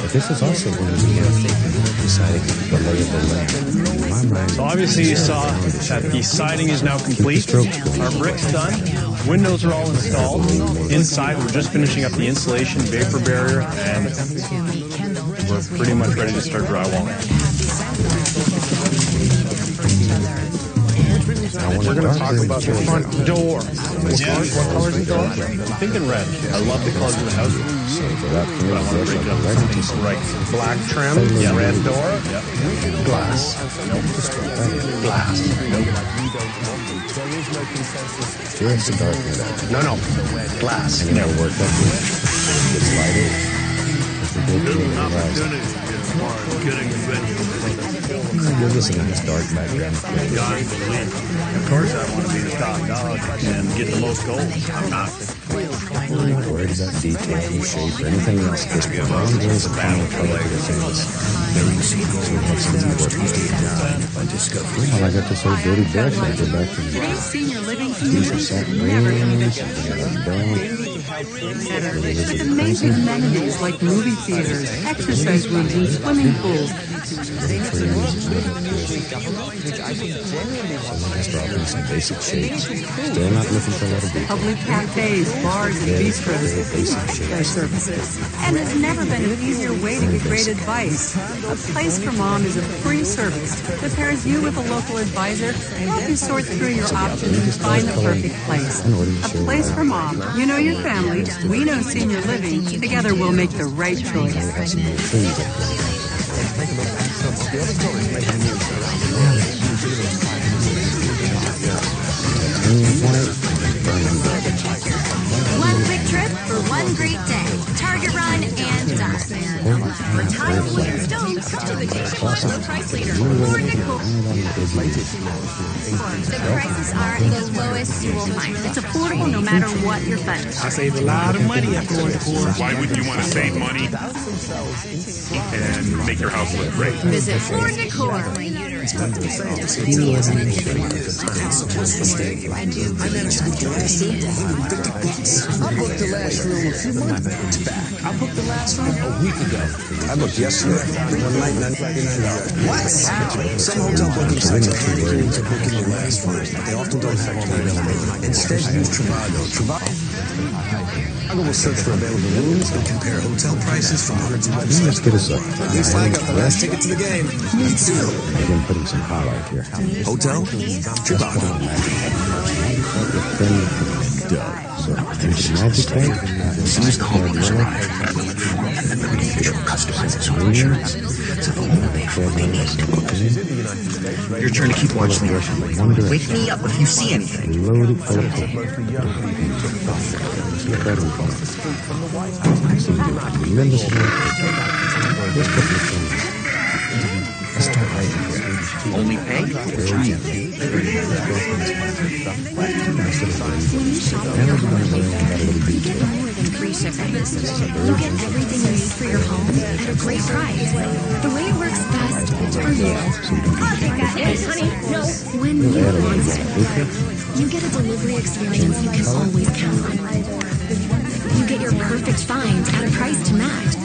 But this is also going to be deciding the lay of the land. So obviously you saw that the siding is now complete. Our brick's done. Windows are all installed. Inside we're just finishing up the insulation, vapor barrier, and we're pretty much ready to start drywalling. We're going to talk about the front door. What color is the door? I'm thinking red. I love the colors of the house. But I want to break it up something right. Black trim, red door, glass. Glass. Here's the dark one. No. Glass. And it'll work up here. It's lighter. Give us a nice dark background. Of course I want to be the top dog and get the most gold. I'm not. I'm not worried about detail, shape, or anything else. Just brown is a final color of the canvas. Well, I got this old dirty brush. I go back to the these are satin greens, brown. With amazing amenities like movie theaters, exercise rooms, and swimming pools, Some basic shapes. Still not looking for a lot of detail. Public cafes, bars, and bistros. Their services. And there's never been an easier way to get great advice. A Place for Mom is a free service that pairs you with a local advisor to help you sort through your options and find the perfect place. A Place for Mom. You know your family. We know senior living. Together we'll make the right choice. One quick trip for one great day. Target run and done. Retired William Stone, come to the nationwide price leader. The prices are the lowest you will find. It's affordable no matter what your budget. I saved a lot of money at Floor & Decor. Why wouldn't you want to save money and make your house look great? Visit Floor & Decor. I booked the last room a few months back. I booked the last room a week ago. I booked yesterday. One night, $99. What? Some hotel booking sites are handing to booking the last room, but they often don't have all the availability. Instead, use Trivago. Trivago will search for available rooms and compare hotel prices from hundreds of websites. Let's get us up. At least I got the last ticket to the game. Me too. Again, putting some highlight here. Hotel? Trivago. So, there's the magic bank. As soon as the homeowners arrive, customize instructions to the moment they need to book. Your turn to keep watching the ocean. Wake me up if you see anything. Load it full of people. Let's start right here. Only pay or try it. When you shop at your home Wayfair, you get more than free shipping. You get everything you need for your home at a great price. The way it works best for you. Yes, honey. No. When you want it, you get a delivery experience you can always count on. You get your perfect find at a price to match.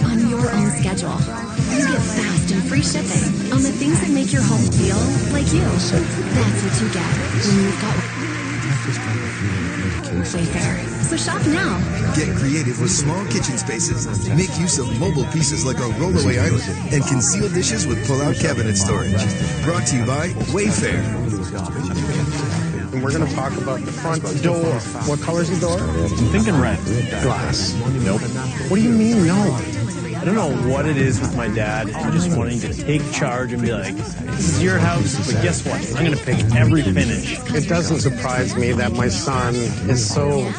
On your own schedule. You get fast and free shipping on the things that make your home feel like you. That's what you get when you've got Wayfair. So shop now. Get creative with small kitchen spaces. Make use of mobile pieces like our rollaway island and conceal dishes with pull-out cabinet storage. Brought to you by Wayfair. And we're going to talk about the front door. What color's the door? I'm thinking red. Glass. Nope. What do you mean, no? I don't know what it is with my dad. I'm just wanting to take charge and be like, this is your house, but guess what? I'm going to pick every finish. It doesn't surprise me that my son is so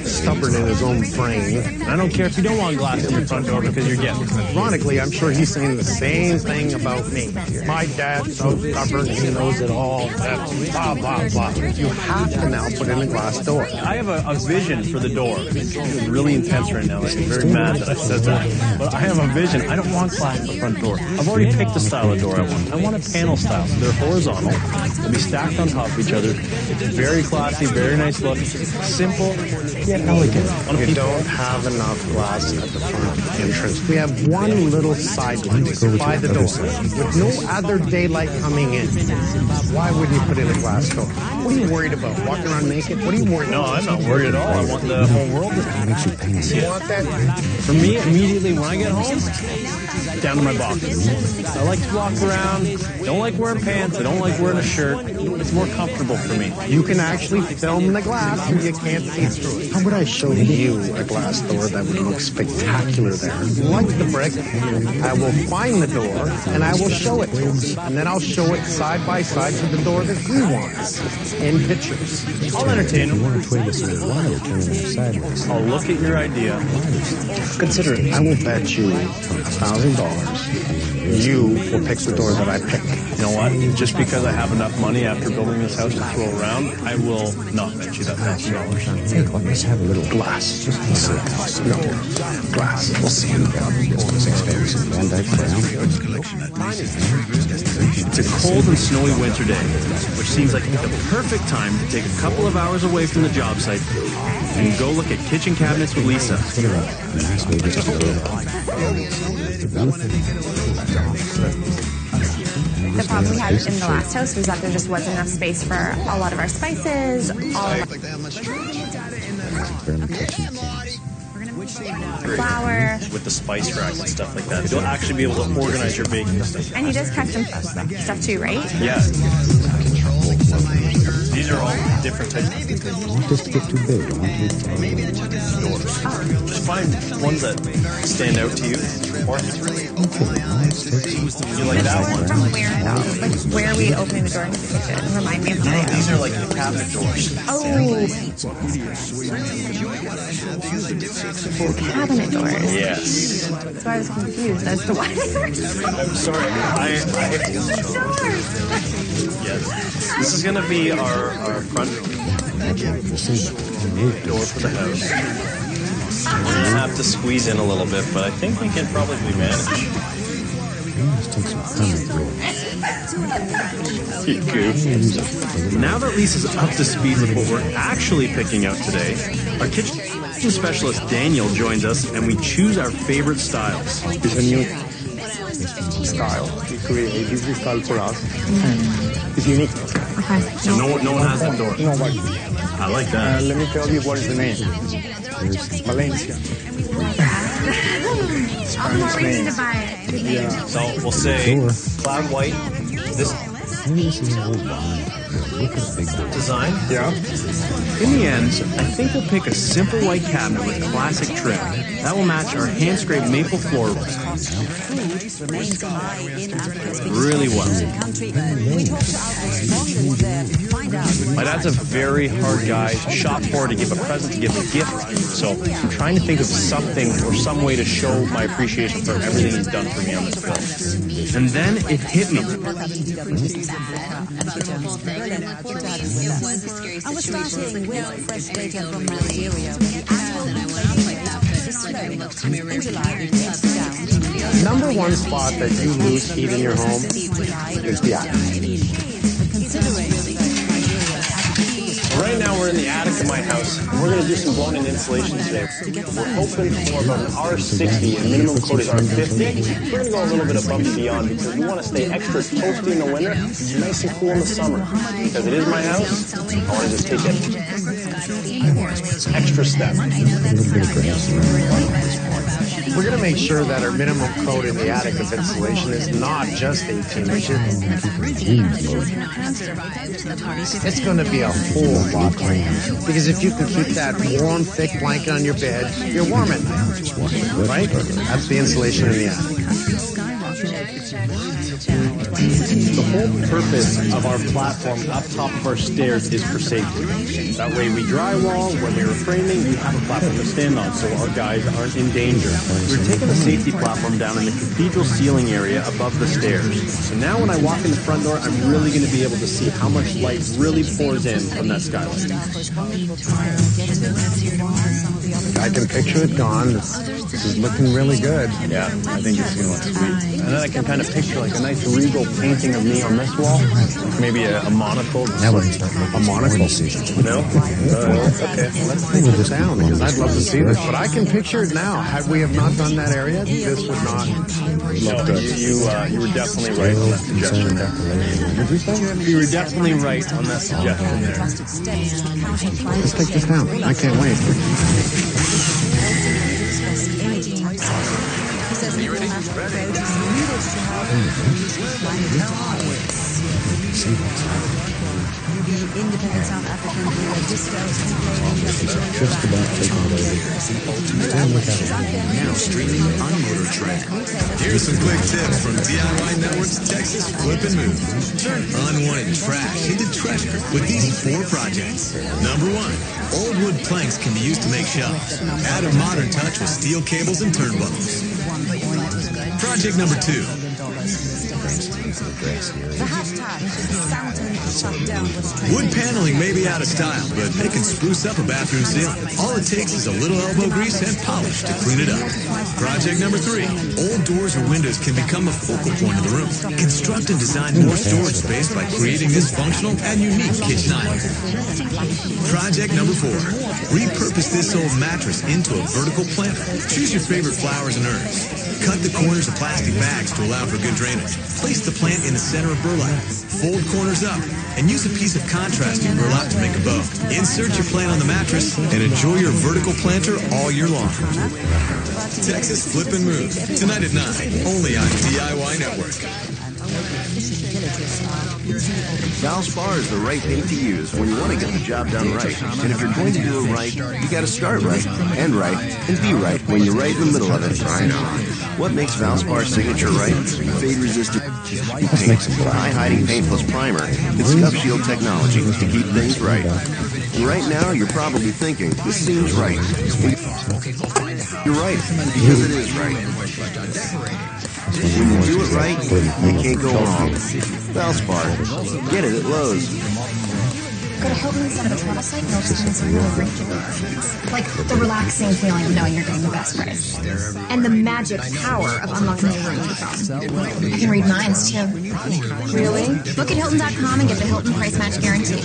stubborn in his own brain. I don't care if you don't want glass in your front door because you're getting it. Ironically, I'm sure he's saying the same thing about me. My dad's so stubborn, he knows it all. Blah, blah, blah. You have to now put in a glass door. I have a vision for the door. It's really intense right now. Like, I'm very mad that I said that. But I have a vision. I don't want glass in the front door. I've already picked the style of door I want. I want a panel style. So they're horizontal. They'll be stacked on top of each other. It's very classy, very nice look. Simple, yet elegant. You don't have enough glass at the front entrance. We have one little side window by the door with no other daylight coming in. Why wouldn't you put in a glass door? What are you worried about? Walking around naked? What are you worried about? No, I'm not worried at all. I want the whole world to see it. You want that? For me, immediately when I get home, down to my boxers. I like to walk around. Don't like wearing pants. I don't like wearing a shirt. It's more comfortable for me. You can actually film the glass and you can't see through it. How would I show you a glass door that would look spectacular there? Like the brick, I will find the door and I will show it to him. And then I'll show it side by side to the door that he wants in pictures. I'll entertain him. I'll look at your idea. Consider it. I will bet you $1,000 you will pick the door that I pick. You know what? Just because I have enough money after building this house to throw around, I will not bet you that $1,000. Let's have a little glass. No, glass. We'll see. It's a cold and snowy winter day, which seems like the perfect time to take a couple of hours away from the job site and go look at kitchen cabinets with Lisa. The problem we had in the last house was that there just wasn't enough space for a lot of our spices, all of flour. With the spice racks and stuff like that, you'll actually be able to organize your baking stuff. And he does custom stuff too, right? Yeah. These are all different types of things. Just to get too big. Doors. Just find ones that stand out to you. Or you like that one? From where though? Like where are we opening the door into the kitchen? Remind me of the These are like the cabinet doors. Oh. Cabinet doors. Yes. That's why I was confused as to why. I'm sorry. Yes. This is going to be our front door for the house. We're going to have to squeeze in a little bit, but I think we can probably manage. You goof. Now that Lisa's up to speed with what we're actually picking out today, our kitchen specialist Daniel joins us and we choose our favorite styles. It's a new style. We create this style for us. It's unique. Okay. So no one has that door. Nobody. I like that. Let me tell you what is the name. Valencia. All the more reason to buy it. Yeah. So we'll say cloud white. This design. Yeah. In the end, I think we'll pick a simple white cabinet with classic trim. That will match our hand-scraped maple floor really well. My dad's a very hard guy to shop for, to give a present, to give a gift. So I'm trying to think of something or some way to show my appreciation for everything he's done for me on this film. And then it hit me. I was starting with fresh data from Nigeria. Number one spot that you lose heat in your home is the attic. Right now we're in the attic of my house. We're going to do some blown-in insulation today. We're hoping for about an R60 and minimum quote is R50. We're going to go a little bit above and beyond because we want to stay extra toasty in the winter, nice and cool in the summer. Because it is my house, I want to just take it extra step. We're going to make sure that our minimum coat in the attic of insulation is not just 18 inches. It's going to be a whole lot cleaner. Because if you can keep that warm, thick blanket on your bed, you're warm at night. Right? That's the insulation in the attic. The whole purpose of our platform up top of our stairs is for safety. That way we drywall, when we were framing, we have a platform to stand on so our guys aren't in danger. We're taking the safety platform down in the cathedral ceiling area above the stairs. So now when I walk in the front door, I'm really going to be able to see how much light really pours in from that skylight. I can picture it gone. This is looking really good. Yeah, I think it's going to look sweet. And then I can kind of picture like a nice regal painting of me on this wall. Maybe a monocle. Now we're going to start making a monocle. No? Okay. Let's take it down because I'd love to see this. But I can picture it now. Had we have not done that area, this would not look good. You were definitely right on that suggestion there. You were definitely right on that suggestion there. Let's take this down. I can't wait. The independent South African disco Just about taking it over. Now streaming on Motor Track. Here's some quick tips from DIY Network's Texas Flip and Move. Turn unwanted trash into treasure with these 4 projects. Number 1, old wood planks can be used to make shelves. Add a modern touch with steel cables and turnbuckles. Project number 2. Wood paneling may be out of style, but it can spruce up a bathroom ceiling. All it takes is a little elbow grease and polish to clean it up. Project number 3. Old doors or windows can become a focal point of the room. Construct and design more storage space by creating this functional and unique kitchen island. Project number 4. Repurpose this old mattress into a vertical planter. Choose your favorite flowers and herbs. Cut the corners of plastic bags to allow for good drainage. Place the plant in the center of burlap. Fold corners up and use a piece of contrasting burlap to make a bow. Insert your plant on the mattress and enjoy your vertical planter all year long. Texas Flip and Move, tonight at 9, only on DIY Network. Valspar is the right thing to use when you want to get the job done right. And if you're going to do it right, you got to start right, and be right when you're right in the middle of it. I know. What makes Valspar signature right? Fade-resistant paint, high-hiding paint plus primer, and scuff shield technology to keep things right. And right now, you're probably thinking, this seems right. You're right, because it is right. When you do it right, you can't go wrong. Valspar. Get it at Lowe's. Go to Hilton's on the travel site and you'll experience a really great journey. Like the relaxing feeling of knowing you're getting the best price. And the magic power of unlocking your room to the phone. You can read minds too. Really? Look at Hilton.com and get the Hilton price match guarantee.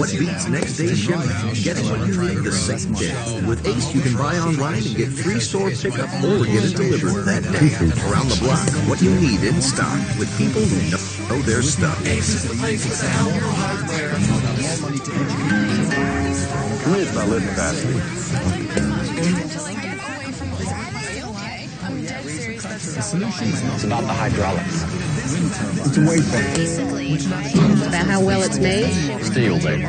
What beats next day shipping? Get what you need the same day. With Ace, you can buy online and get free store pickup or get it delivered that day. Around the block, what you need in stock with people who know their stuff. Ace is the place to sell your hardware. For me, it's about living fast. It's about the hydraulics. It's a weight thing. It's about how well it's made. Steel, baby.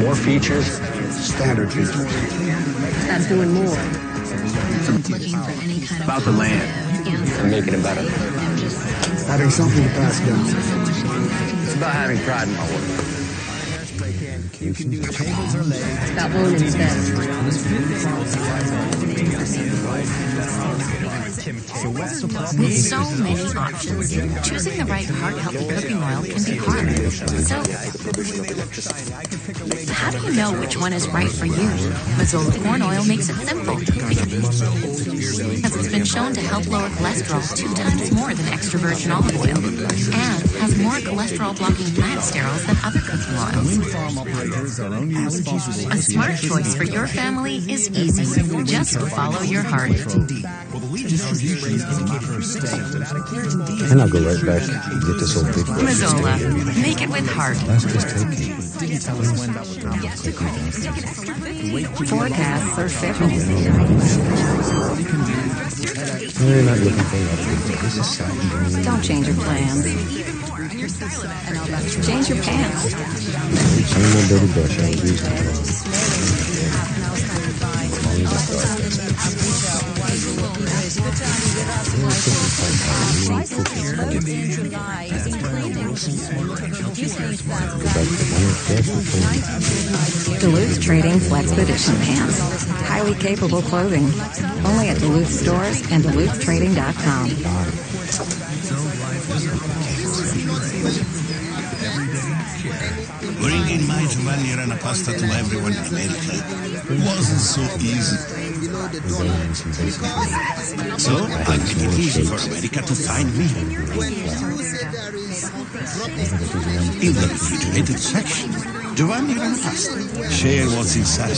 More features. Standard features. It's about doing more. It's about the land. And making it better. Having something to pass down. It's about having pride in my work. It's about owning the best. With so many options, choosing the right heart-healthy cooking oil can be hard. So, how do you know which one is right for you? Mazola corn oil makes it simple because it's been shown to help lower cholesterol 2 times more than extra virgin olive oil and has more cholesterol-blocking plant sterols than other cooking oils. A smart choice for your family is easy. Just follow your heart. And I'll go right back and get this old big brush. Mazola. Make it with heart. That's just taking. Forecasts are fickle. We're not looking for that. This is something. Don't change your plans. Change your pants. Some more dirty brush. I'll use that. Duluth Trading Flexpedition Pants. Highly capable clothing. Only at Duluth stores and DuluthTrading.com. Bringing my Giovanni pasta to everyone in America wasn't so easy. So I made it easy for America to find me. In the refrigerated section, Giovanni pasta. Share what's inside.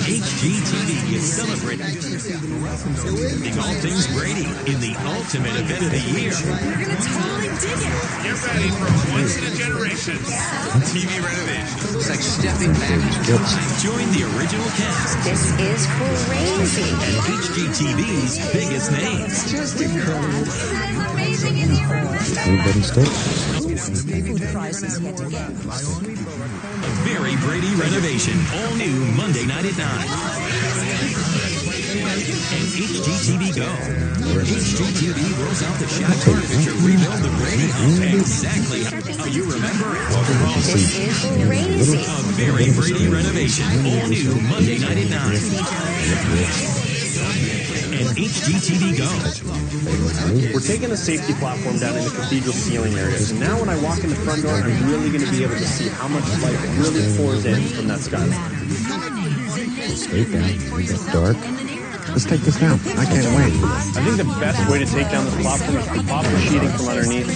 HGTV is celebrating all things Brady in the ultimate event of the year. You're gonna totally dig it. Get ready for once in a generation TV renovation. It's like stepping back in time. Join the original cast. This is crazy. And HGTV's biggest names. Just incredible. Amazing in your Anybody stay? A very Brady renovation. All new Monday night at 9. And HGTV Go. HGTV rolls out the Shack Furniture Rebuild the Brady House exactly how you remember it. This is crazy. A very Brady renovation. All new Monday night at 9. and HGTV Go. We're taking a safety platform down in the cathedral ceiling area. So now when I walk in the front door, I'm really going to be able to see how much light really pours in from that skyline. Straight down. It's dark. Let's take this down. I can't wait. I think the best way to take down this platform is to pop the sheeting from underneath.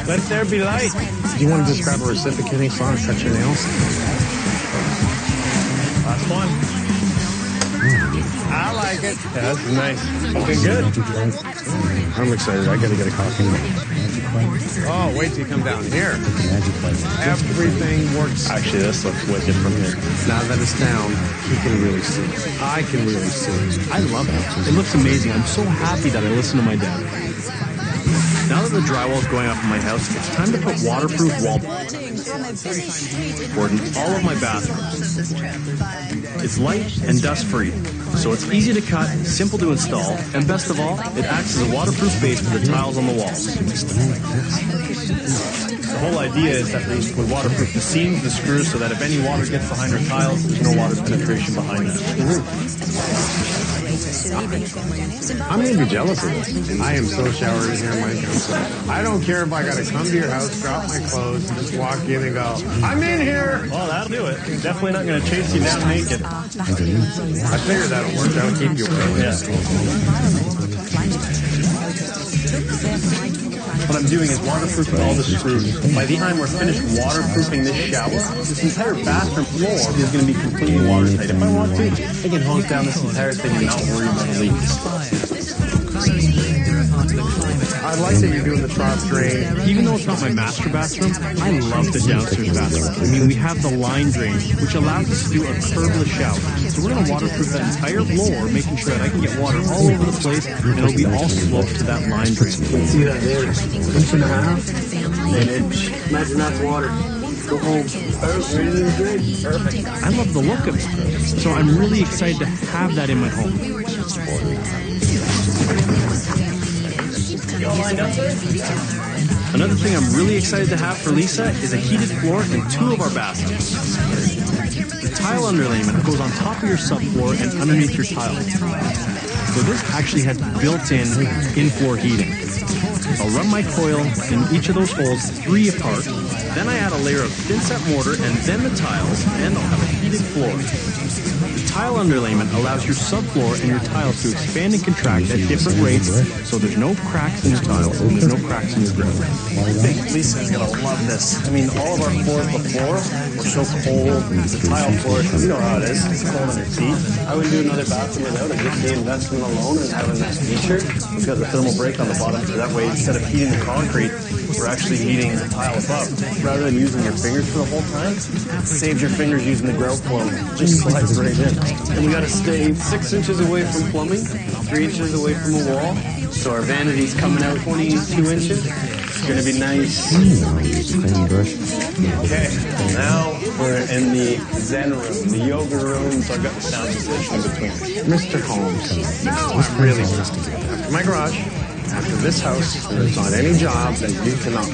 Let there be light. Do you want to just grab a reciprocating saw and cut your nails? Last one. I like it. Yeah, that's nice. Looking good. I'm excited. I got to get a coffee. Oh, wait till you come down here. Everything works. Actually, this looks wicked from here. Now that it's down, he can really see. I can really see. I love it. It looks amazing. I'm so happy that I listened to my dad. Now that the drywall is going up in my house, it's time to put waterproof wallboard in all of my bathrooms. It's light and dust-free, so it's easy to cut, simple to install, and best of all, it acts as a waterproof base for the tiles on the walls. The whole idea is that we waterproof the seams, the screws, so that if any water gets behind our tiles, there's no water penetration behind that. I'm going to be jealous of this. I am so showered in here, Mike. I don't care if I got to come to your house, drop my clothes, and just walk in and go, I'm in here! Well, that'll do it. Definitely not going to chase you down naked. I figured that'll work. That'll keep you away. Yeah. What I'm doing is waterproofing all the screws. By the time we're finished waterproofing this shower, this entire bathroom floor is going to be completely watertight. If I want to, I can hose down this entire thing and not worry about the leaks. I like that you're doing the trough drain. Even though it's not my master bathroom, I love the downstairs bathroom. I mean, we have the line drain, which allows us to do a curbless shower. So we're going to waterproof that entire floor, making sure that I can get water all over the place, and it'll be all sloped to that line drain. See that there? Inch and a half? An inch. Imagine that's water. Go home. Perfect. I love the look of it. So I'm really excited to have that in my home. Another thing I'm really excited to have for Lisa is a heated floor in 2 of our bathrooms. The tile underlayment goes on top of your subfloor and underneath your tile. So this actually has built-in in-floor heating. I'll run my coil in each of those holes 3 apart. Then I add a layer of thin-set mortar and then the tiles, and I'll have a heated floor. The tile underlayment allows your subfloor and your tiles to expand and contract at different rates, so there's no cracks in your tiles and there's no cracks in your ground. I think Lisa's gonna love this. I mean, all of our floors before were so cold. The tile floor, you know how it is. It's cold on your feet. I wouldn't do another bathroom without it. Just the investment alone and having this feature. We've got the thermal break on the bottom, so that way instead of heating the concrete, we're actually heating the tile above. Rather than using your fingers for the whole time, it saves your fingers using the grout flow. Just slides right in. And we gotta stay 6 inches away from plumbing, 3 inches away from a wall. So our vanity's coming out 22 inches. It's gonna be nice. Okay, now we're in the Zen room, the yoga room. So I've got the sound position in between. Mr. Holmes, this really wants to do after my garage. After this house, there's not any job that you cannot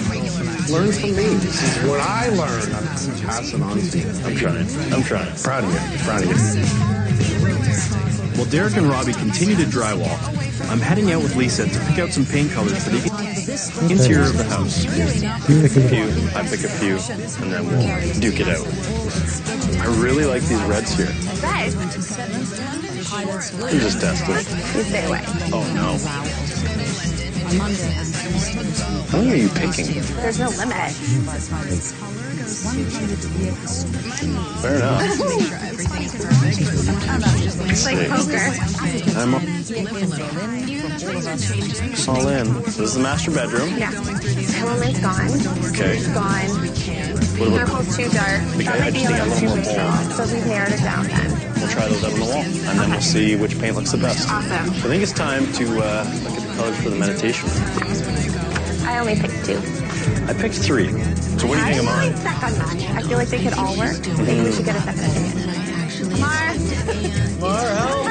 learn from me. This is what I learned. I'm going to pass it on to you. I'm trying. Proud of you. While Derek and Robbie continue to drywall, I'm heading out with Lisa to pick out some paint colors for the interior of the house. You pick a few, I pick a few, and then we'll duke it out. I really like these reds here. Red? You just tested it. You stay away. Oh no. How many are you picking? There's no limit. Fair enough. It's like poker. I'm all in. So this is the master bedroom. Yeah. Element's gone. Okay. It's gone. What about The hole's too dark. I just think I got a little more bold. So we've narrowed it down then. We'll try those out on the wall, and then we'll see which paint looks the best. Awesome. I think it's time to look at the colors for the meditation room. I only picked 2. I picked 3. So what do you think of mine? Second match. I feel like they could all work. Maybe we should get a second opinion. Mar, help!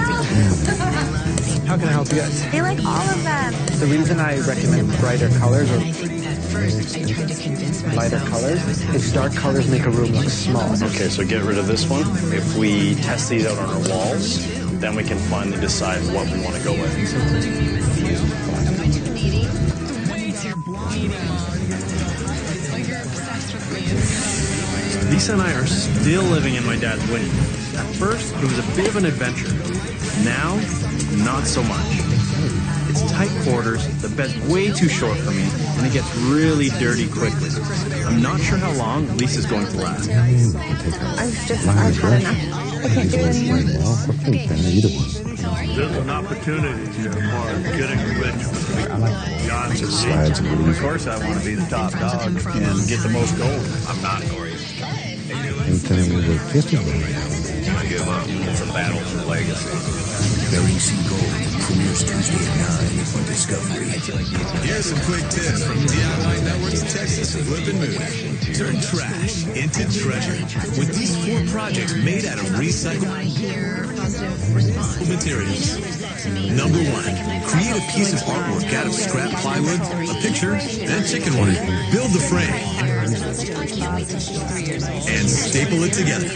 How can I help you guys? they like all of them. The reason I recommend brighter colors are Lighter colors. It's dark colors make a room look small. Okay, so get rid of this one. If we test these out on our walls, then we can finally decide what we want to go with. Lisa and I are still living in my dad's window. At first, it was a bit of an adventure. Now, not so much. It's tight quarters, the bed's way too short for me, and it gets really dirty quickly. I'm not sure how long Lisa's going to last. I've had enough. I can't do it anymore. There's an opportunity here for getting rich. John's Slides and of course, I want to be the top dog and get the most gold. I'm not Corey. Anytime we were 50 I give up. It's a battle for legacy. Burying Sea Gold premieres Tuesday at 9 on Discovery. Here's some quick tips from DIY Network's Texas Flippin' Movie. Turn trash into treasure with these 4 projects made out of recycled materials. Number 1, create a piece of artwork out of scrap plywood, a picture, and chicken wire. Build the frame and staple it together.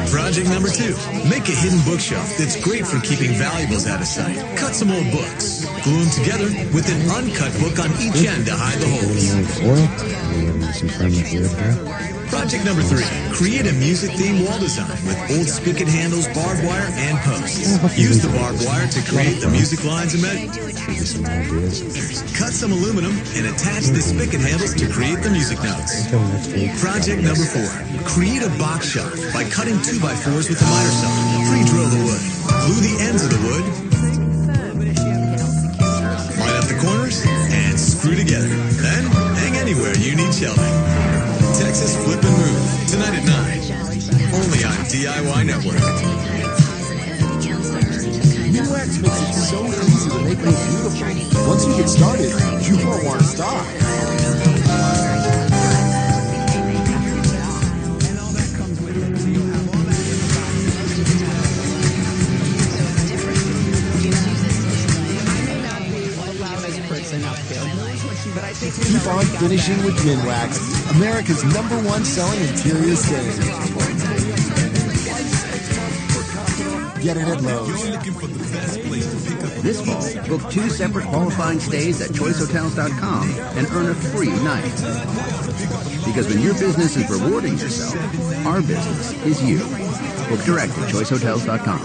Project number 2, make a hidden bookshelf that's great for keeping valuables out of sight. Cut some old books, glue them together with an uncut book on each end to hide the holes. Project number 3, create a music-themed wall design with old spigot handles, barbed wire, and posts. Use the barbed wire to create the music lines and cut some aluminum and attach the spigot handles to create the music notes. Project number 4, create a box shop by cutting 2x4s with a miter saw. Pre-drill the wood. Glue the ends of the wood. Line up the corners and screw together. Then hang anywhere you need shelving. Texas Flip and Move, tonight at 9. Only on DIY Network. New X makes it so easy to make look beautiful. Once you get started, you won't want to stop. Keep on finishing with Minwax, America's #1 selling interior stain. Get it at Lowe's. This fall, book 2 separate qualifying stays at choicehotels.com and earn a free night. Because when your business is rewarding yourself, our business is you. Book direct at choicehotels.com.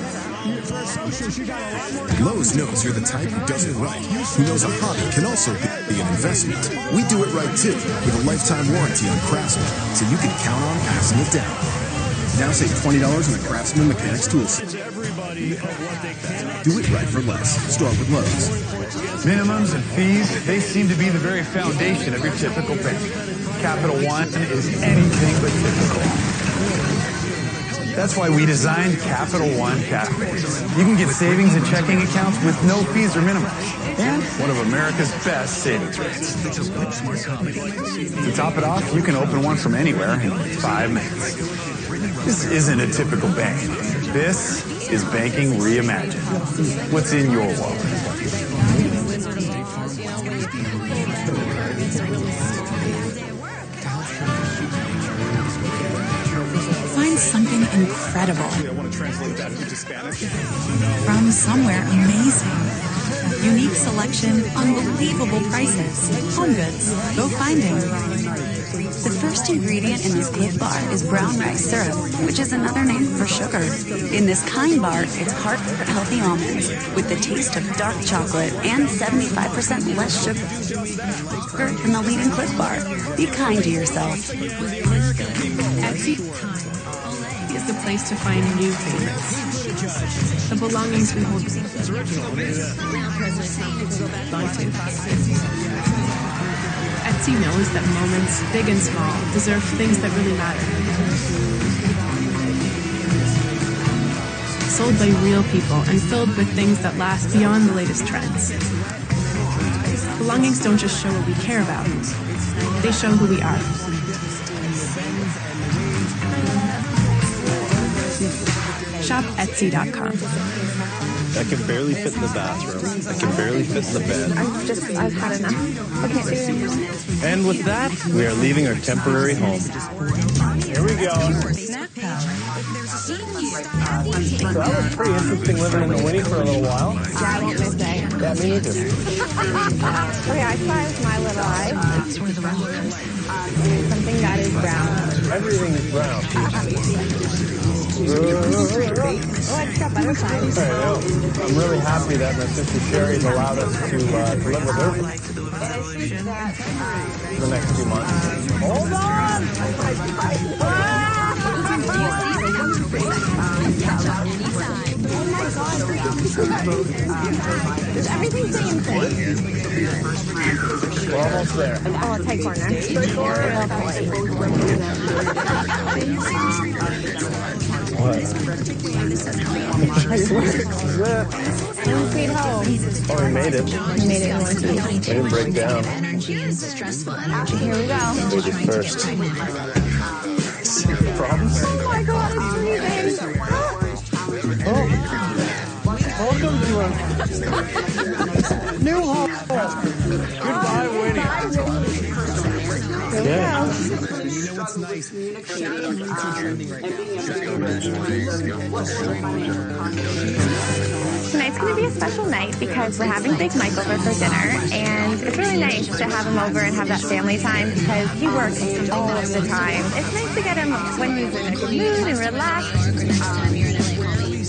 Lowe's knows you're the type who does it right, who knows a hobby can also be an investment. We do it right too, with a lifetime warranty on Craftsman, so you can count on passing it down. Now save $20 on a Craftsman Mechanics tool set. Do it right for less. Start with Lowe's. Minimums and fees, they seem to be the very foundation of your typical bank. Capital One is anything but typical. That's why we designed Capital One Cafes. You can get savings and checking accounts with no fees or minimums. And one of America's best savings rates. To top it off, you can open one from anywhere in 5 minutes. This isn't a typical bank. This is banking reimagined. What's in your wallet? Find something incredible from somewhere amazing. Unique selection, unbelievable prices. Home goods, go find it. The first ingredient in this Cliff Bar is brown rice syrup, which is another name for sugar. In this Kind Bar, it's heart-healthy almonds with the taste of dark chocolate and 75% less sugar than the leading Cliff Bar. Be kind to yourself. Etsy is the place to find new favorites. The belongings we hold onto. Etsy knows that moments, big and small, deserve things that really matter. Sold by real people and filled with things that last beyond the latest trends. Belongings don't just show what we care about. They show who we are. Shop Etsy.com. I can barely fit in the bathroom. I can barely fit in the bed. I've had enough. I can't do it anymore. And with that, we are leaving our temporary home. Here we go. So that was pretty interesting living in the Winnie for a little while. Yeah, I won't miss it. Yeah, me neither. Okay, I try with my little eye. Something that is brown. Everything is brown. Oh, it's got better signs. I know. I'm really happy that my sister Sherry's allowed us to live with her for the next 2 months. Hold on! Does everything stay in place? We're almost there. Oh, a tight corner. What? Sweet home. Oh, we made it. We made it in one piece. We didn't break down. Here we go. Ladies first. Problems? Oh my god, it's freezing. Welcome to our new home. Goodbye, Winnie. Yeah. Tonight's going to be a special night because we're having Big Mike over for dinner, and it's really nice to have him over and have that family time because he works all of the time. It's nice to get him when he's in a good mood and relaxed.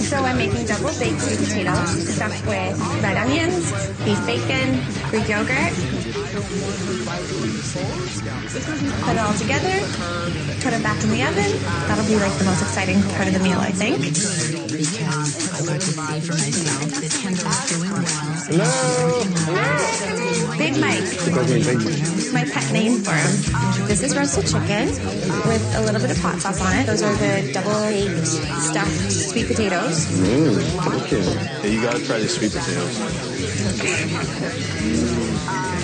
So I'm making double baked sweet potatoes stuffed with red onions, beef bacon, Greek yogurt. Put it all together, put it back in the oven. That'll be like the most exciting part of the meal, I think. Hello. Big Mike. This is my pet name for him. This is roasted chicken with a little bit of hot sauce on it. Those are the double baked stuffed sweet potatoes. Okay. Yeah, you gotta try these sweet potatoes.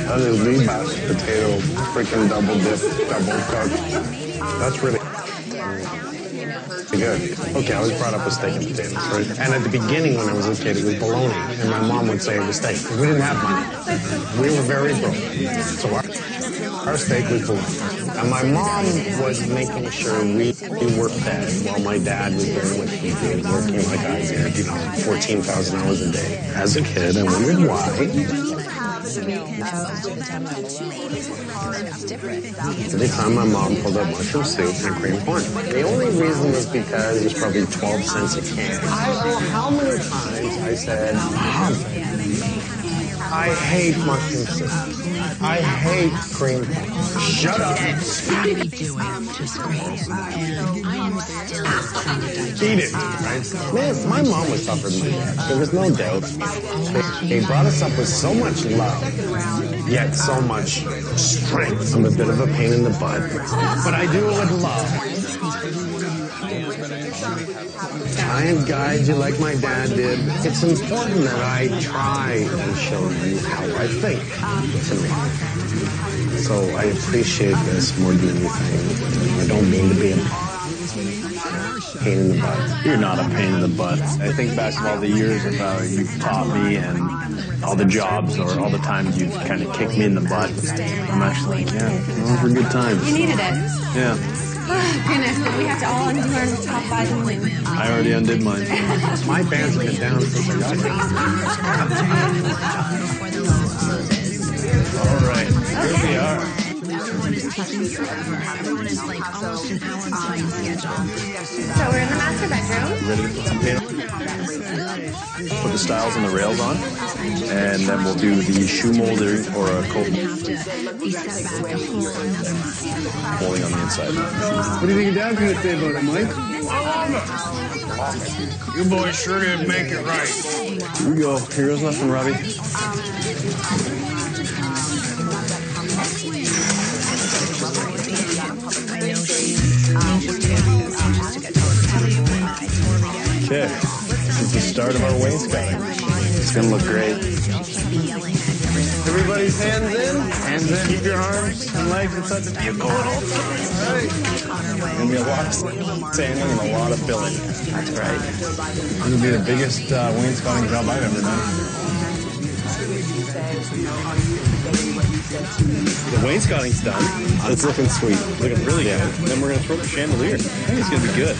That is the best potato, freaking double dip, double cooked. That's really good. Okay, I was brought up with steak and potatoes, right? And at the beginning when I was a kid, it was bologna. And my mom would say it was steak. We didn't have money. We were very broke. So our steak was bologna. And my mom was making sure we were fed while my dad was doing what he did, working like I did, 14,000 hours a day. As a kid, I wondered why. Every time my mom pulled up mushroom soup and cream corn. The only reason was because it was probably 12 cents a can. I don't know how many times I said, Mom, I hate mushroom soup. I hate cream corn. Shut up. Eat it, right? Man, my mom was tougher than my dad. There was no doubt. They brought us up with so much love, yet so much strength. I'm a bit of a pain in the butt, but I do it with love. Try and guide you like my dad did. It's important that I try and show you how I think to me. So I appreciate this more than anything. I don't mean to be a pain in the butt. You're not a pain in the butt. I think back to all the years of how you've taught me and all the jobs or all the times you've kind of kicked me in the butt. I'm actually like, yeah, those were good times. You needed it. Yeah. Oh, goodness, but we have to all undo our top 5 and win. I already undid mine. My pants have been down since I got here. All right, here we are. So we're in the master bedroom. Ready to put some paint on? Put the stiles and the rails on, and then we'll do the shoe molding or a coat molding on the inside. What do you think your dad's going to say about it, Mike? You boys sure did make it right. Here we go. Here goes nothing, Robbie. Okay, this is the start of our wainscoting. It's going to look great. Everybody's hands in. Hands in. Keep your arms and legs inside the vehicle at all times. All right. Gonna be a lot of sanding and a lot of filling. That's right. This will be the biggest wainscoting job I've ever done. The wainscoting's done. It's looking sweet. Looking really good. Then we're gonna throw the chandelier. I think it's gonna be good.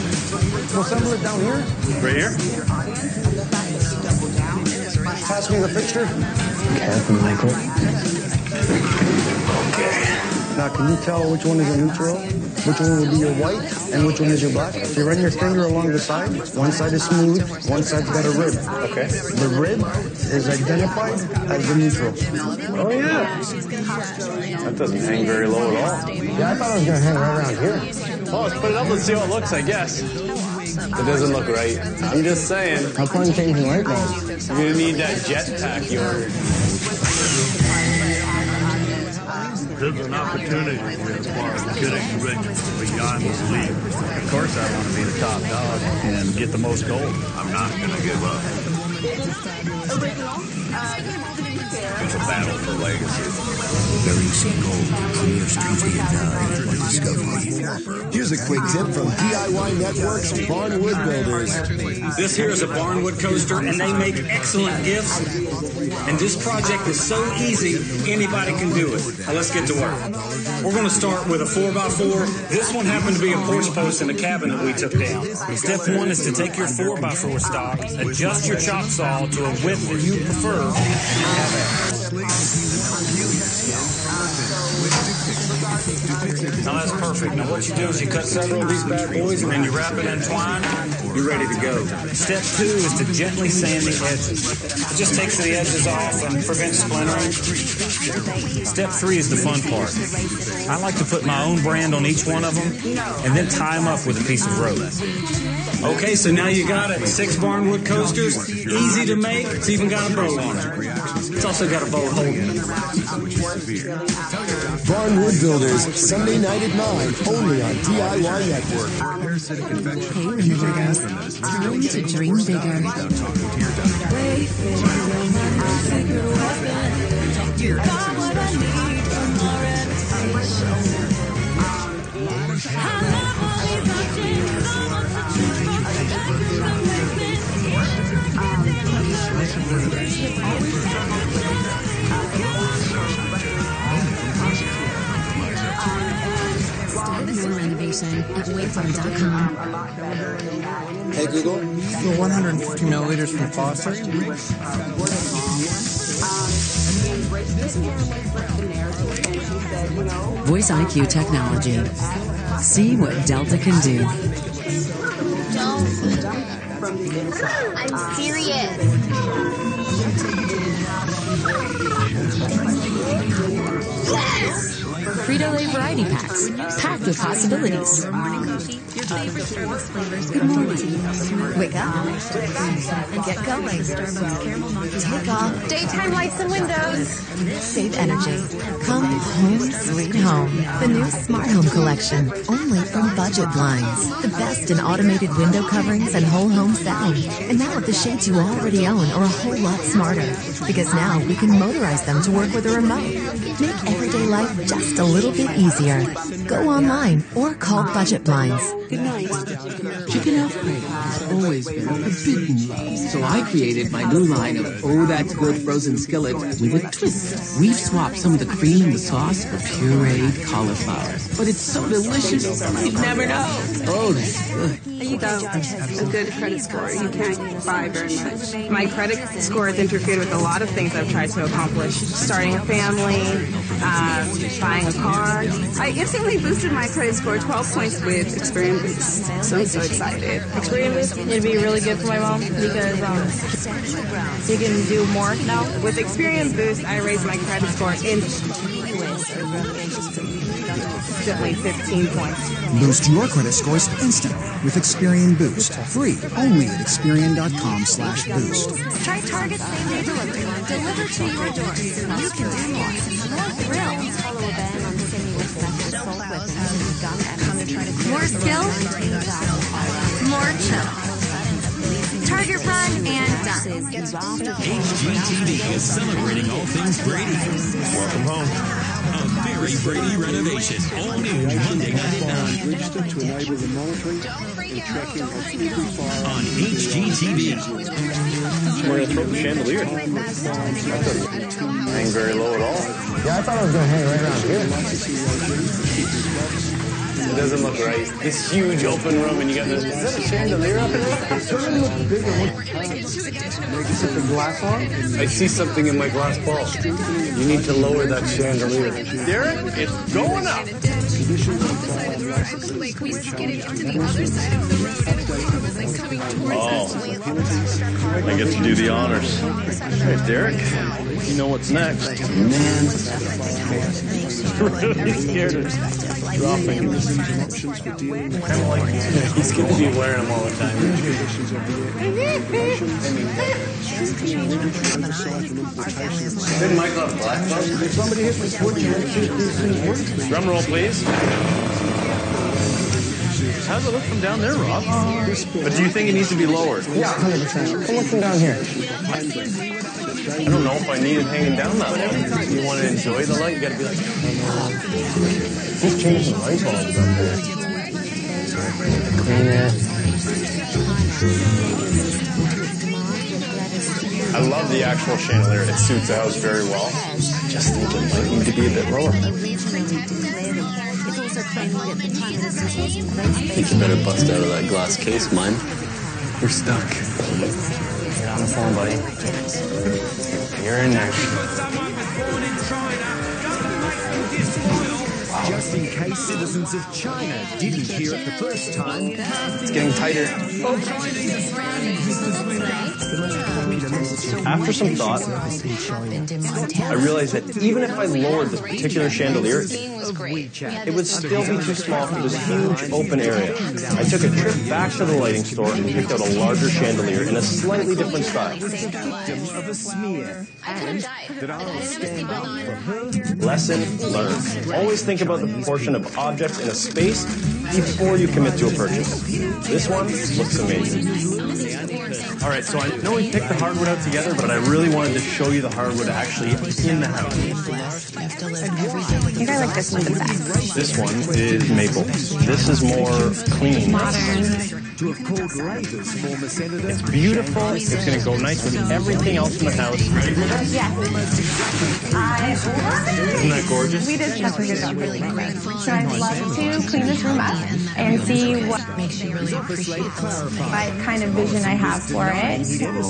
We'll assemble it down here. Right here? Pass me the fixture. Careful, Michael. Now, can you tell which one is a neutral, which one will be your white, and which one is your black? If you run your finger along the side, one side is smooth, one side's got a rib. Okay. The rib is identified as the neutral. Oh, yeah. That doesn't hang very low at all. Yeah, I thought it was going to hang right around here. Oh, let's put it up and see how it looks, I guess. It doesn't look right. I'm just saying. How come changing light bulb? You're going to need that jetpack you ordered. There's an opportunity here as far as getting rich beyond belief. Of course I want to be the top dog and get the most gold. I'm not going to give up. It's a battle for legacy. Releasing Gold premieres Tuesday at 9 on Discovery. Here's a quick tip from DIY Network's Barnwood Builders. This here is a Barnwood coaster, and they make excellent gifts. And this project is so easy, anybody can do it. Now let's get to work. We're going to start with a 4x4. This one happened to be a porch post in a cabin that we took down. Step one is to take your 4x4 stock, adjust your chop saw to a width that you prefer. Now that's perfect. Now what you do is you cut several of these bad boys and then you wrap it in twine. You're ready to go. Step two is to gently sand the edges. It just takes the edges off and prevents splintering. Step three is the fun part. I like to put my own brand on each one of them and then tie them up with a piece of rope. Okay, so now you got it. 6 Barnwood coasters, easy to make. It's even got a bow on it. It's also got a bow holding it. Barnwood Builders, Sunday night at 9, only on DIY Network. Hey, Winnebaggers. Time to dream bigger. You got what I need from already. I love all these options. I want to choose from. Start your renovation at wayfarm.com. Hey, Google. The 150 milliliters from Foster. Voice IQ technology. See what Delta can do. I'm serious. Frito-Lay variety packs, packed with possibilities. Good morning. Wake up and get going. Take off daytime lights and windows. Save energy. Come home sweet home. The new Smart Home Collection, only from Budget Blinds. The best in automated window coverings and whole home sound. And now with the shades you already own are a whole lot smarter. Because now we can motorize them to work with a remote. Make everyday life just a little bit easier. Go online or call Budget Blinds. Good night. Chicken Alfredo has always been forbidden love, so I created my new line of Oh That's Good frozen skillet with a twist. We've swapped some of the cream in the sauce for pureed cauliflower, but it's so delicious you'd never know. Oh, that's good. Without a good credit score, you can't buy very much. My credit score has interfered with a lot of things I've tried to accomplish. Starting a family, buying a car. I instantly boosted my credit score 12 points with Experian Boost. So I'm so excited. Experian Boost, it'd be really good for my mom because you can do more now. With Experian Boost, I raised my credit score instantly 15 points. Boost your credit scores instantly with Experian Boost. Free only at Experian.com/boost. Try Target Same Day Delivery. Delivered to your door. You can do more. More thrills. Follow a ban on sinuous methods sold with more skill, more chill. burger bun, and done. HGTV is celebrating all things Brady. Welcome home. A very Brady renovation. All new Monday night at 9. Registered to enable the monitoring and tracking of every fire on HGTV. We're going to throw the chandelier. Hang very low at all. Yeah, I thought I was going to hang right around here. It doesn't look right. This huge open room, and you got this. Is that a chandelier up in there? It certainly looks bigger. Is it the glass on? I see something in my glass ball. You need to lower that chandelier. Derek, it's going up. Oh, I get to do the honors. Hey, Derek, you know what's next. Man, really scared of dropping. Kind of like he's going to be wearing them all the time. Didn't Michael have black belt? Somebody hit the switch and let's see if these things work. Drum roll, please. How does it look from down there, Rob? But do you think it needs to be lowered? Yeah, 100%. Come look from down here. I don't know if I need it hanging down that low. You want to enjoy the light, you got to be like, Just change the light bulbs up there. Clean it. I love the actual chandelier. It suits the house very well. I just think it might need to be a bit lower. I think you better bust out of that glass case, man. We're stuck. Get on the phone, buddy. You're in there. Just in case citizens of China didn't hear it the first time, it's getting tighter. After some thought, I realized that even if I lowered this particular chandelier, it would still be too small for this huge open area. I took a trip back to the lighting store and picked out a larger chandelier in a slightly different style. Lesson learned. Always think about the proportion of objects in a space before you commit to a purchase. This one looks amazing. All right, so I know we picked the hardwood out together, but I really wanted to show you the hardwood actually in the house. I think I like this one the best. This one is maple. This is more clean. Modern. It's beautiful. It's going to go nice with everything else in the house. Yes. Isn't that gorgeous? We did such a good job. So I'd love to clean this room up and see what makes you really appreciate what kind of vision I have for it.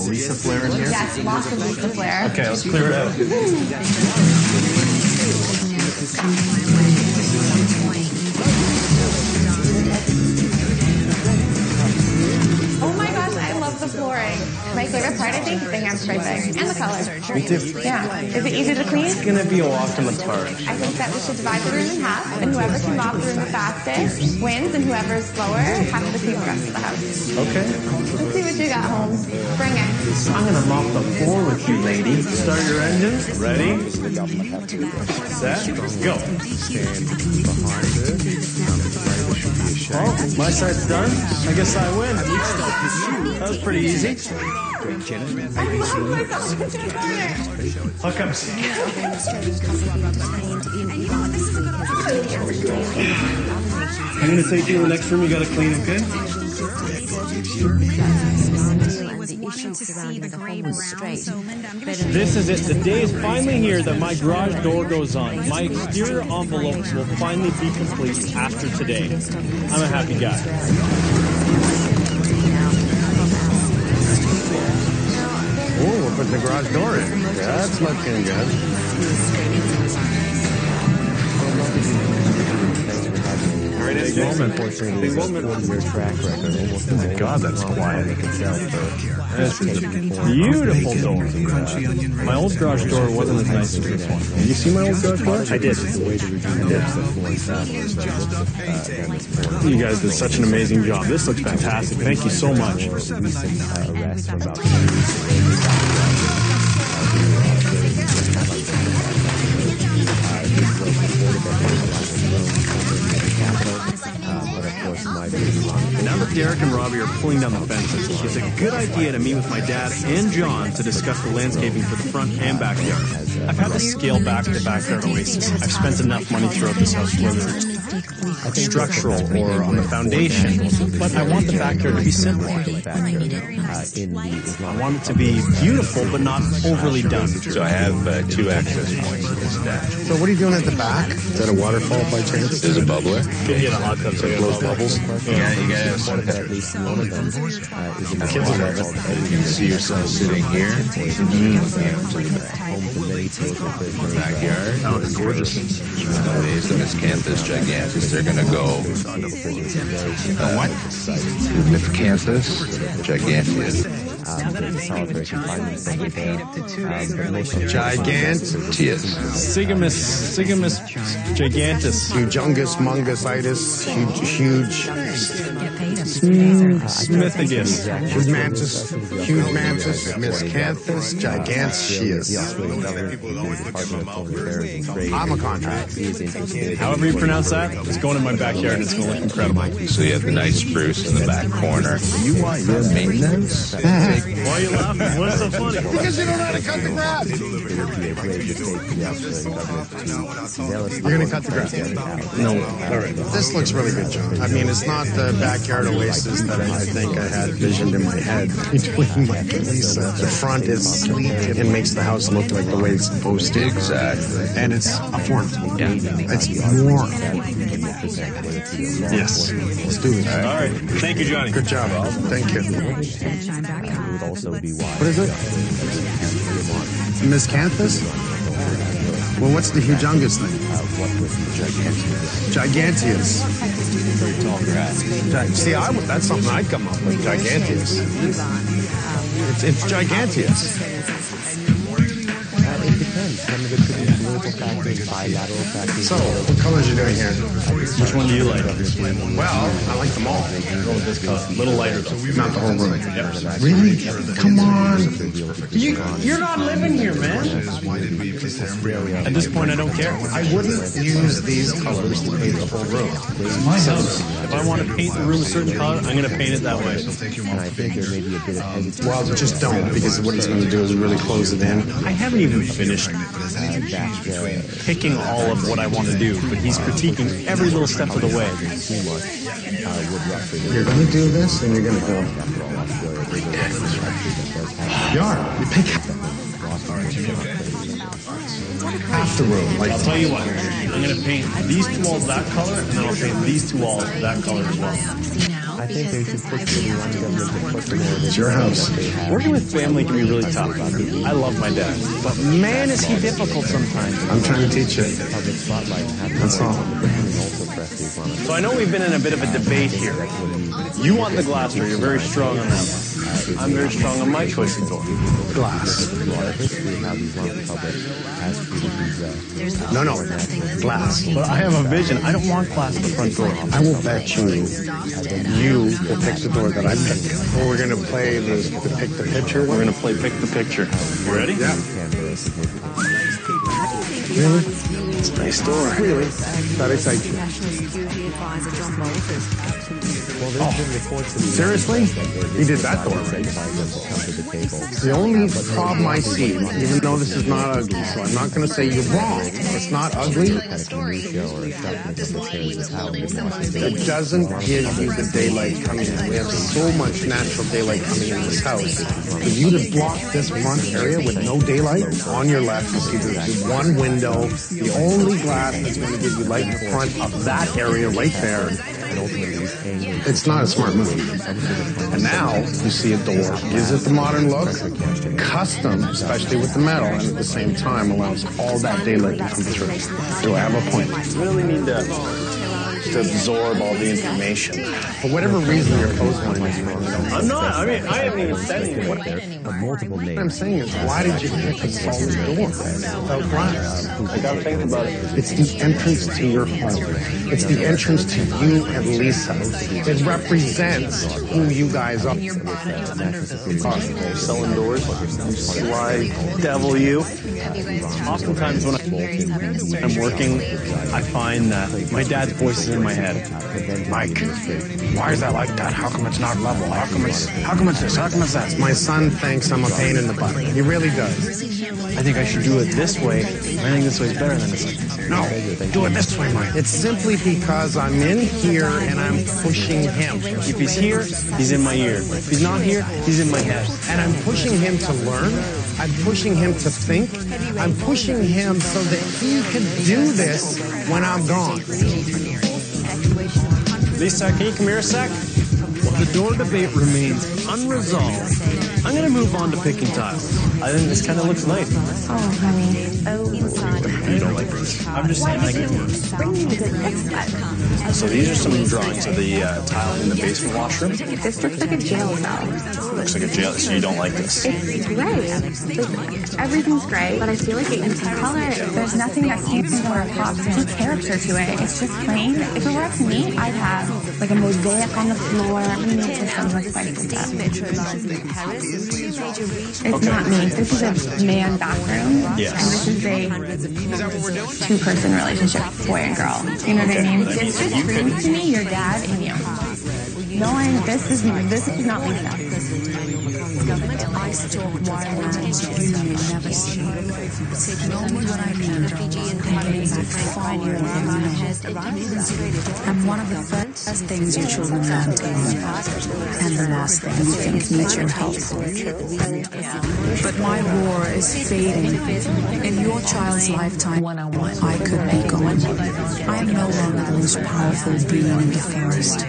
Lisa Flair in here? Yes, lots of Lisa Flair. Okay, let's clear it out. Oh my gosh, I love the flooring. My favorite part, I think, is the hand striping and the color. Me too. Yeah. Is it easy to clean? It's going to be a walk in the park. I think that we should divide the room in half, and whoever can mop the room the fastest wins, and whoever is slower has to clean the rest of the house. Okay. Let's see what you got, Holmes. Bring it. I'm going to mop the floor with you, lady. Start your engines. Ready? Set. Go. Well, my side's done. I guess I win. That was pretty easy. How come? I'm going to take you to the next room. You got to clean, okay? This is it. The day is finally here that my garage door goes on. My exterior envelopes will finally be complete after today. I'm a happy guy. Oh, we're putting the garage door in. That's looking good. Big moment, unfortunately. Big moment. 40-year track record. Almost. Oh my God, that's quiet. This is a beautiful door. My old garage door wasn't as nice as this one. Did you see my old garage door? I did. You guys did such an amazing job. This looks fantastic. Thank you so much. Now that the Derek and Robbie are pulling down the fences, it's a good idea to meet with my dad and John to discuss the landscaping for the front and backyard. I've had to scale back the backyard oasis. I've spent enough money throughout this house, whether it's structural or on the foundation, but I want the backyard to be simple. I want it to be beautiful, but not overly done. So I have 2 access points to this deck. So what are you doing at the back? Is that a waterfall by chance? There's a bubbler. Can you get a hot tub so it blows bubbles? Yeah, you gotta have some at least one of them. You can see yourself sitting here. Backyard. Oh, it's gorgeous. Nowadays, the Miscanthus giganteus, they're gonna go. What? Miscanthus giganteus. Giganteus. Sigimus giganteus. Humongous, mungositis, huge. Smithigus. Huge mantis, Miscanthus giganteus. I'm a contractor. However you pronounce that, it's going in my backyard and it's going to look incredible. So you have the nice spruce in the back corner. You want your maintenance? Why are you laughing? What's so funny? Because you don't know how to cut the grass. You're going to cut the grass? No. All right. This looks really good, John. I mean, it's not the backyard oasis that I think I had visioned in my head between Mike and Lisa. The front is sleek. It makes the house look like the way it's supposed to. Exactly. And it's affordable. Yeah. It's warm. Yes. Let's do this. All right. Thank you, Johnny. Good job, Rob. Thank you. What is it? Miscanthus? Well, what's the humongous thing? Giganteus. See, that's something I'd come up with. Giganteus. It's giganteus. It depends. Some of it could be political factors, bilateral factors. So, what colors are you doing here? Which one do you like? Well, I like them all. Go with this color. Little lighter, though. Not the whole room. Yep. Really? Come on. You're not living here, man. At this point, I don't care. I wouldn't use these colors to paint the whole room. It's my house. If I want to paint the room a certain color, I'm going to paint it that way. And I think there may be a bit of hesitation. Well, just don't, because what he's going to do is really close it in. I haven't even finished picking all of what I want to do, but he's critiquing every little step of the way. You're going to do this, and you're going to go. You are. You pick half the room. Like, I'll tell you what. I'm going to paint these 2 walls that color, and then I'll paint these 2 walls that color as well. I think they should put it's your house. Working with family can be really tough. I love my dad, but man, is he difficult sometimes. I'm trying to teach you. That's all. So I know we've been in a bit of a debate here. You want the glass door. You're very strong on that one. I'm very strong on my choice of door. Glass. No, glass. But I have a vision. I don't want glass at the front door. I will bet you will pick the door that I pick. Or we're going to play the pick the picture. We're going to play pick the picture. You ready? Yeah. Really? It's a nice door. Really? That excites you. Oh, seriously? He did that door, right? The only problem I see, even though this is not ugly, so I'm not going to say you're wrong. It's not ugly. It doesn't give you the daylight coming in. We have so much natural daylight coming in this house. For you to block this front area with no daylight, on your left, you see there's one window. The only glass that's going to give you light in the front of that area right there. It's not a smart move. And now you see a door. Gives it the modern look, custom, especially with the metal, and at the same time allows all that daylight to come through. Do I have a point? You really need to absorb all the information. For whatever reason, your post line is wrong. I'm not. I mean, I haven't even said anything. multiple names. What I'm saying is, why did you pick a solid door without glass? I gotta think about it. It's the entrance to your home. It's the entrance to you and Lisa. It represents who you guys are. Selling doors, sly devil you. Oftentimes when I'm working, I find that my dad's voice is in my head. Mike, why is that like that? How come it's not level? How come it's this? How come it's that? My son thinks I'm a pain in the butt. He really does. I think I should do it this way. I think this way is better than this way. No, do it this way, Mike. It's simply because I'm in here and I'm pushing him. If he's here, he's in my ear. If he's not here, he's in my head. And I'm pushing him to learn. I'm pushing him to think. I'm pushing him so that he can do this when I'm gone. Lisa, can you come here a sec? The door debate remains unresolved. I'm going to move on to picking tiles. I think this kind of looks nice. Oh, honey. Oh, You don't like this? I'm just saying I can work. So these are some drawings of the tile in the basement washroom. This looks like a jail cell. Looks like a jail, so you don't like this? It's gray. Like, everything's gray, but I feel like it needs some color. There's nothing that stands or pops any character to it. It's just plain. If it were up to me, I'd have like a mosaic on the floor. I'm going to make this some spicy stuff. It's not me. This is a man bathroom. Yes. And this is a two-person relationship, boy and girl. You know what I mean? This just proves to me your dad and you. No one, this is not Lisa. I stalk wild animals you may never see. Taking only what I need, thinking back far away in my head. And one of the first things your children learn to you, and the last thing you think needs your help. But my roar is fading. In your child's lifetime, I could be gone. I am no longer the most powerful being in the forest.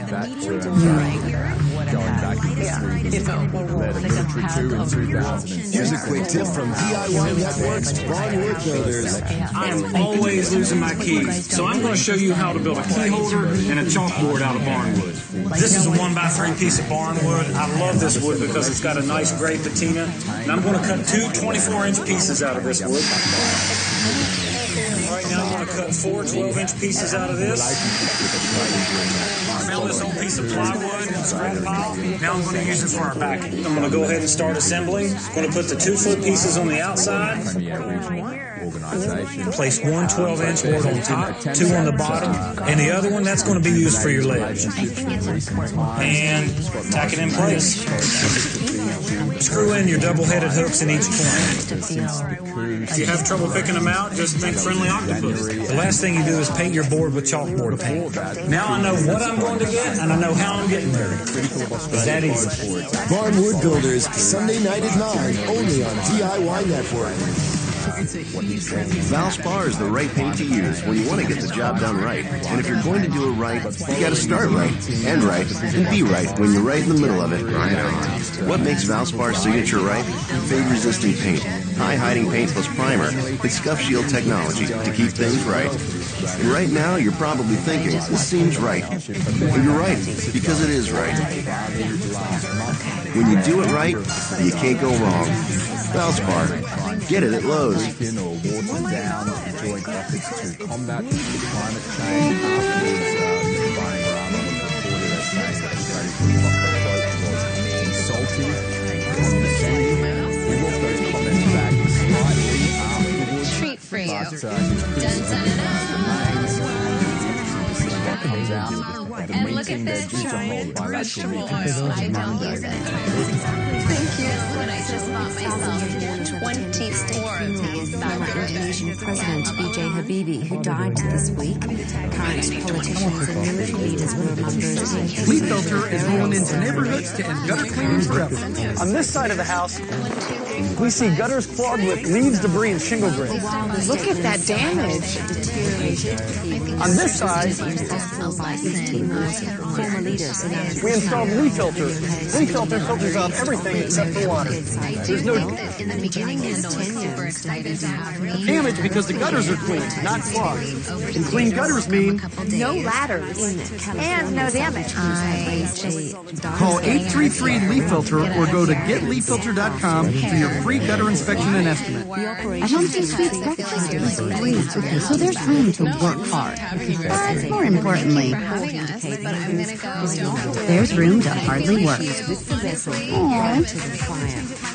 Here's a quick tip from DIY Network's Barnwood Builders. I'm always losing my keys, so I'm going to show you how to build a key holder and a chalkboard out of barnwood. This is a 1x3 piece of barnwood. I love this wood because it's got a nice gray patina, and I'm going to cut two 24-inch pieces out of this wood. Right now I'm going to cut four 12-inch pieces out of this. Found this old piece of plywood and scrap pile. Now I'm going to use it for our backing. I'm going to go ahead and start assembling. I'm going to put the 2-foot pieces on the outside. Place one 12-inch board on top, two on the bottom, and the other one, that's going to be used for your ledge. And tack it in place. Screw in your double-headed hooks in each corner. If you have trouble picking them out, just think friendly octopus. The last thing you do is paint your board with chalkboard paint. Now I know what I'm going to get, and I know how I'm getting there. It's that easy. Barnwood Builders, Sunday night at 9, only on DIY Network. Valspar is the right paint to use when you want to get the job done right. And if you're going to do it right, you got to start right, and be right when you're right in the middle of it. Right on. What makes Valspar signature right? Fade-resisting paint, high-hiding paint plus primer, and scuff shield technology to keep things right. And right now, you're probably thinking, this seems right. Well, you're right, because it is right. When you do it right, you can't go wrong. Valspar. Get it at Lowe's. Treat for you. Done and look at this giant vegetable oil. I don't use it. Thank you. When I just bought myself 24 of these. Indonesian President B.J. Habibie, who died this week. Current politicians and military leaders were among those taken. Leaf Filter is rolling into neighborhoods to end gutter cleaning forever. On this side of the house, We see gutters clogged with leaves, debris, and shingle grit. Look at that damage. On this side, we installed leaf filters. Leaf filter filters out everything except the water. There's no damage because the gutters are clean, not clogged. And clean gutters mean no ladders and no damage. Call 833-LEAF FILTER or go to getleaffilter.com for your free gutter inspection and estimate. At Homestead Suites, that place is great. So there's room to work hard. But more importantly, there's room to hardly work. And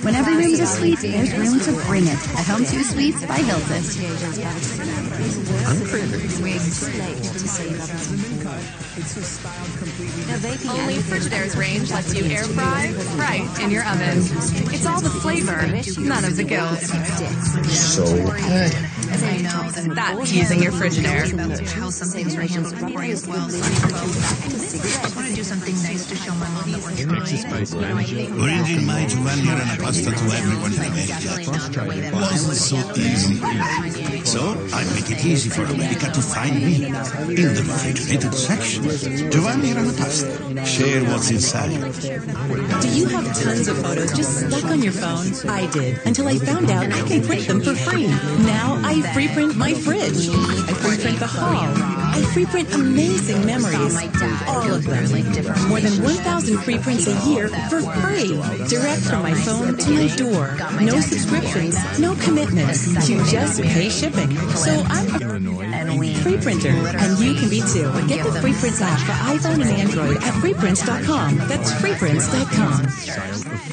when every room's a suite, there's room to bring it at Homestead Suites by Hilton. Only Frigidaire's range lets you air fry right in your oven. It's all the flavor, none of the guilt. So, That's using your Frigidaire. How something's right as boring as well. So I want to do something nice to show my mom that we're trying. Bringing my Giovanni Rana pasta to everyone in America wasn't so easy. So I make it easy for America to find me in the refrigerated section. Giovanni Rana pasta. Share what's inside. Do you have tons of photos just stuck on your phone? I did, until I found out I can print them for free. Now I free print my fridge. I free print the hall. I free print amazing memories. All of them. More than 1,000 free prints a year for free. Direct from my phone to my door. No subscriptions, no commitments. You just pay shipping. So I'm a free printer, and you can be too. Get the Free Prints app for iPhone and Android at freeprints.com. That's freeprints.com.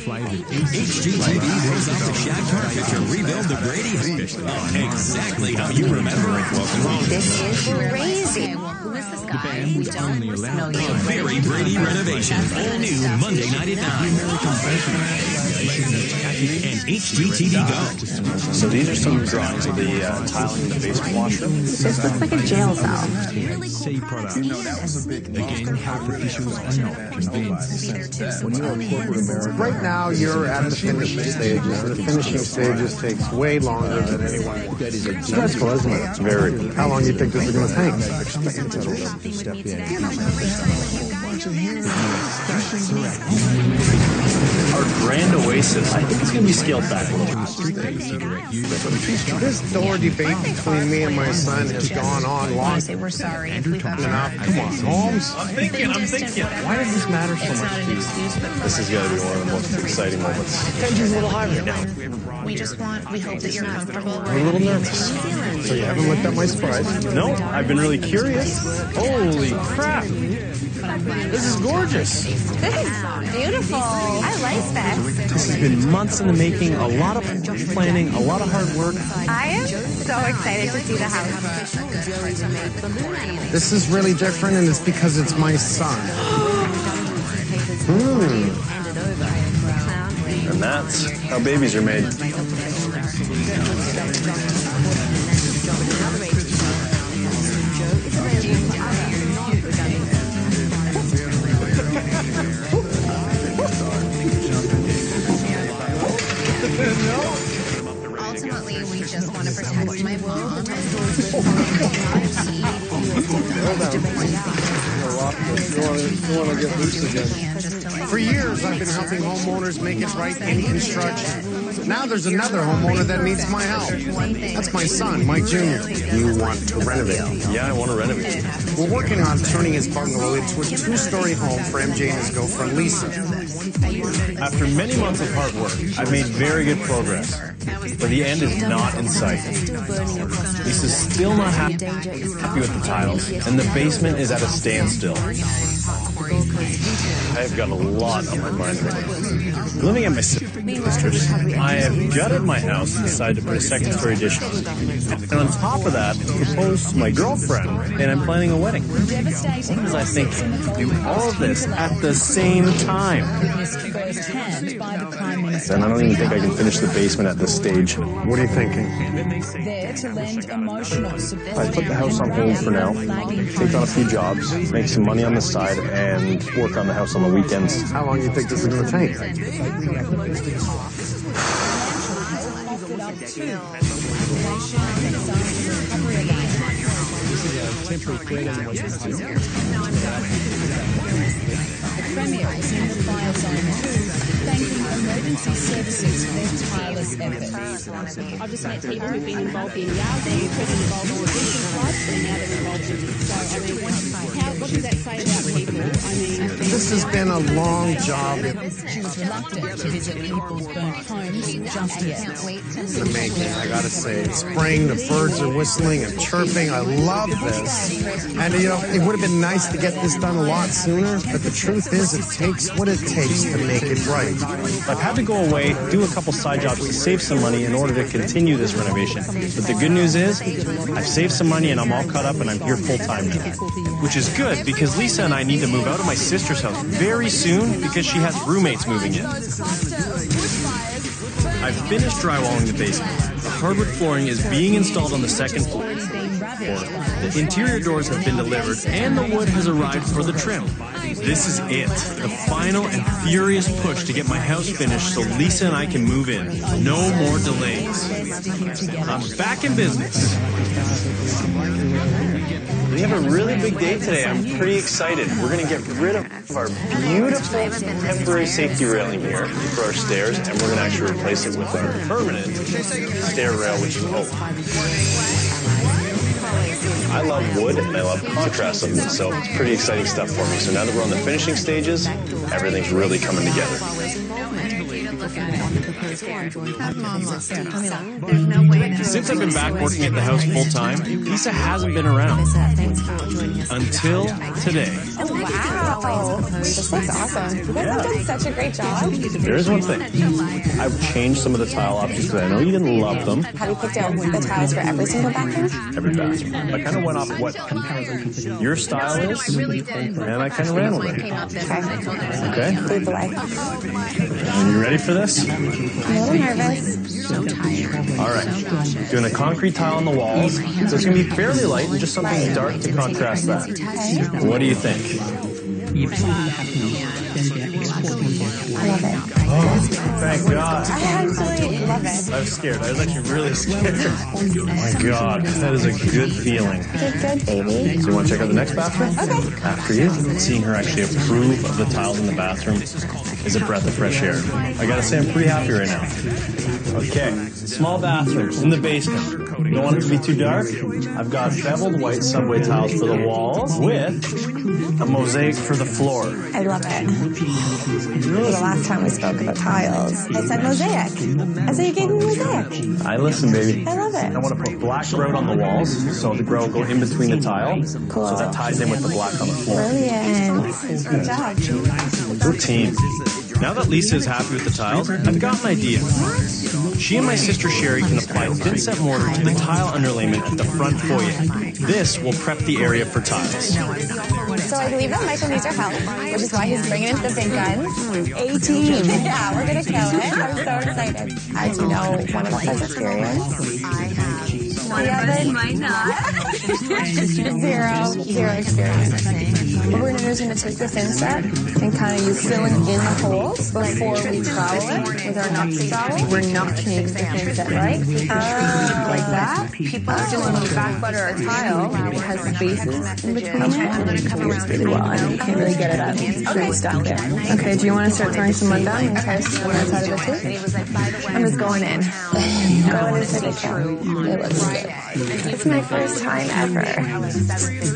HGTV rolls out the Shaq carpet to rebuild the Brady special. Exactly how you remember it. Welcome home. This is crazy. Well, who is this guy? We don't know you. A very Brady renovation. All new Monday night at 9. And HGTV Go. So these are some drawings of the tiling in the basement washer. This looks like a jail cell. Say product. Again, health issues are not convinced. When you're a corporate American, Right now, you're at the finishing stages. The finishing stages takes way longer than anyone wants. It's stressful, isn't it? Very. How long do you think this is going to take? Our grand oasis, I think it's going to be scaled back a little. This door debate between me and my son has gone on long. We're sorry if we Come on, Holmes. I'm thinking. Why does this matter so much to you? This has got to be one of the most exciting moments. Tension's a little high right now. We hope that you're comfortable. I'm a little nervous. So you haven't looked at my surprise? No, I've been really curious. Holy crap. This is gorgeous. This is beautiful. I like this. This has been months in the making, a lot of planning, a lot of hard work. I am so excited to see the house. This is really different, and it's because it's my son. And that's how babies are made. Ultimately, we just want to protect my world. For years, I've been helping homeowners make it right in construction. Now there's another homeowner that needs my help. That's my son, Mike Jr. You want to renovate? Yeah, I want to renovate. We're working on turning his bungalow into a two-story home for MJ and his girlfriend, Lisa. After many months of hard work, I've made very good progress. But the end is not in sight. Lisa's still not happy with the tiles, and the basement is at a standstill. I've got a lot on my mind right now. Living at my sister's, I have gutted my house and decided to put a second-story addition. And on top of that, proposed to my girlfriend, and I'm planning a wedding. Because I think do all of this at the same time. And I don't even think I can finish the basement at this stage. What are you thinking? I put the house on hold for now, take on a few jobs, make some money on the side, and work on the house on the weekends. How long do you think this is going to take? up too. The Premier is in the fire zone too, thanking emergency services for their tireless efforts. I've just met people who've been involved in Yowsing, who've been involved in the Vision Club, and now they're involved in this. So, I mean, what does that say about people? I mean, this has been a long job. She was reluctant to visit people's burnt homes just yet. It's the making, I gotta say. It's spring, the birds are whistling and chirping. I love this. And, you know, it would have been nice to get this done a lot sooner, but the truth is it takes what it takes to make it right. I've had to go away, do a couple side jobs to save some money in order to continue this renovation. But the good news is, I've saved some money and I'm all caught up and I'm here full time now. Which is good because Lisa and I need to move out of my sister's house very soon because she has roommates moving in. I've finished drywalling the basement. The hardwood flooring is being installed on the second floor. The interior doors have been delivered and the wood has arrived for the trim. This is it, the final and furious push to get my house finished so Lisa and I can move in. No more delays. I'm back in business. We have a really big day today. I'm pretty excited. We're going to get rid of our beautiful temporary safety railing here for our stairs, and we're going to actually replace it with our permanent stair rail, which is I love wood and I love contrast of it, so it's pretty exciting stuff for me. So now that we're on the finishing stages, everything's really coming together. Since I've been back working at the house full time, Lisa hasn't been around. Until today. Oh, wow. This looks awesome. You guys have done such a great job. There is one thing. I've changed some of the tile options because I know you didn't love them. Have you picked out the tiles for every single bathroom? Every bathroom. I kind of went off what your style is, and I kind of ran with it. Okay? Lead the way. Are you ready for this? I'm a little nervous. All right. Doing a concrete tile on the walls. So it's going to be fairly light and just something dark to contrast that. Okay. What do you think? I love it. Oh, thank God. I actually love it. I was scared. I was actually really scared. Oh my God. That is a good feeling. Did good, baby. So you want to check out the next bathroom? Okay. After you. Seeing her actually approve of the tiles in the bathroom is a breath of fresh air. I gotta say, I'm pretty happy right now. Okay, small bathroom in the basement. Don't want it to be too dark. I've got beveled white subway tiles for the walls with a mosaic for the floor. I love it. The last time we spoke about tiles, I said mosaic. I said you gave me mosaic. I listen, baby. I love it. I want to put black grout on the walls, so the grout will go in between the tile. Cool. So that ties in with the black on the floor. Brilliant. Good job. Routine. Now that Lisa is happy with the tiles, I've got an idea. She and my sister Sherry can apply thin set mortar to the tile underlayment at the front foyer. This will prep the area for tiles. So I believe that Michael needs our help, which is why he's bringing in the big guns. 18. Yeah, we're going to kill it. I'm so excited. As you know, one of us has experience. The other might not. Zero experience. What we're going to do is we're going to take the thin set and kind of use filling in the holes before we trowel it with our notch trowel. We're notching the thin set, right? Like that. Just when we back butter our tile, it has spaces in between it. I'm going to cover it really well. I mean, you can't really get it out. It's really stuck there. Okay, do you want to start throwing some mud down and try to see one outside of it too? I'm just going in. Going into the true. It looks good. It's my first time ever.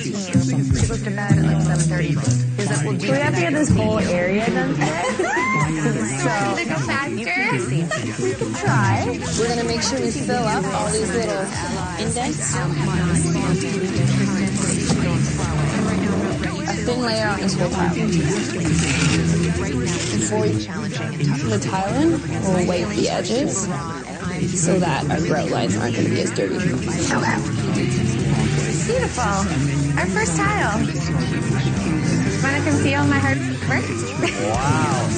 She goes to bed at like 7:30. We have to get this whole area done today. So, to go faster? We can try. We're going to make sure we fill up all these little indents. A thin layer on this whole tile. Before we put the tile in, we'll wipe the edges so that our grout lines aren't going to be as dirty. Okay. Beautiful. Our first tile. Want to come feel my hard work? Wow.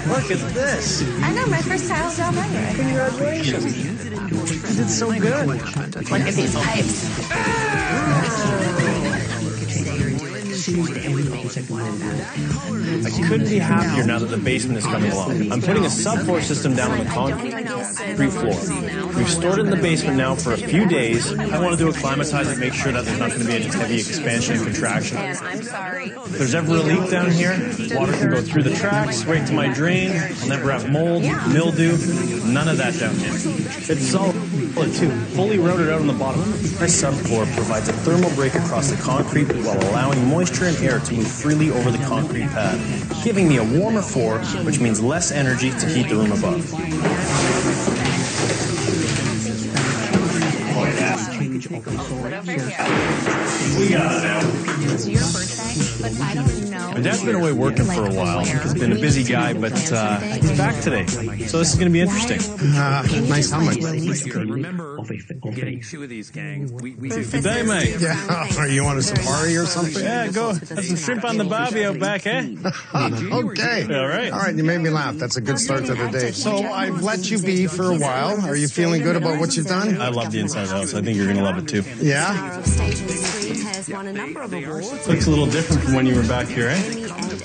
Look at this. I know, my first tile job ever. Congratulations. You did so good. Look at these pipes. I couldn't be happier now that the basement is coming along. I'm putting a subfloor system down on the concrete floor. We've stored it in the basement now for a few days. I want to do acclimatize it, make sure that there's not going to be a heavy expansion and contraction. If there's ever a leak down here, water can go through the tracks, right to my drain. I'll never have mold, mildew, none of that down here. It's solid too, fully routed out on the bottom. My subfloor provides a thermal break across the concrete while allowing moisture and air to move freely over the concrete pad, giving me a warmer floor, which means less energy to heat the room above. We got it now. It's your birthday, but I don't know. My dad's been away working for a while. He's been a busy guy, but he's back today. So this is going to be interesting. Nice helmet. Remember getting two of these, gang. Good day, mate. Yeah. Are you on a safari or something? Yeah, go. Have some shrimp on the barbie out back, eh? Okay. All right. All right, you made me laugh. That's a good start to the day. So I've let you be for a while. Are you feeling good about what you've done? I love the inside of the house. I think you're going to love it, too. Yeah? Looks a little different from when you were back here, eh?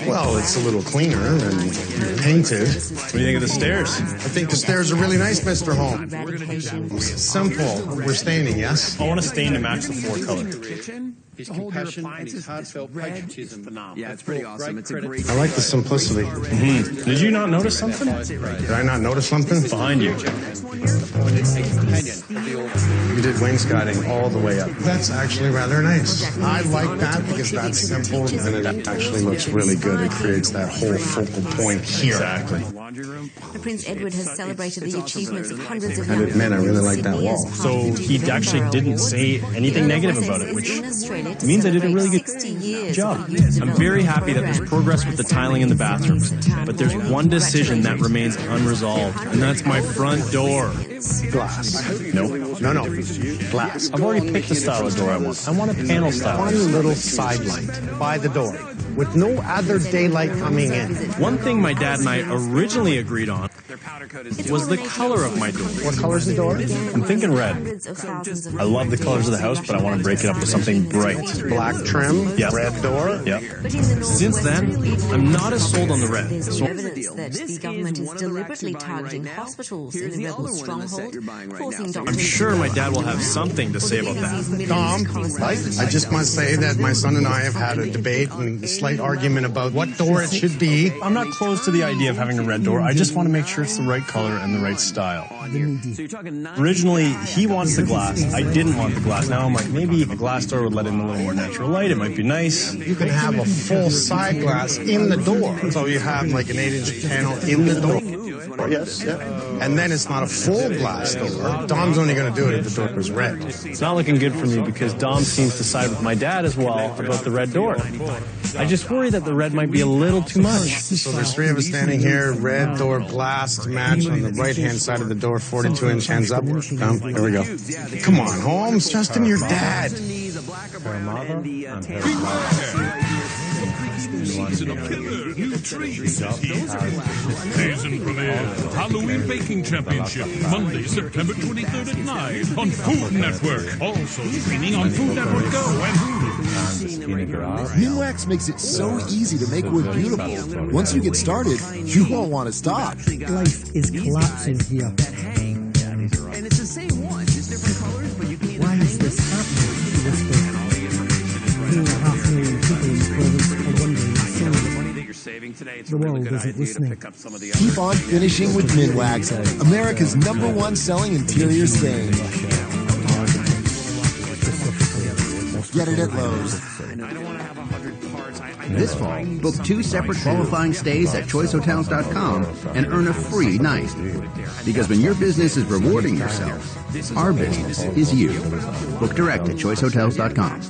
Well, it's a little cleaner and painted. What do you think of the stairs? I think the stairs are really nice, Mr. Holmes. Simple. We're staining, yes? I want to stain to match the floor color. His compassion and his heartfelt patriotism. Phenomenal. Yeah, it's pretty awesome. It's a great... I like the simplicity. Mm-hmm. Did you not notice something? Did I not notice something? Behind you. You did wainscoting all the way up. That's actually rather nice. I like that because that's simple and it actually looks really good. It creates that whole focal point here. Exactly. Prince Edward has celebrated the achievements of hundreds of I admit, I really like that wall. So he actually didn't say anything negative about it, which means I did a really good job. I'm very happy that there's progress with the tiling in the bathrooms, but there's one decision that remains unresolved, and that's my front door. Glass. No. Glass. I've already picked the style of door I want. I want a panel style. One little side light by the door with no other daylight coming in. One thing my dad and I originally agreed on was the color of my door. What color's the door? I'm thinking red. I love the colors of the house, but I want to break it up with something bright. Black trim, yep. Red door. Yep. Since then, I'm not as sold on the red. So Evidence that the government is deliberately targeting hospitals in a rebel stronghold, forcing doctors... I'm sure my dad will have something to say about that. Tom, I just must say that my son and I have had a debate and a slight argument about what door it should be. I'm not close to the idea of having a red door. I just want to make sure it's the right color and the right style. Originally, he wants the glass. I didn't want the glass. Now I'm like, maybe a glass door would let in a little more natural light. It might be nice. You can have a full side glass in the door. So you have like an 8-inch panel in the door. Yes, yeah. And then it's not a full glass door. Dom's only going to do it if the door is red. It's not looking good for me because Dom seems to side with my dad as well about the red door. I just worry that the red might be a little too much. So there's three of us standing here, red door, glass to match on the right-hand side of the door, 42-inch hands up. Here we go. Come on, Holmes, Justin, your dad. Season of killer new trees is here. Season premiere Halloween Baking Championship, Monday, September 23rd at 9 on Food Network. Also streaming on Food Network Go and Hulu. Minwax makes it so easy to make wood beautiful. Once you get started, you won't want to stop. Life is collapsing here. And it's the same one, just different colors, but you can... Why is this happening? 2.5 million people in the province are wondering the world isn't listening. Keep on finishing with Minwax, America's #1 selling interior stain. Get it at Lowe's. This fall, book 2 separate qualifying stays at choicehotels.com and earn a free night. Because when your business is rewarding yourself, our business is you. Book direct at choicehotels.com.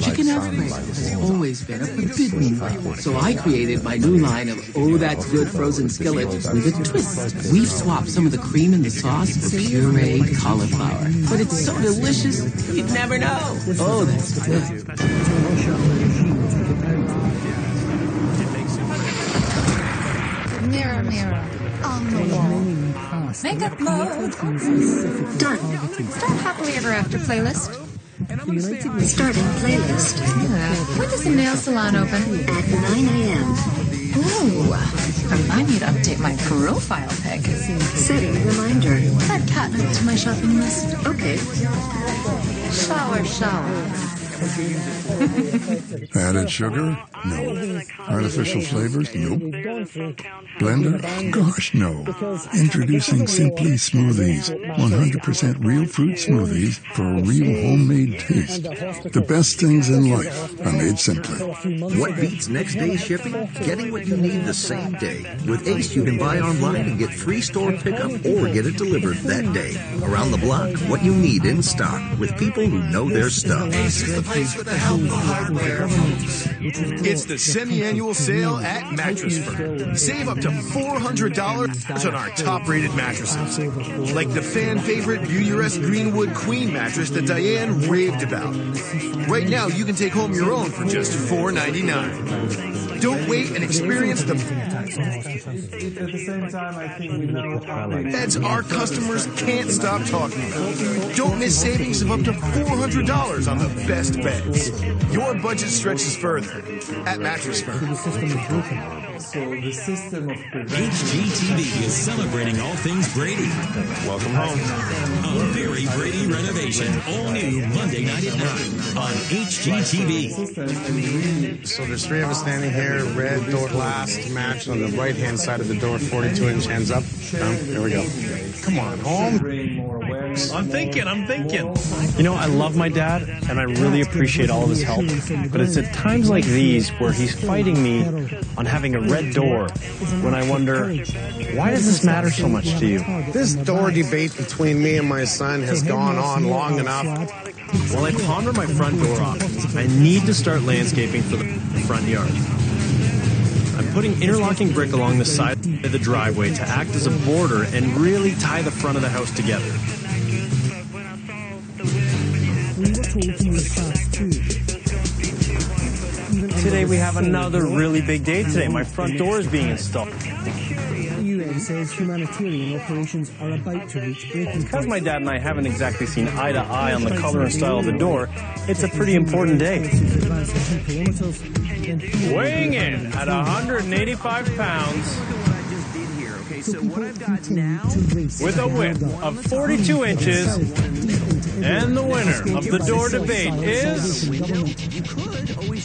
Chicken Alfredo has always been a forbidden item, so I created my new line of Oh That's Good frozen skillets with a twist. We've swapped some of the cream in the sauce for pureed cauliflower, but it's so delicious you'd never know. Oh, that's good. Mirror, mirror on the wall. Makeup mode. Done. Start Happily Ever After playlist. Starting playlist. When does the nail salon open? At 9 a.m. Ooh, remind me to update my profile pic. Setting reminder. Add catnip to my shopping list. Okay. Shower. Added sugar? No. Artificial flavors? Nope. Blender? Gosh, no. Introducing Simply Smoothies. 100% real fruit smoothies for a real homemade taste. The best things in life are made simply. What beats next day shipping? Getting what you need the same day. With Ace, you can buy online and get free store pickup or get it delivered that day. Around the block, what you need in stock with people who know their stuff. Ace is the place with the help of hardware. It's the semi-annual sale at Mattress Firm. Save up to $400 on our top-rated mattresses, like the fan-favorite Beautyrest Greenwood Queen mattress that Diane raved about. Right now, you can take home your own for just $4.99. Don't wait and experience the beds our customers can't stop talking about. Don't miss savings of up to $400 on the best beds. Your budget stretches further at Mattress Firm. HGTV is celebrating all things Brady. Welcome home. A very Brady renovation. All new Monday night at 9 on HGTV. So there's three of us standing here, red door glass to match on the right-hand side of the door, 42-inch hands up. There we go. Come on, home. I'm thinking. You know, I love my dad, and I really appreciate all of his help. But it's at times like these where he's fighting me on having a red door, when I wonder, why does this matter so much to you? This door debate between me and my son has gone on long enough. While I ponder my front door options, I need to start landscaping for the front yard. I'm putting interlocking brick along the side of the driveway to act as a border and really tie the front of the house together. Today we have another really big day today. My front door is being installed. The UN says humanitarian operations are about to reach breaking point. Because my dad and I haven't exactly seen eye to eye on the color and style of the door, it's a pretty important day. Weighing in at 185 pounds, with a width of 42 inches, and the winner of the door debate is...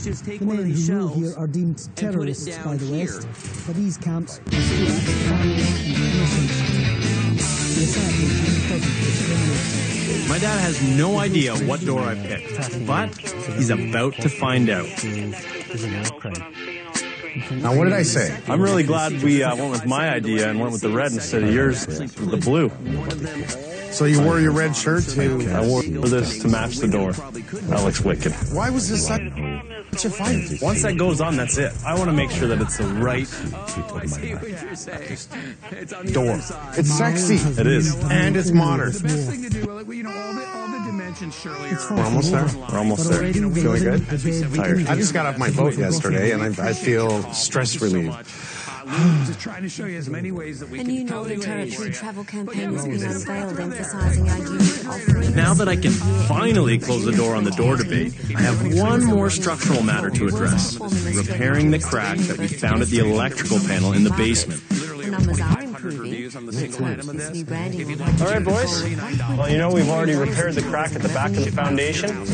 The men who rule here are deemed terrorists by the West, but these camps My dad has no idea what door I picked, but he's about to find out. Now, what did I say? I'm really glad we went with my idea and went with the red instead of yours, the blue. So you wore your red shirt to... I wore this to match the door. That looks wicked. Why was this such a fight? Once that goes on, that's it. I want to make sure that it's the right door. It's sexy. It is. And it's modern. We're almost there. We're almost there. Feeling good? Tired. I just got off my boat yesterday, and I feel stress relieved. Just trying to show you as many ways that we A new Northern Territory travel campaign has been unveiled, emphasizing our unique offerings. Now that I can finally close the door on the door debate, I have one more structural matter to address. Repairing the crack that we found at the electrical panel in the basement. The numbers are improving. This new branding will All right, boys. Well, you know we've already repaired the crack at the back of the foundation.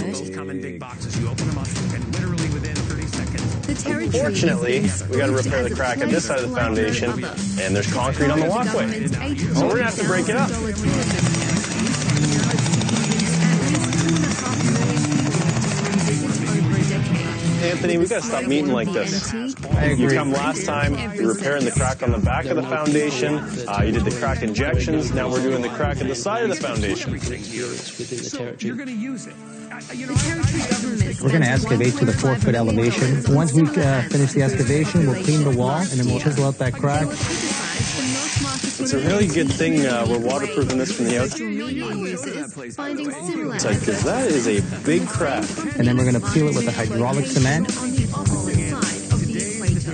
Unfortunately, we got to repair the crack at this side of the foundation, and there's concrete on the walkway. So we're going to have to break it up. Anthony, we got to stop meeting like this. You come last time, you're repairing the crack on the back of the foundation. You did the crack injections. Now we're doing the crack at the side of the foundation. You're going to use it. We're going to excavate to the 4-foot elevation. Once we finish the excavation, we'll clean the wall, and then we'll chisel out that crack. It's a really good thing we're waterproofing this from the outside, because that is a big crack. And then we're going to peel it with a hydraulic cement.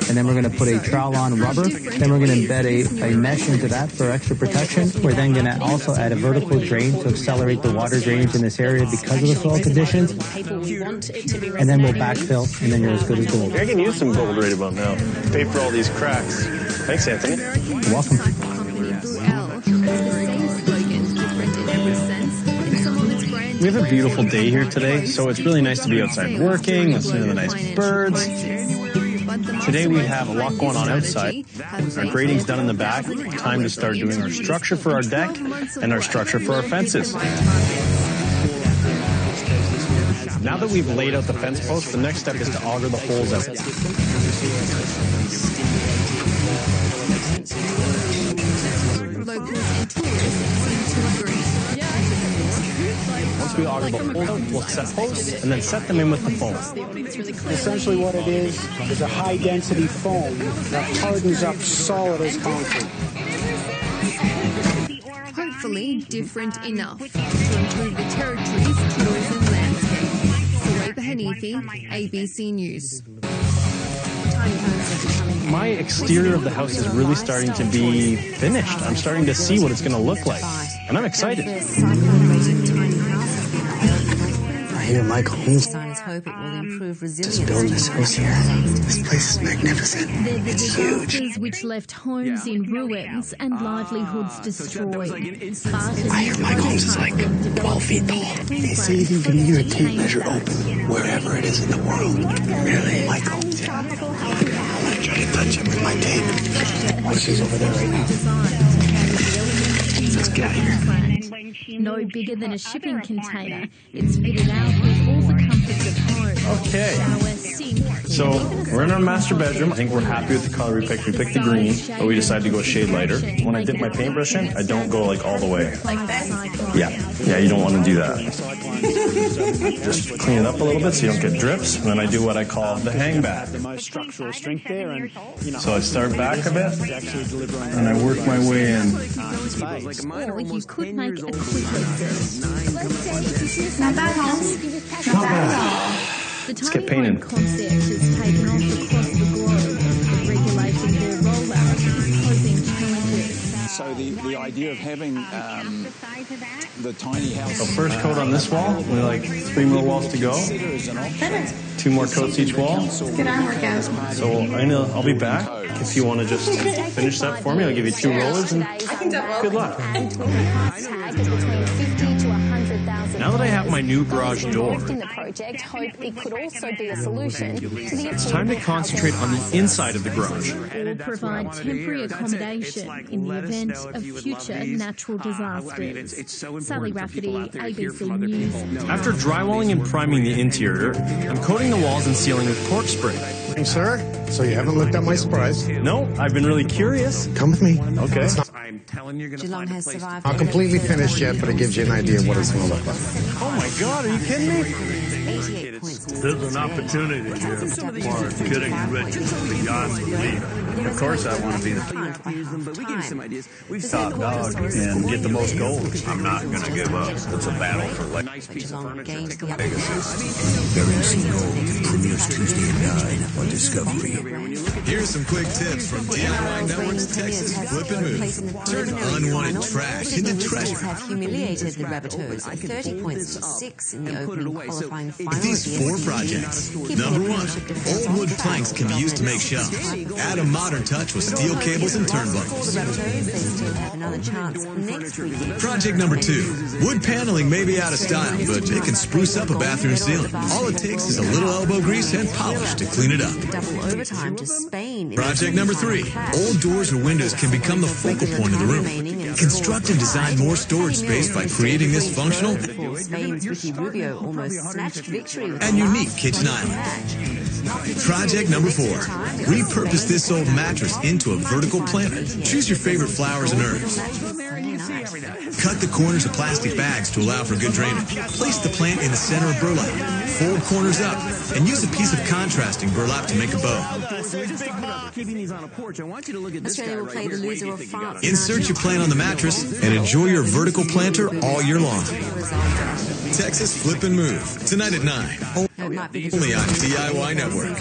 And and then we're going to put a trowel-on rubber. Then we're going to embed a mesh into that for extra protection. We're then going to also add a vertical drain to accelerate the water drainage in this area because of the soil conditions. And then we'll backfill, and then you're as good as gold. I can use some gold right about now. Pay for all these cracks. Thanks, Anthony. You're welcome. We have a beautiful day here today, so it's really nice to be outside working, listening to the nice birds. Today we have a lot going on outside. Our grading's done in the back. Time to start doing our structure for our deck and our structure for our fences. Now that we've laid out the fence posts, the next step is to auger the holes out. Once we auger the holes out, we'll set posts and then set them in with the foam. Essentially what it is a high-density foam that hardens up solid as concrete. Hopefully different enough to improve the territory's tourism landscape. Saleha Hanifi, ABC News. My exterior of the house is really starting to be finished. I'm starting to see what it's going to look like, and I'm excited. I hear Michael designers hope it will improve resilience. Just building this house here. This place is magnificent. It's huge. Which left homes in ruins and livelihoods destroyed. I hear Mike Holmes is like 12 feet tall. They say you can hear a tape measure open wherever it is in the world. Really? Michael. Yeah. I'm gonna try to touch it with my tape. What is over there right now? Let's get out of here. No bigger than a shipping container. It's fitted out with all the comforts of home. Okay. Shower, sink. So we're in our master bedroom. I think we're happy with the color we picked. We picked the green, but we decided to go a shade lighter. When I dip my paintbrush in, I don't go like all the way. Like this? Yeah, you don't want to do that. Just clean it up a little bit so you don't get drips, and then I do what I call the hang back. The most structural strength there, and so I start back a bit, and I work my way in. Or you could make a quick exit. Not bad, Holmes. Not bad. The Let's get tiny home painted. concept is taken off across the globe, but regulating their rollout is posing challenges. So the idea of having the tiny house... So first coat on this wall, we like 3 more walls to go. 2 more coats each wall. Good arm workout. So I'll be back. If you want to just finish that for me, I'll give you 2 rollers and good luck. Now that I have my new garage door, it's time to concentrate on the inside of the garage. Or provide temporary accommodation in the event of future natural disasters. Sally Rafferty, ABC News. After drywalling and priming the interior, I'm coating the walls and ceiling with cork spray. Sir, so you haven't looked at my surprise? No, I've been really curious. Come with me. Okay. I'm telling you, you're going to find a place. Not completely finished yet, but it gives you an idea of what it's going to look like. Oh my God, are you kidding me? There's an opportunity here for getting rich beyond belief. Of course I want to be the top dog and get the most gold. I'm not going to give up. It's a battle for life. Bearing Gold premieres Tuesday at 9 on Discovery. Here are some quick tips from DIY Network's Texas Flip and Move. Turn unwanted trash into treasure. Have humiliated the Rabbitohs 30 points to 6 in the opening qualifying final. With these 4 projects. Number 1, old wood planks can be used to make shelves. Add a modern touch with steel cables and turnbuckles. Project number 2, wood paneling may be out of style, but it can spruce up a bathroom ceiling. All it takes is a little elbow grease and polish to clean it up. Double overtime to Spain. Project number 3, old doors or windows can become the focal point of the room. Construct and design more storage space by creating this functional Spain's Ricky Rubio almost snatched victory with and unique kitchen island. Project number 4, repurpose this old mattress into a vertical planter. Choose your favorite flowers and herbs. Cut the corners of plastic bags to allow for good drainage. Place the plant in the center of burlap. Fold corners up and use a piece of contrasting burlap to make a bow. Australia will play the loser of France. Insert your plant on the mattress and enjoy your vertical planter all year long. Texas Flip and Move, tonight at 9. Only on DIY Network.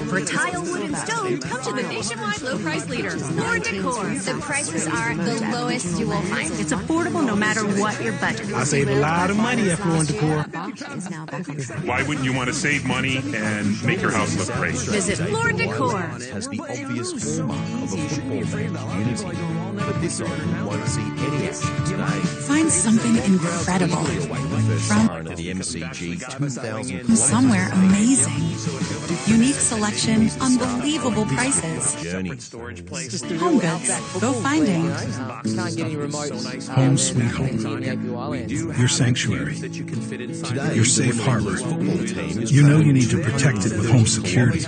For tile, wood, and stone, come to the nationwide low price leader, Lord Decor. The prices are the lowest you will find. It's affordable no matter what your budget. I save a lot of money at Lord Decor. Why wouldn't you want to save money and make your house look great? Visit Lord Decor. Has the obvious hallmark of a football fan community. But this one won't see any action today. Find something incredible from the MCG 2000 somewhere amazing. Unique selection, unbelievable prices. Home goods, go finding. Home sweet home. Your sanctuary. Your safe harbor. You know you need to protect it with home security.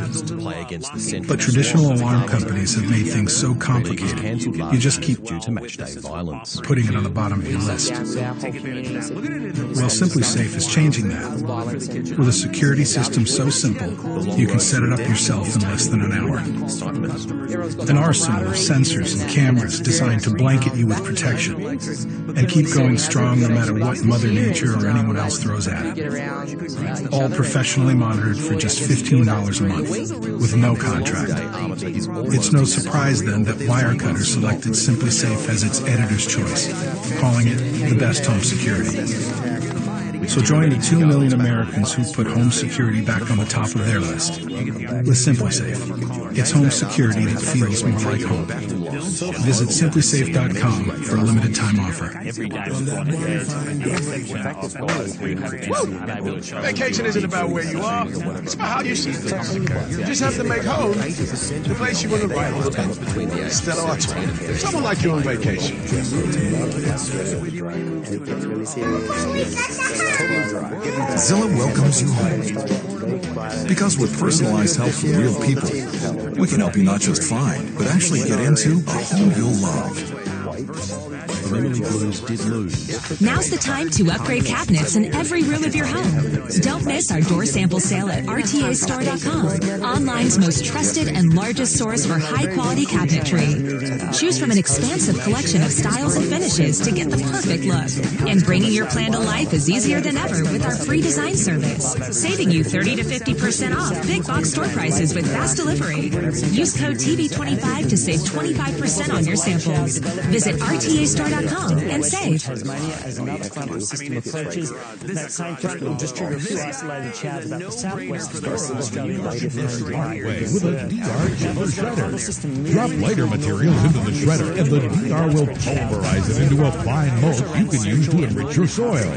But traditional alarm companies have made things so complicated, you just keep putting it on the bottom of your list. Well, Simply Safe is changing that. With a security system so simple, you can set it up yourself in less than an hour. An arsenal of sensors and cameras designed to blanket you with protection and keep going strong no matter what Mother Nature or anyone else throws at it. All professionally monitored for just $15 a month with no contract. It's no surprise then that Wirecutter selected Simply Safe as its editor's choice, calling it the best home security. So join the 2 million Americans who put home security back on the top of their list. With Simply Safe, it's home security that feels more like home. Visit simplysafe.com for a limited time offer. Vacation isn't about where you are, it's about how you see things. You just have to make home the place you want to invite all the time. Stella Artois. Someone like you on vacation. Zilla welcomes you home. Because with personalized help from real people, we can help you not just find, but actually get into a home you'll love. Now's the time to upgrade cabinets in every room of your home. Don't miss our door sample sale at rtastore.com, online's most trusted and largest source for high-quality cabinetry. Choose from an expansive collection of styles and finishes to get the perfect look. And bringing your plan to life is easier than ever with our free design service, saving you 30 to 50% off big box store prices with fast delivery. Use code TV25 to save 25% on your samples. Visit rtastore.com and save. Tasmania as another climate system approaches. That same front will just trigger a few isolated showers about the southwest of Australia. With a DR chipper shredder. Drop lighter materials into the shredder and the DR will pulverize it into a fine mulch you can use to enrich your soil.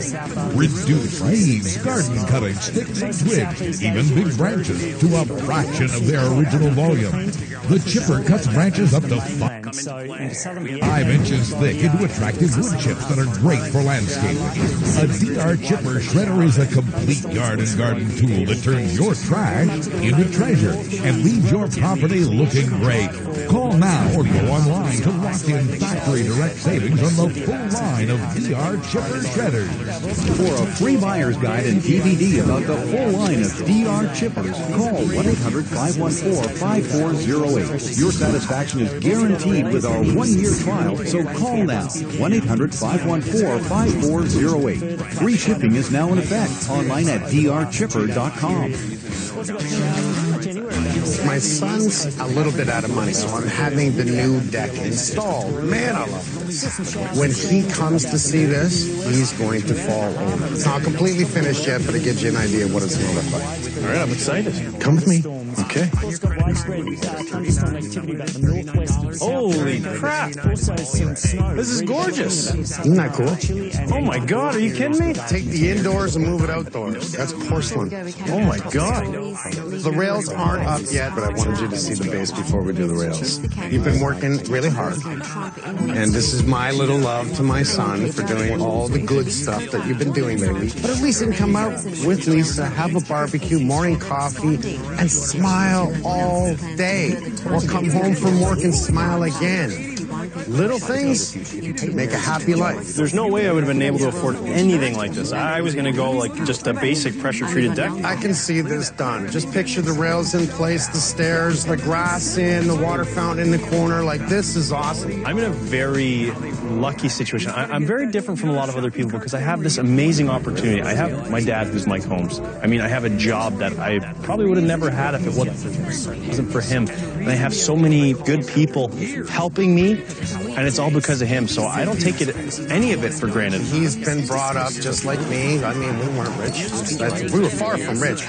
Reduce leaves, garden cuttings, sticks and twigs, even big branches to a fraction of their original volume. The chipper cuts branches up to 5 inches thick into attractive wood chips that are great for landscaping. A DR chipper shredder is a complete yard and garden tool that turns your trash into treasure and leaves your property looking great. Call now or go online to lock in factory direct savings on the full line of DR chipper shredders. For a free buyer's guide and DVD about the full line of DR chippers, call 1-800-514-5408. Your satisfaction is guaranteed with our 1-year trial, so call now. 1-800-514-5408. Free shipping is now in effect. Online at drchipper.com. My son's a little bit out of money, so I'm having the new deck installed. Man, I love this. When he comes to see this, he's going to fall over. It's not completely finished yet, but it gives you an idea of what it's going to look like. All right, I'm excited. Come with me. Okay. Holy crap. This is gorgeous. Isn't that cool? Oh my God, are you kidding me? Take the indoors and move it outdoors. That's porcelain. Oh my God. The rails aren't up yet, but I wanted you to see the base before we do the rails. You've been working really hard. And this is my little love to my son for doing all the good stuff that you've been doing lately. But at least you can come out with Lisa, have a barbecue, morning coffee, and smile all day. Or come home from work and smile again. Little things make a happy life. There's no way I would have been able to afford anything like this. I was going to go like just a basic pressure-treated deck. I can see this done. Just picture the rails in place, the stairs, the grass in, the water fountain in the corner. Like, this is awesome. I'm in a very lucky situation. I'm very different from a lot of other people because I have this amazing opportunity. I have my dad, who's Mike Holmes. I mean, I have a job that I probably would have never had if it wasn't for him. And I have so many good people helping me, and it's all because of him. So I don't take any of it for granted. He's been brought up just like me. I mean, we weren't rich. We were far from rich.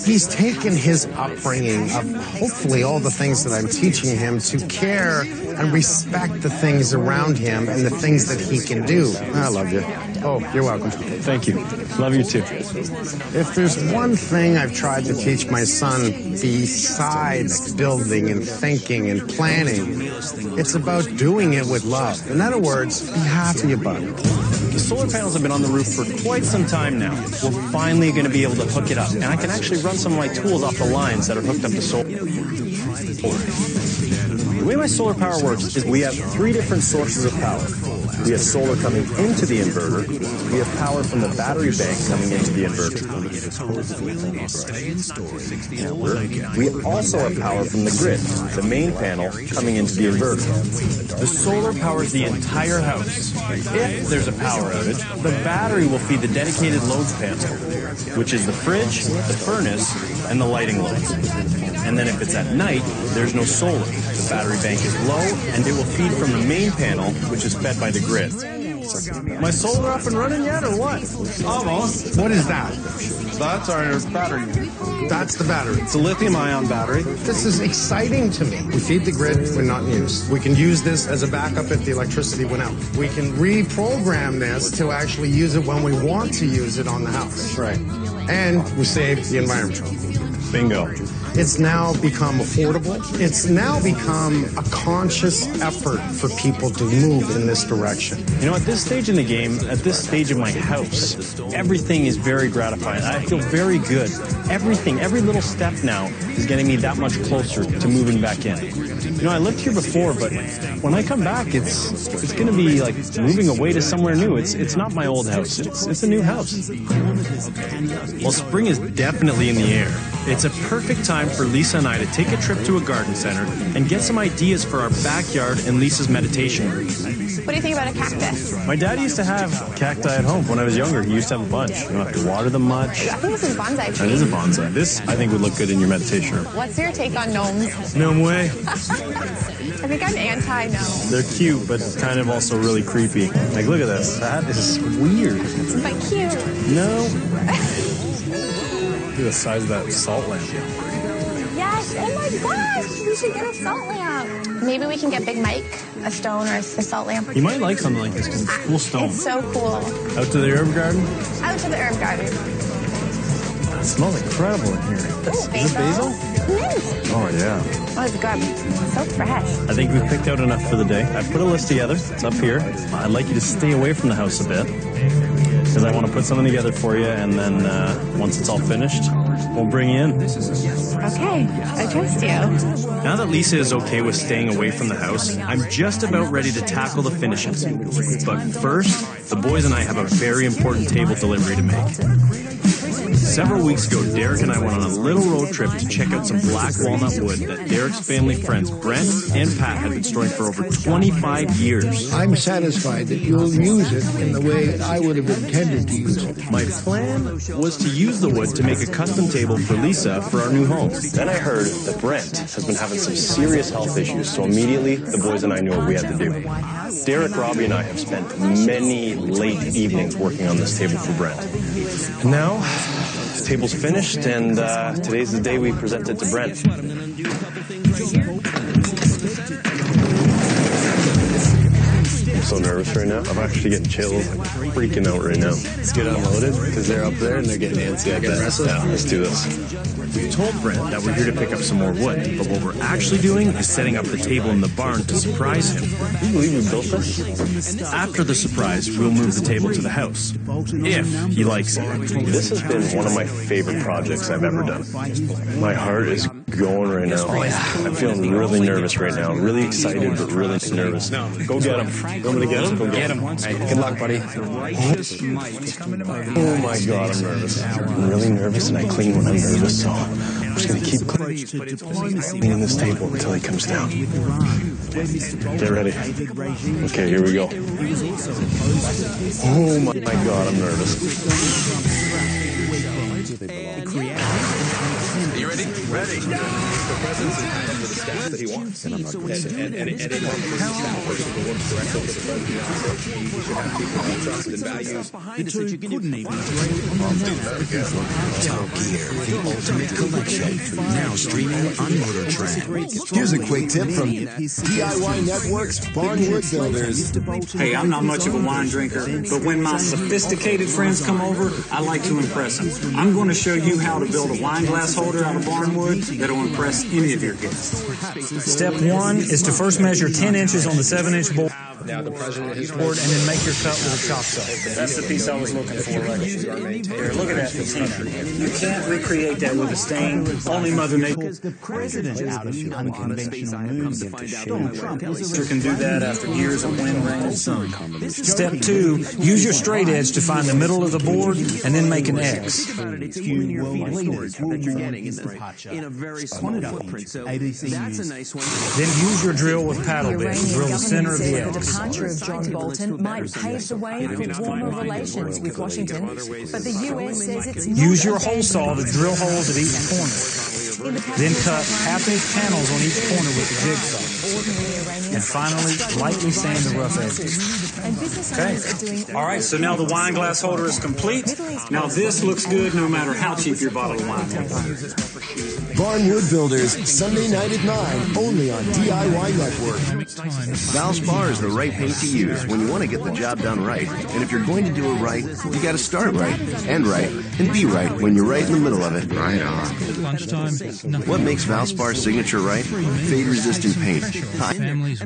He's taken his upbringing of hopefully all the things that I'm teaching him to care and respect the things around him and the things that he can do. I love you. Oh, you're welcome. Thank you. Love you too. If there's one thing I've tried to teach my son besides building and thinking and planning, it's about doing it with love. In other words, be happy about it. The solar panels have been on the roof for quite some time now. We're finally going to be able to hook it up. And I can actually run some of my tools off the lines that are hooked up to solar. The way my solar power works is we have 3 different sources of power. We have solar coming into the inverter. We have power from the battery bank coming into the inverter. We also have power from the grid, the main panel, coming into the inverter. The solar powers the entire house. If there's a power outage, the battery will feed the dedicated loads panel, which is the fridge, the furnace, and the lighting loads. And then if it's at night, there's no solar. The battery bank is low, and it will feed from the main panel, which is fed by the grid. My solar up and running yet, or what? Almost. What is that? That's our battery. That's the battery. It's a lithium-ion battery. This is exciting to me. We feed the grid when not in use. We can use this as a backup if the electricity went out. We can reprogram this to actually use it when we want to use it on the house. Right. And we save the environment. Bingo. It's now become affordable. It's now become a conscious effort for people to move in this direction. You know, at this stage in the game, at this stage of my house, everything is very gratifying. I feel very good. Everything, every little step now is getting me that much closer to moving back in. You know, I lived here before, but when I come back, it's going to be like moving away to somewhere new. It's not my old house. It's a new house. Well, spring is definitely in the air. It's a perfect time for Lisa and I to take a trip to a garden center and get some ideas for our backyard and Lisa's meditation room. What do you think about a cactus? My dad used to have cacti at home when I was younger. He used to have a bunch. You don't have to water them much. I think this is a bonsai tree. That is a bonsai. This, I think, would look good in your meditation room. What's your take on gnomes? Gnome way. I think I'm anti-gnome. They're cute, but kind of also really creepy. Like, look at this. That is weird. But cute. No. Look at the size of that salt lamp. Yes. Oh my gosh. We should get a salt lamp. Maybe we can get Big Mike a stone or a salt lamp. You might like something like this because it's a cool stone. It's so cool. Out to the herb garden? Out to the herb garden. It smells incredible in here. Ooh, Is it basil? Mint. Oh, yeah. Oh, it's good. It's so fresh. I think we've picked out enough for the day. I've put a list together. It's up here. I'd like you to stay away from the house a bit because I want to put something together for you, and then once it's all finished, we'll bring you in. Okay, I trust you. Now that Lisa is okay with staying away from the house, I'm just about ready to tackle the finishes. But first, the boys and I have a very important table delivery to make. Several weeks ago, Derek and I went on a little road trip to check out some black walnut wood that Derek's family friends Brent and Pat had been storing for over 25 years. I'm satisfied that you'll use it in the way I would have intended to use it. My plan was to use the wood to make a custom table for Lisa for our new home. Then I heard that Brent has been having some serious health issues, so immediately the boys and I knew what we had to do. Derek, Robbie, and I have spent many late evenings working on this table for Brent. And now, the table's finished, and today's the day we present it to Brent. I'm so nervous right now. I'm actually getting chills. I'm freaking out right now. Let's get unloaded, because they're up there and they're getting antsy. I bet. Yeah, let's do this. We told Brent that we're here to pick up some more wood, but what we're actually doing is setting up the table in the barn to surprise him. Can you believe we built this? After the surprise, we'll move the table to the house, if he likes it. This has been one of my favorite projects I've ever done. My heart is going right now. Oh, yeah. I'm feeling really nervous right now. Really excited, but really nervous. Now, go get him. You want me to get him? Go get him. Hey, good luck, buddy. Oh, my God, I'm nervous. I'm really nervous, and I clean when I'm nervous, so I'm just going to keep cleaning this table until he comes down. Get ready. Okay, here we go. Oh, my God, I'm nervous. Are you ready? Ready. The president's entitled to the staff that he wants. And anyone who's staff person who works directly for the president, he should have people who trust and values. Top Gear, the ultimate collection. Now streaming on Motor Trend. Here's a quick tip from DIY Network's Barnwood Builders. Hey, I'm not much of a wine drinker, but when my sophisticated friends come over, I like to impress them. I'm going to show you how to build a wine glass holder out of barnwood that'll impress any of your guests. Step 1 is to first measure 10 inches on the 7-inch board. Now the president has board, and then make your cut with a chop saw. That's the piece I was looking for right here. Look at that patina. You can't recreate that with a stain. Only Mother Nature. The president out of unconventional moves into shape. You can do that after years of wind, rain, and sun. Step 2, use your straight edge to find the middle of the board and then make an X. Few world leaders will mourn his departure. in a very small footprint. So that's a nice one. Then use your drill with paddle bit to drill the center of the X. The departure of John Bolton might pave the way for warmer relations with Washington, but the U.S. says it's not. Use your hole saw to drill holes at each corner. Then cut half-inch panels on each corner with the jigsaw. And finally, lightly sand the rough edges. Okay. All right, so now the wine glass holder is complete. Now this looks good no matter how cheap your bottle of wine is. Barnwood Builders, Sunday night at 9, only on DIY Network. Valspar is the right paint to use when you want to get the job done right. And if you're going to do it right, you got to start right, and be right when you're right in the middle of it. Right on. What makes Valspar's signature right? Fade-resistant paint,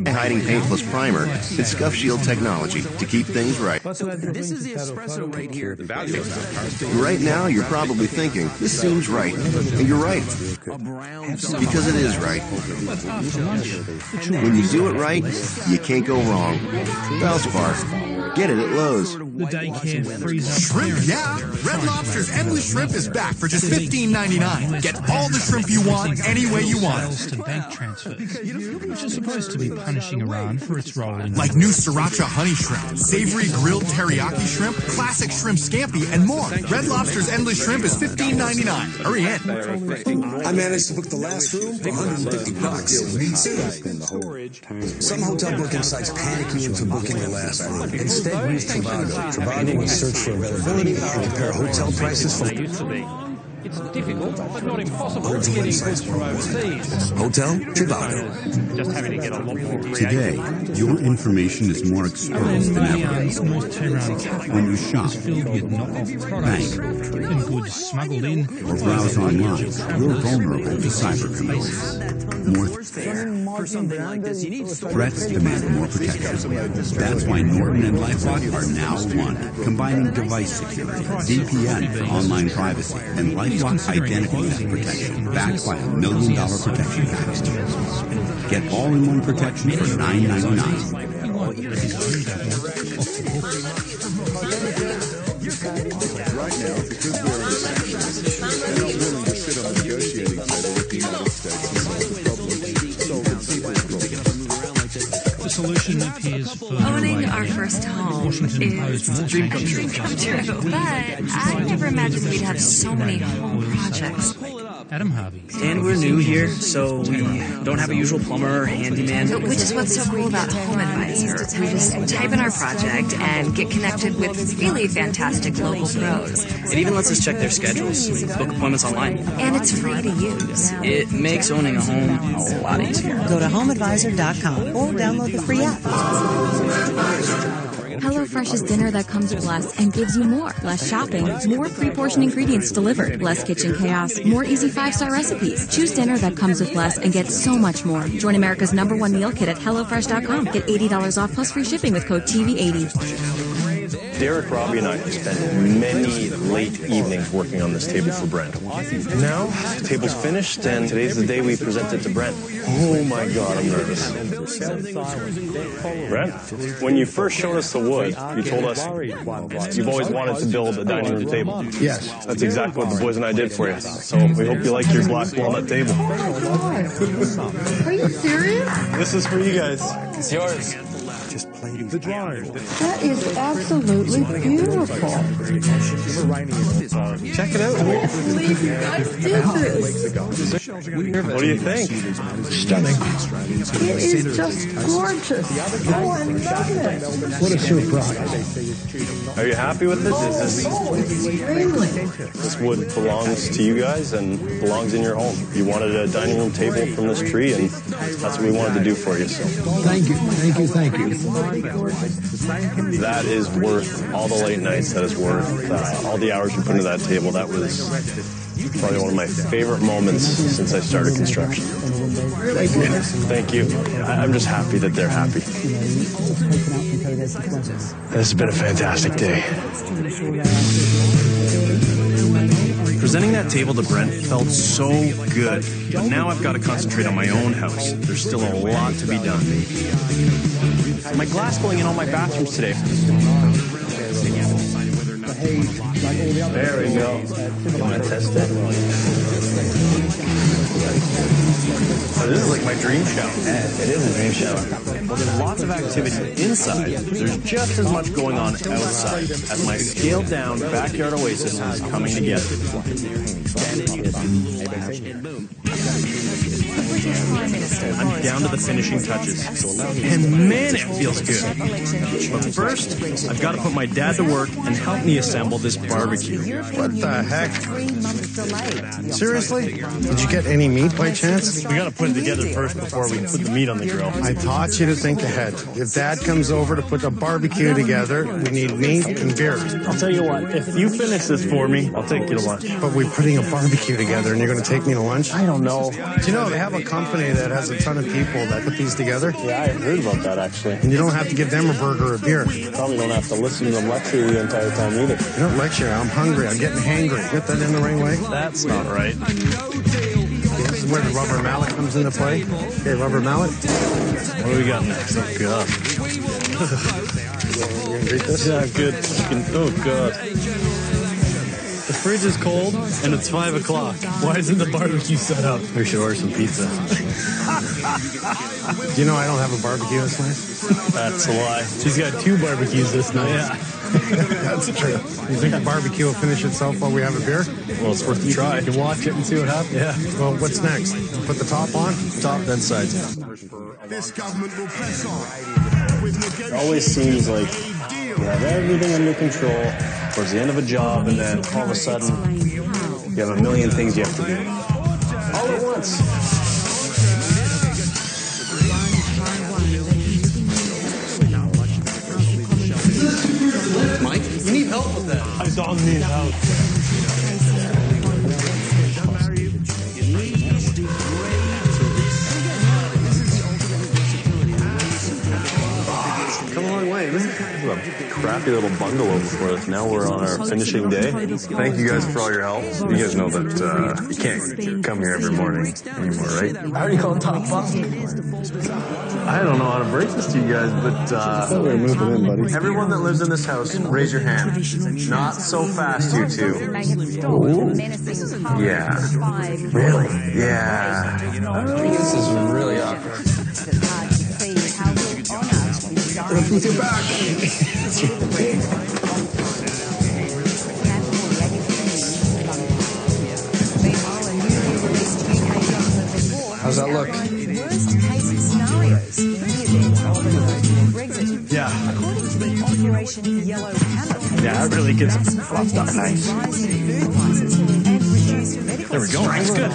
hiding paint plus primer, and scuff shield technology to keep things right. This is the espresso right here. Right now, you're probably thinking, this seems right. And you're right. Because it is right. When you do it right, you can't go wrong. Valspar. Get it at Lowe's. Shrimp, yeah. Red Lobster's Endless Shrimp is back for just $15.99. Get all the shrimp you want, any way you want. To bank transfers, which is supposed to be punishing Iran for its role in... Like new sriracha honey shrimp, savory grilled teriyaki shrimp, classic shrimp scampi, and more. Red Lobster's Endless Shrimp is $15.99. Hurry in. I managed to book the last room for $150. Some hotel booking sites panic you into booking the last room. Instead, use Trivago. Trivago will search for availability and compare hotel prices from... It's difficult, but not impossible to get in goods from overseas. Hotel Trivago. Just having to get a lot more creative. Today, your information is more exposed than ever. When you shop, bank, and goods smuggled in, or browse online, you're vulnerable to cybercriminals. More threats demand more protection. That's why Norton and LifeLock are now one, combining device security, VPN for online privacy, and LifeLock identity theft protection, backed by $1 million protection package. Get all-in-one protection for $9.99. Right now, because we're under sanctions, they're not willing to sit on a negotiating table with the United States and solve the problem. The solution appears for owning our first home is a dream come true. But I never imagined we'd have so many home projects. Adam Harvey. And we're new here, so we don't have a usual plumber or handyman. Which is what's so cool about Home Advisor. We just type in our project and get connected with really fantastic local pros. It even lets us check their schedules, book appointments online. And it's free to use. It makes owning a home a lot easier. Go to homeadvisor.com or download the free app. HelloFresh's dinner that comes with less and gives you more. Less shopping, more pre-portioned ingredients delivered. Less kitchen chaos, more easy 5-star recipes. Choose dinner that comes with less and get so much more. Join America's #1 meal kit at HelloFresh.com. Get $80 off plus free shipping with code TV80. Derek, Robbie, and I have spent many late evenings working on this table for Brent. And now, the table's finished, and today's the day we present it to Brent. Oh my God, I'm nervous. Brent, when you first showed us the wood, you told us you've always wanted to build a dining room table. Yes. That's exactly what the boys and I did for you. So we hope you like your black walnut table. Are you serious? This is for you guys. It's yours. The drawers. That is absolutely beautiful. Check it out. Holy, I did this. What do you think? Stunning. It is just gorgeous. Oh, I love it. What a surprise. Are you happy with it? Extremely. This wood belongs to you guys and belongs in your home. You wanted a dining room table from this tree, and that's what we wanted to do for you. So Thank you. Thank you. Thank you. that is worth all the late nights. That is worth all the hours you put into that table. That was probably one of my favorite moments since I started construction. Thank you. I'm just happy that they're happy. This has been a fantastic day. Presenting that table to Brent felt so good, but now I've got to concentrate on my own house. There's still a lot to be done. My glass blowing in all my bathrooms today. There we go. I'm gonna test it. Oh, this is like my dream shower. It is a dream shower. Well, there's lots of activity inside. There's just as much going on outside as my scaled-down backyard oasis is coming together. I'm down to the finishing touches. And man, it feels good. But first, I've got to put my dad to work and help me assemble this barbecue. What the heck? Seriously? Did you get any meat by chance? We got to put it together first before we put the meat on the grill. I taught you to think ahead. If Dad comes over to put a barbecue together, we need meat and beer. I'll tell you what, if you finish this for me, I'll take you to lunch. But we're putting a barbecue together and you're going to take me to lunch? I don't know. Do you know they have a company that has a ton of people that put these together? Yeah, I heard about that actually. And you don't have to give them a burger or a beer. Probably don't have to listen to them lecture the entire time either. You don't lecture. I'm hungry. I'm getting hangry. Get that in the right way? That's not right. This is where the rubber mallet comes into play. Okay, rubber mallet. What do we got next? Oh, God. You gonna drink this? Yeah, good. Oh, God. The fridge is cold, and it's 5 o'clock. Why isn't the barbecue set up? We should order some pizza. Do you know I don't have a barbecue this night? That's a lie. She's got 2 barbecues this night. Yeah. That's true. You think the barbecue will finish itself while we have a beer? Well, it's worth a try. You can watch it and see what happens. Yeah. Well, what's next? Put the top on? Top, then sides. This government will press on. It always seems like you have everything under control towards the end of a job, and then all of a sudden, you have a million things you have to do. All at once. Mike, you need help with that. I don't need help. Come a long way. This is a crappy little bungalow before us. Now we're on our finishing day. Thank you guys for all your help. You guys know that you can't come here every morning anymore, right? I already called top bunk. I don't know how to break this to you guys, but everyone that lives in this house, raise your hand. Not so fast, you two. Ooh. Yeah. Really? Yeah. This is really awkward. Put it back. How's that look? Yeah. Yeah, it really gets fluffed up nice. There we go. That's good.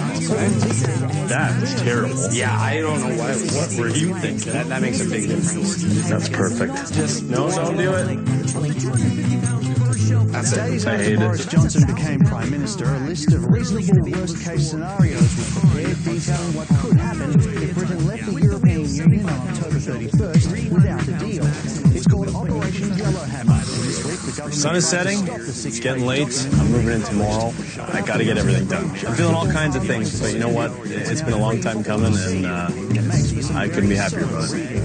That was terrible. Yeah, I don't know what were you thinking? That makes a big difference. That's perfect. No, don't do it. That's it. I hate Boris it. Johnson became Prime Minister, a list of reasonable worst-case scenarios was prepared detailing what could happen if Britain left the European Union on October 31st without a deal. It's called Operation Yellowhammer. This week, the Sun is setting. It's getting late. I'm moving in tomorrow. I got to get everything done. I'm feeling all kinds of things, but you know what? It's been a long time coming, and I couldn't be happier about it.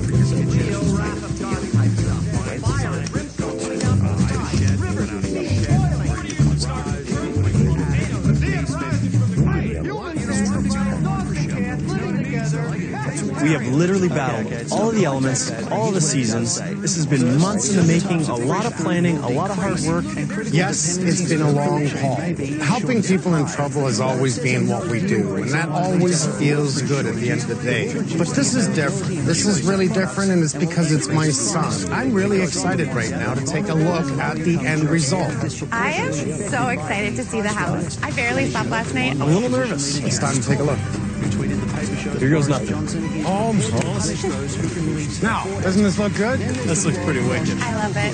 We have literally battled all of the elements, all of the seasons. This has been months in the making, a lot of planning, a lot of hard work. Yes, it's been a long haul. Helping people in trouble has always been what we do, and that always feels good at the end of the day. But this is different. This is really different, and it's because it's my son. I'm really excited right now to take a look at the end result. I am so excited to see the house. I barely slept last night. I'm a little nervous. It's time to take a look. Here goes nothing. Now, doesn't this look good? This looks pretty wicked. I love it.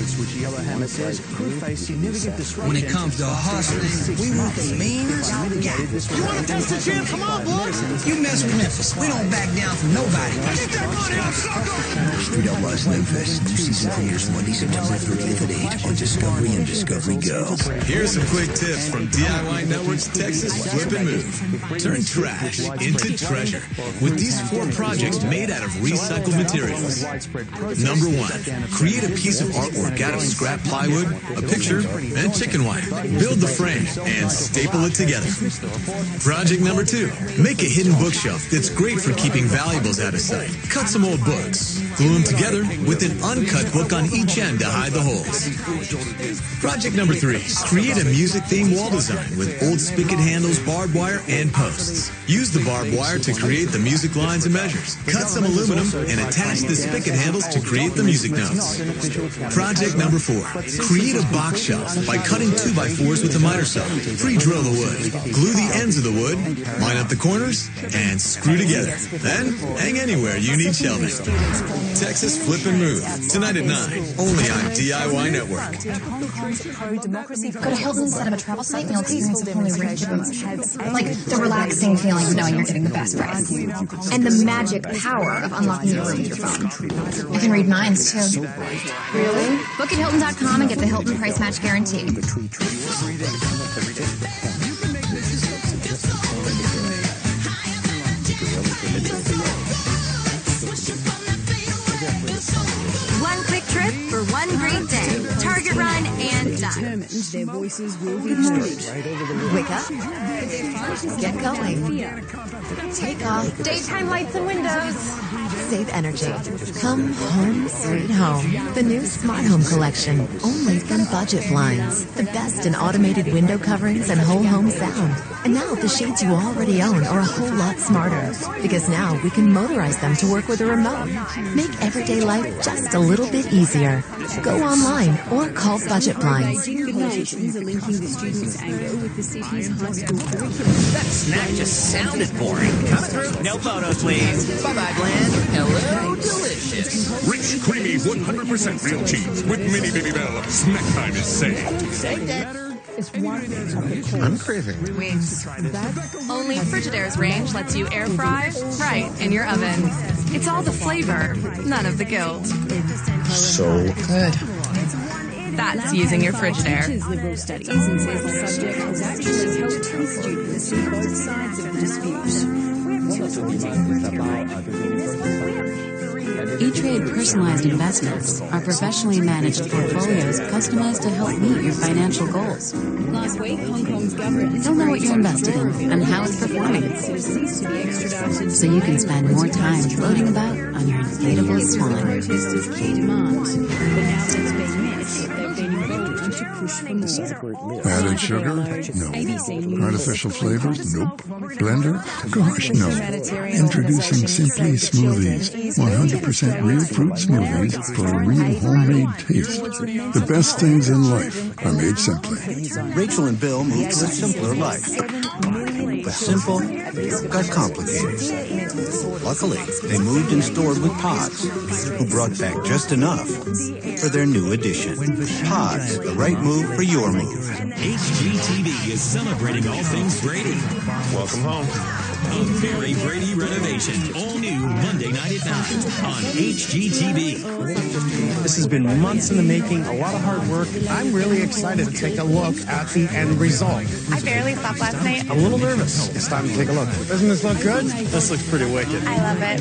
When it comes to hustling, we want the meanest guy. You want to test the champ? Come on, boys. You mess with Memphis. We don't back down from nobody. Get that money out, sucker! Street Outlaws Memphis. New season premieres Monday, September 30th at 8 on Discovery and Discovery Go. Here's some quick tips from DIY Network's Texas Flip and Move. Turn trash into treasure with these 4 projects made out of recycled materials. Number 1, create a piece of artwork out of scrap plywood, a picture, and chicken wire. Build the frame and staple it together. Project number 2, make a hidden bookshelf that's great for keeping valuables out of sight. Cut some old books, glue them together with an uncut book on each end to hide the holes. Project number 3, create a music-themed wall design with old spigot handles, barbed wire, and posts. Use the barbed wire to create the music lines and measures. Cut some aluminum and attach the spigot handles to create the music notes. Project number 4, create a box shelf by cutting 2x4s with a miter saw. Pre-drill the wood. Glue the ends of the wood, line up the corners, and screw together. Then, hang anywhere you need shelving. Texas Flip and Move, tonight at 9, only on DIY Network. Go to Hilton instead of a travel site and you'll experience a wholly rich emotion. Like the relaxing feeling of knowing you're getting the best price. And the magic power of unlocking your room with your phone. I can read minds, too. Really? Book at Hilton.com and get the Hilton Price Match Guarantee. One quick trip for one great day. Target run and done. Their voices will be heard. Wake up. Get going. Take off. Daytime lights and windows. Save energy. Come home, sweet home. The new Smart Home Collection, only from Budget Blinds. The best in automated window coverings and whole home sound. And now the shades you already own are a whole lot smarter. Because now we can motorize them to work with a remote. Make everyday life just a little bit easier. Go online or call Budget Blinds. Regulations are linking the students' anger with the city's high school curriculum. That snack just sounded boring. Come through. No photos, please. Bye-bye, Glenn. Hello, delicious. Rich, creamy, 100% real cheese with mini Baby Bell. Snack time is saved. Saved it. I'm craving. Only Frigidaire's range lets you air fry right in your oven. It's all the flavor, none of the guilt. So good. That's using your Frigidaire. Liberal studies and says the subject has actually helped his students see both sides of the dispute. E-Trade Personalized Investments are professionally managed portfolios customized to help meet your financial goals. Last week, Hong Kong's government You'll know what you're invested in and how it's performing, so you can spend more time floating about on your inflatable swan. protesters' key demands. But now that's been met, they've been emboldened to push for more. Added sugar? No. Artificial flavors? Nope. Blender? Gosh, no. Introducing Simply Smoothies. 100% real fruit smoothies for a real homemade taste. The best things in life are made simply. Rachel and Bill move to a simpler life. But simple got complicated. Luckily, they moved and stored with Pods, who brought back just enough for their new addition. Pods, the right move for your move. HGTV is celebrating all things Brady. Welcome home. A very Brady renovation. All new Monday night at 9 on HGTV. This has been months in the making, a lot of hard work. I'm really excited to take a look at the end result. I barely slept last night. A little nervous. It's time to take a look. Doesn't this look good? This looks pretty wicked. I love it.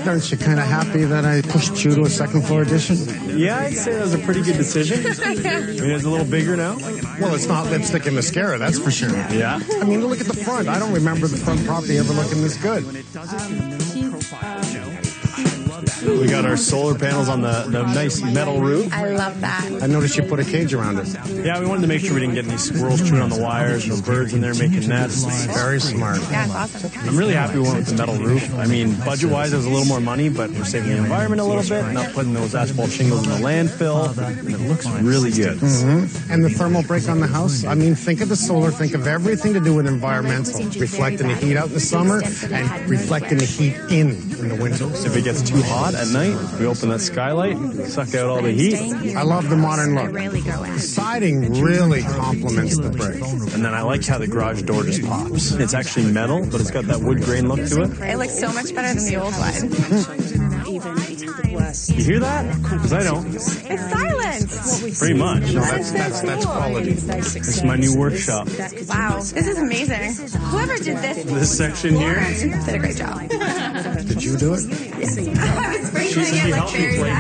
Aren't you kind of happy that I pushed you to a second floor addition? Yeah, I'd say that was a pretty good decision. I mean, it's a little bigger now. Well, it's not lipstick and mascara, that's for sure. Yeah. I mean, look at the front. I don't remember the front property ever looking this good. We got our solar panels on the nice metal roof. I love that. I noticed you put a cage around it. Yeah, we wanted to make sure we didn't get any squirrels chewing on the wires, no birds in there making nets. Very smart. Yeah, it's awesome. I'm really happy we went with the metal roof. I mean, budget-wise, it was a little more money, but we're saving the environment a little bit, not putting those asphalt shingles in the landfill. And it looks really good. Mm-hmm. And the thermal break on the house, I mean, think of the solar, think of everything to do with environmental. Reflecting the heat out in the summer and reflecting the heat in the winter. So if it gets too hot at night, we open that skylight, suck out all the heat. I love the modern look. The siding really complements the brick. And then I like how the garage door just pops. It's actually metal, but it's got that wood grain look to it. It looks so much better than the old one. You hear that? Because I don't. It's silent. Pretty much. No, that's quality. It's my new workshop. Wow, this is amazing. Whoever did This section here did a great job. Did you do it? She helped me play.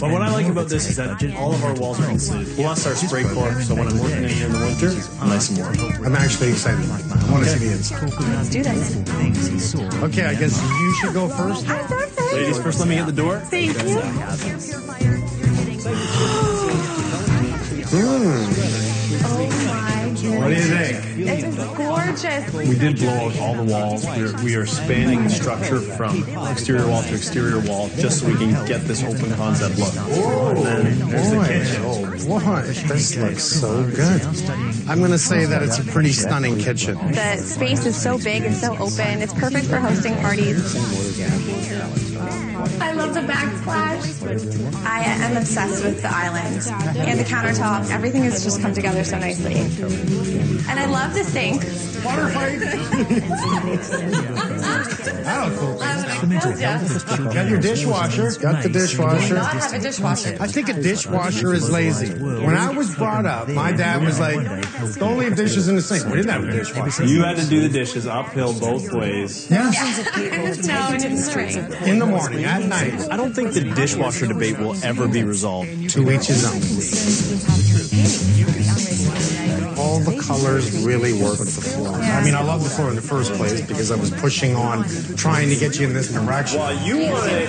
But what I like about this is that all of our walls are insulated, plus our spray cork, so when I'm working in here in the winter, I'm nice and warm. I'm actually excited. I want to see the inside. Let's do this. Okay, I guess you should go first. I'm so excited. Ladies first, let me get the door. Thank you. What do you think? It's gorgeous. We did blow out all the walls. We are spanning the structure from exterior wall to exterior wall just so we can get this open concept look. And then there's the kitchen. Boy, this looks so good. I'm going to say that it's a pretty stunning kitchen. The space is so big and so open. It's perfect for hosting parties. I love the backsplash. I am obsessed with the island and the countertop. Everything has just come together so nicely. And I love the sink. Water fight. Oh, cool. Got your dishwasher. Got the dishwasher. I do not have a dishwasher. I think a dishwasher is lazy. When I was brought up, my dad was like, don't leave dishes in the sink. We didn't have a dishwasher. You had to do the dishes uphill both ways. Yes. No, it didn't rain. In the morning, at night. I don't think the dishwasher debate will ever be resolved. To each his own. All the colors really work with the floor. I mean, I love the floor in the first place because I was pushing on, trying to get you in this direction. Well, you wanted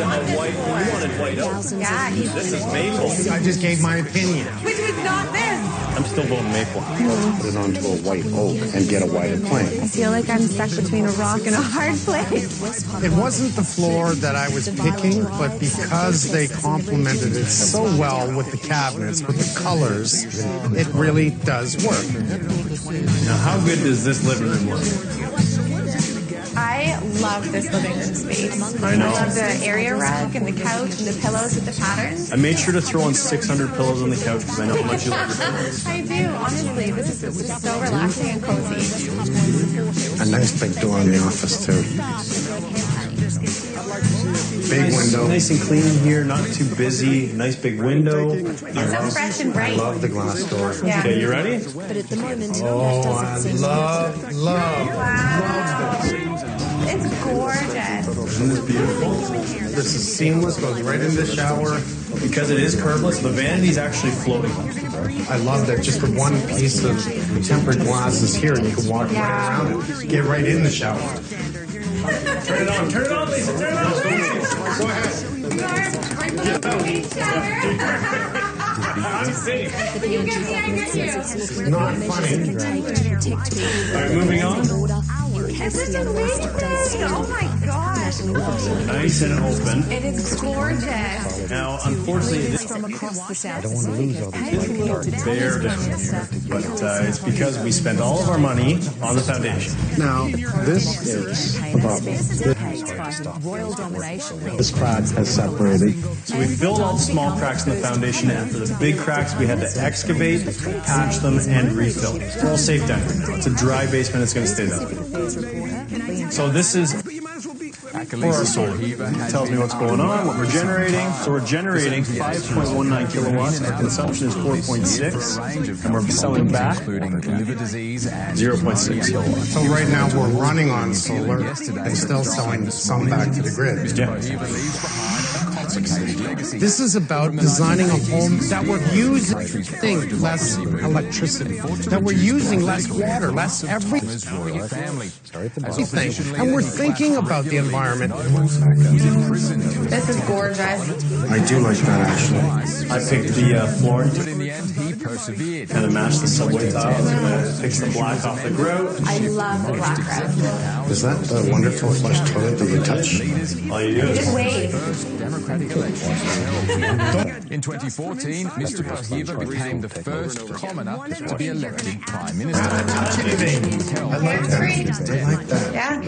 white oak. Yeah, This is maple. I just gave my opinion. which was not this. I'm still voting maple. Put it onto a white oak and get a whiter plank. I feel like I'm stuck between a rock and a hard place. It wasn't the floor that I was picking, but because they complemented it so well with the cabinets, with the colors, it really does work. Now, how good does this living room look? I love this living room space. I know. I love the area rug and the couch and the pillows with the patterns. I made sure to throw on 600 pillows on the couch because I know how much you love your pillows. I do, honestly. This is just so relaxing and cozy. A nice big door in the office, too. Big window. Nice and clean in here, not too busy. Nice big window. It's so fresh and bright. I love the glass door. Yeah. Okay, you ready? But at the moment, Oh, I love this. It's gorgeous. Isn't this beautiful? This is seamless, goes right in the shower. Because it is curbless, the vanity's actually floating. I love that just the one piece of tempered glass is here and you can walk right around it. Get right in the shower. Turn it on, Lisa, turn it on. Go ahead. I'm safe. Not funny. All right, moving on. Oh my gosh. Nice and open. It is gorgeous. Now, unfortunately, this From across the south. I don't want to lose all these bare down here, but it's because we spent all of our money on the foundation. Now, this is about this crack has separated. So we filled all the small cracks in the foundation, and for the big cracks, we had to excavate, patch them, and refill. We're all safe down here now. It's a dry basement. It's going to stay that way. So this is for our solar. It tells me what's going on, what we're generating. So we're generating 5.19 kilowatts. Our consumption is 4.6, and we're selling back 0.6 kilowatts. So right now we're running on solar and still selling some back to the grid. Yeah. This is about designing a home that we're using less electricity, that we're using less water, less everything. And we're thinking about the environment. This is gorgeous. I do like that, actually. I picked the floor. Kind of match the subway tiles. Fix the black off the grout. I love the black grout. Is that the wonderful flush toilet that you touch? All you do is just wave. In 2014, Mr. Pahiva became the first commoner to be elected Prime Minister. I like that. I like that. Yeah.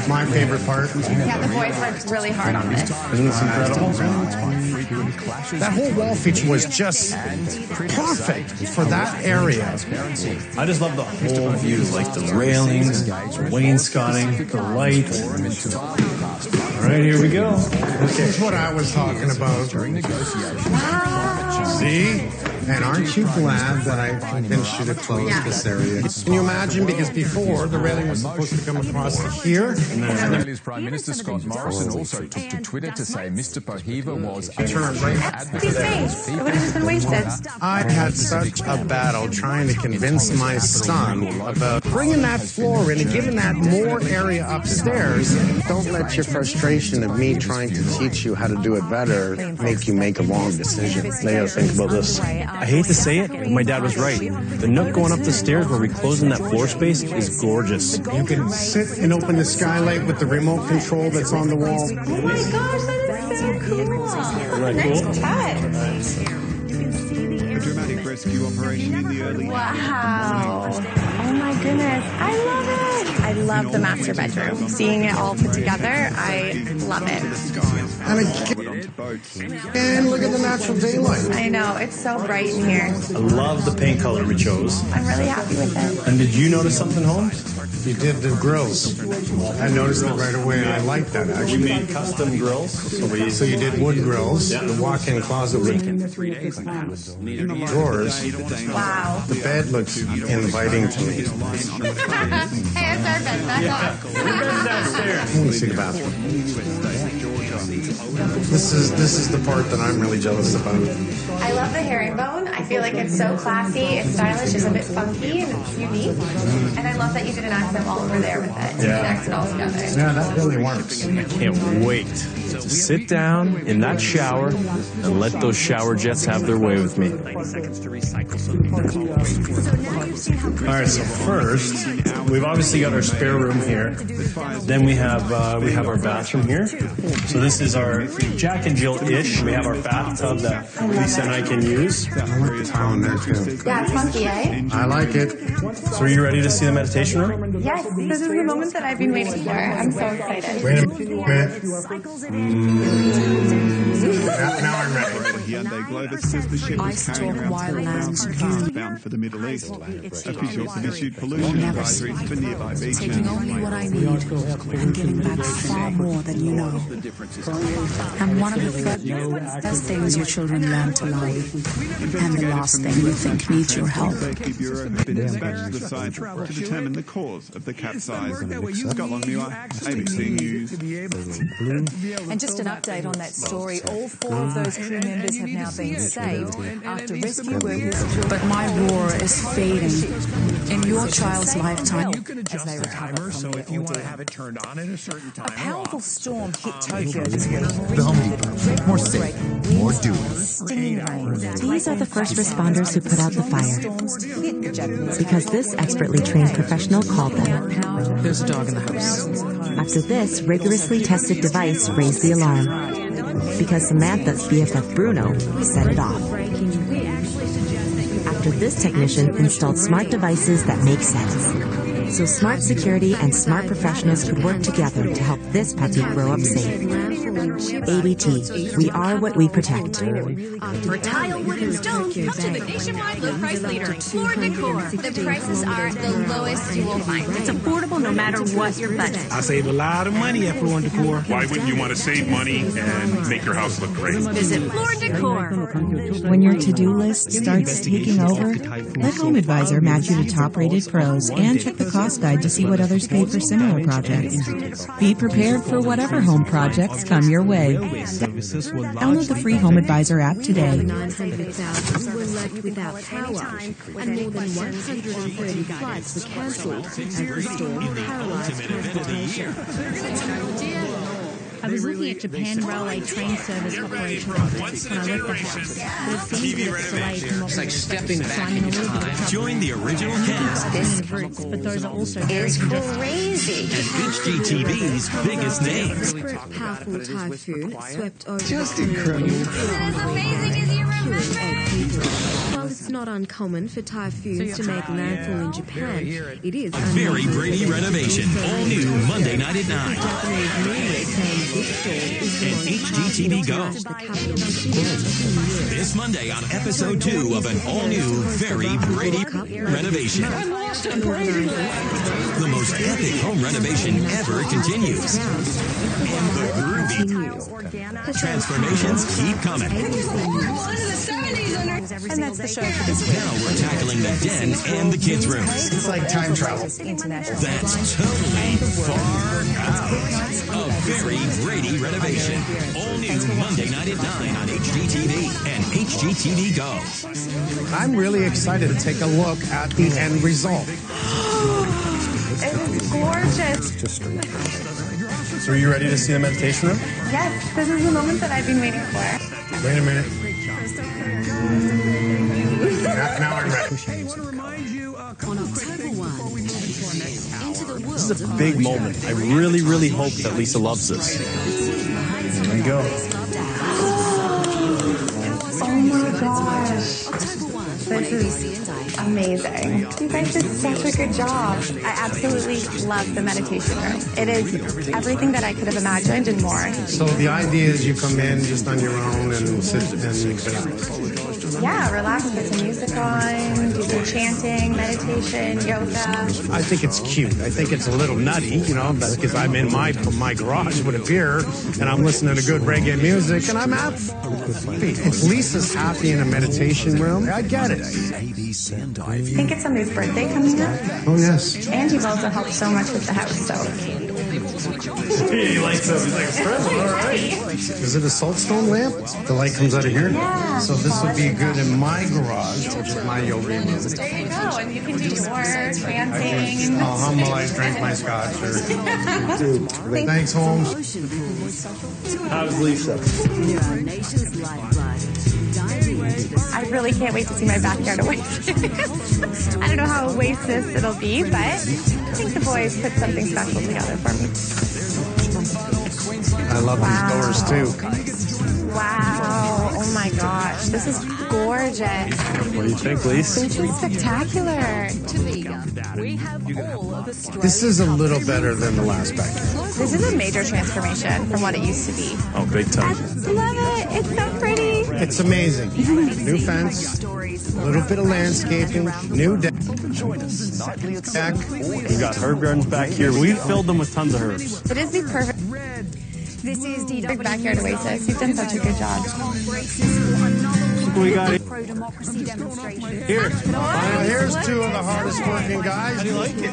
My favorite part. Yeah, the boys worked really hard on this. Isn't this incredible? That whole wall feature was just perfect for that area. I just love the whole view, like the railings, the wainscoting, the lights. All right, here we go. This is what I was talking about. See? And aren't you glad that I convinced you to close this area? Can you imagine? Because before, the railing was supposed to come across to here. Australia's Prime Minister Scott Morrison also took to Twitter to say Mr. Pahiva was a It would have just been wasted. I had such a battle trying to convince my son about bringing that floor in and giving that more area upstairs. Don't let your frustration of me trying to teach you how to do it better make you make a wrong decision. Now you gotta think about this. I hate to say it, but my dad was right. The nook going up the stairs where we close in that floor space is gorgeous. You can sit and open the skylight with the remote control that's on the wall. Oh my gosh, that is so cool. Nice touch. A dramatic rescue operation in the early... Wow. Oh my goodness. I love it. I love the master bedroom. Seeing it all put together, I love it. And look at the natural daylight. I know. It's so bright in here. I love the paint color we chose. I'm really happy with it. And did you notice something, Holmes? You did the grills. I noticed it right away. I like that, actually. We made custom grills. So you did wood grills. Yeah. The walk-in closet with drawers. Wow. The bed looks inviting to me. Hey, it's our bed. Back off. Let me see the bathroom. This is the part that I'm really jealous about. I love the herringbone. I feel like it's so classy, it's stylish, it's a bit funky, and it's unique. And I love that you did an accent wall over there with it. Yeah. Connect it all together. Yeah, that really works. I can't wait to sit down in that shower and let those shower jets have their way with me. All right, so first, we've obviously got our spare room here. Then we have our bathroom here. So this is our Jack and Jill-ish. We have our bathtub that Lisa and I can use. I like the tile in there, too. Yeah, it's funky, eh? I like it. So are you ready to see the meditation room? Yes, this is the moment that I've been waiting for. I'm so excited. Wait a minute. Now I'm ready. Hyundai Globus says the ship was carrying around 3,000 cars bound for the Middle East. Officials have issued pollution advisories for nearby beaches. Taking only what I need and giving back far more than you know. And one of the first things your children learn to love, and the last thing you think needs your help. Keep Bureau has been dispatched to the site to determine the cause of the capsize. Scott Longmuir, ABC News. And just an update on that story, all 4 of those crew members homes have now been saved after rescue workers. But my roar is fading in your child's lifetime as they recover from their ordeal. A powerful storm hit Tokyo this week. The Home Depot. More safe, more doing. These are the first responders who put out the fire. Because this expertly trained professional called them. There's a dog in the house. After this rigorously tested device raised the alarm. Because Samantha's BFF Bruno set it off. After this technician installed smart devices that make sense. So smart security and smart professionals could work together to help this puppy grow up safe. ABT, we are what we protect. For tile, wood, and stone, come to the nationwide low price leader, Floor Decor. The prices are the lowest you will find. It's affordable no matter what your budget. I save a lot of money at Floor Decor. Why wouldn't you want to save money and make your house look great? Visit Floor Decor. When your to-do list starts taking over, let Home Advisor match you to top-rated pros and check the cost guide to see what others paid for similar projects. Be prepared for whatever home projects come your way. Download the free Home Advisor app today. 900,000 were left without power, and more than 130 flights were cancelled as the storm paralyzed transportation. I was looking at Japan Railway train service operation updates when I left the house, but it seems that it's delayed from what It's like stepping back so I'm in a in little bit of time. trouble. Join the original cast But those are also very It's crazy. and HGTV's biggest names. Powerful typhoon swept over Just incredible. Isn't it as amazing as you remember? While it's not uncommon for typhoons to make landfall in Japan, it is Very Brady renovation. All new Monday night at 9. Japanese media saying this storm is the And most HGTV Go. powerful the capital city. This Monday on episode 2 of an all-new Very Brady renovation. The most epic home renovation ever continues. And the groovy transformations keep coming. And that's the show for this week. Now we're tackling the den and the kids' room. It's like time travel. That's totally far out. A Very Brady renovation. All new Monday night at 9 on HGTV and HGTV Go. I'm really excited to take a look at the end result. It was gorgeous. So are you ready to see the meditation room? Yes, this is the moment that I've been waiting for. Wait a minute. Now I'm ready. On October 1, Into the World This is a big moment. I really, really hope that Lisa loves this. There we go. Oh my gosh. This is amazing. You guys did such a good job. I absolutely love the meditation room. It is everything that I could have imagined and more. So the idea is you come in just on your own and sit and relax. Yeah, relax, put some music on, do some chanting, meditation, yoga. I think it's cute. I think it's a little nutty, you know, because I'm in my garage with a beer and I'm listening to good reggae music and I'm happy. If Lisa's happy in a meditation room, I get it. I think it's somebody's birthday coming up. Oh, yes. And you've also helped so much with the house, so. He lights up. He's like, all right. Is it a saltstone lamp? The light comes out of here? Yeah. So this would be good in my garage, which is my yoga room. There you go, and you can do your chanting. I'll humble, I drank my scotch. Thanks, Holmes. How's Lisa? I really can't wait to see my backyard oasis. I don't know how oasis it'll be, but I think the boys put something special together for me. I love these doors, too. Wow. Oh my gosh. This is gorgeous. What do you think, Lisa? This is spectacular. This is a little better than the last backyard. This is a major transformation from what it used to be. Oh, big time. I love it. It's so pretty. It's amazing. New fence, a little bit of landscaping, new deck. We've got herb gardens back here. We filled them with tons of herbs. It is the perfect. This is the big backyard oasis. You've done such a good job. we got here. Pro-democracy demonstration. Here. Here's two of the hardest working guys. How do you like it?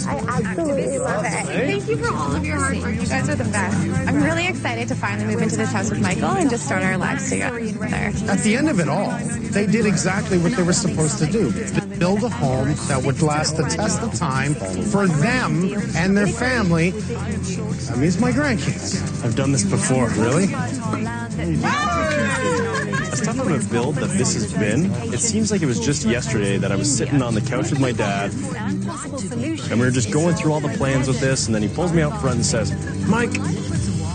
I absolutely love it. Thank you for all of your hard work. You guys are the best. I'm really excited to finally move into this house with Michael and just start our lives together. At the end of it all, they did exactly what they were supposed to do. Build a home that would last the test of time for them and their family. That means my grandkids. I've done this before. Really? As tough of a build that this has been, it seems like it was just yesterday that I was sitting on the couch with my dad, and we were just going through all the plans with this, and then he pulls me out front and says, "Mike,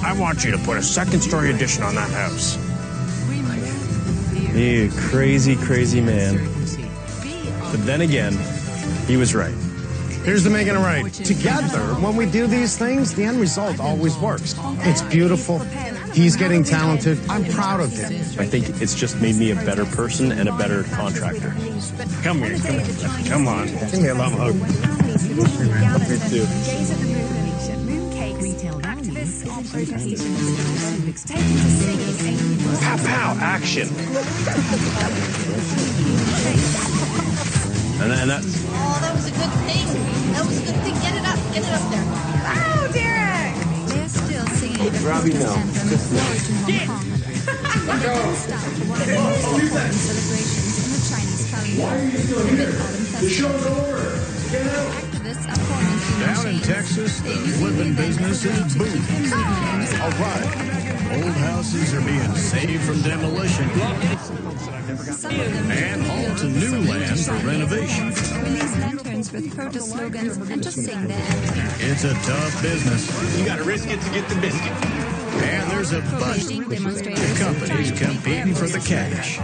I want you to put a second-story addition on that house." You crazy, crazy man. But then again, he was right. Here's the making it right. Together, when we do these things, the end result always works. It's beautiful. He's getting talented. I'm proud of him. I think it's just made me a better person and a better contractor. Come here. Come on. Give me a love hug. Me too. Pow, pow, action. And that's... Oh, that was a good thing. That was a good thing. Get it up there. Wow, Derek! They're still singing. Robbie, no. Why are you still here? The show's over. Get out. Down in Texas, the flipping business is booming. All right. Old houses are being saved from demolition and hauled to new land for renovation. Release lanterns with protest slogans and just sing their anthem. It's a tough business. You gotta risk it to get the biscuit. And there's a bunch of companies competing for the cash.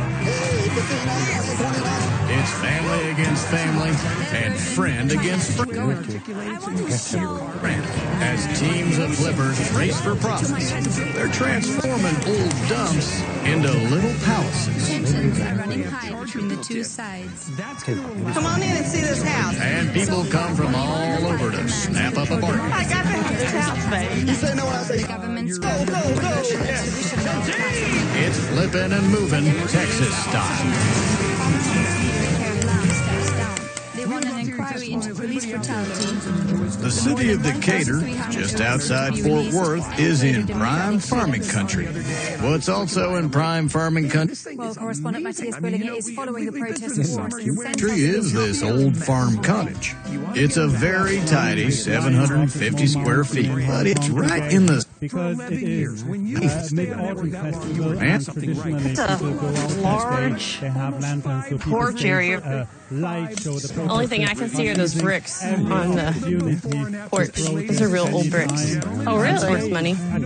It's family against family and friend against friend. As teams of flippers race for profits, they're transforming old dumps into little palaces. Tensions are running high between the two sides. Come on in and see this house. And people come from all over to snap up a bargain. I got to have this house, babe. You say no when I say The government's go. It's flipping and moving Texas style. They want an inquiry into police brutality. The city of Decatur, just outside Fort Worth, is in prime farming country. What's also in prime farming country Well, correspondent Matthias Bullinger is following the protests. is this old farm cottage. It's a very tidy 750 square feet, but it's right in the... Because it is Mid-Autumn Festival, and traditionally It's a people go out large they have lanterns so people porch can area. light show the The only thing I can see are those bricks on the porch. Those are real old bricks. Oh, really? It's worth money. I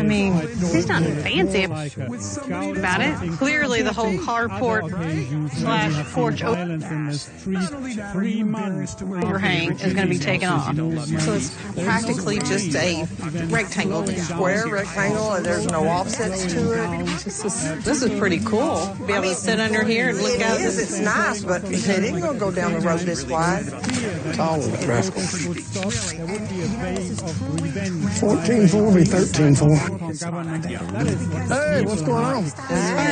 mean, it's not fancy about it. Clearly, the whole carport / porch overhang is going to be taken off. So it's practically just a rectangle, square rectangle, and there's no offsets to it. This is pretty cool. Be able to sit under here and look out. It is. It's nice, but it ain't going to go down the road this wide. It's all the traffic. 14.4 be 13.4. Hey, what's going on?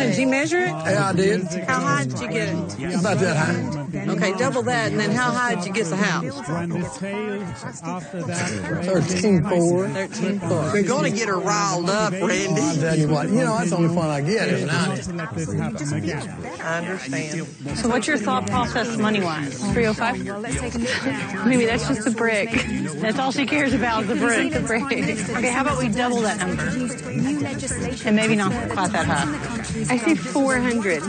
Did you measure it? Yeah, I did. How high did you get it? About that high. Okay, double that, and then how high did you get the house? 13.4. 13.4. You're going to get her riled up, Randy. I'll tell you what, that's the only fun I get is now. I understand. So what's your thought process money-wise? 305? Well, let's take a look now. Maybe that's just a brick. That's all she cares about, the brick. Okay, how about we double that number? And maybe not quite that high. I say 400.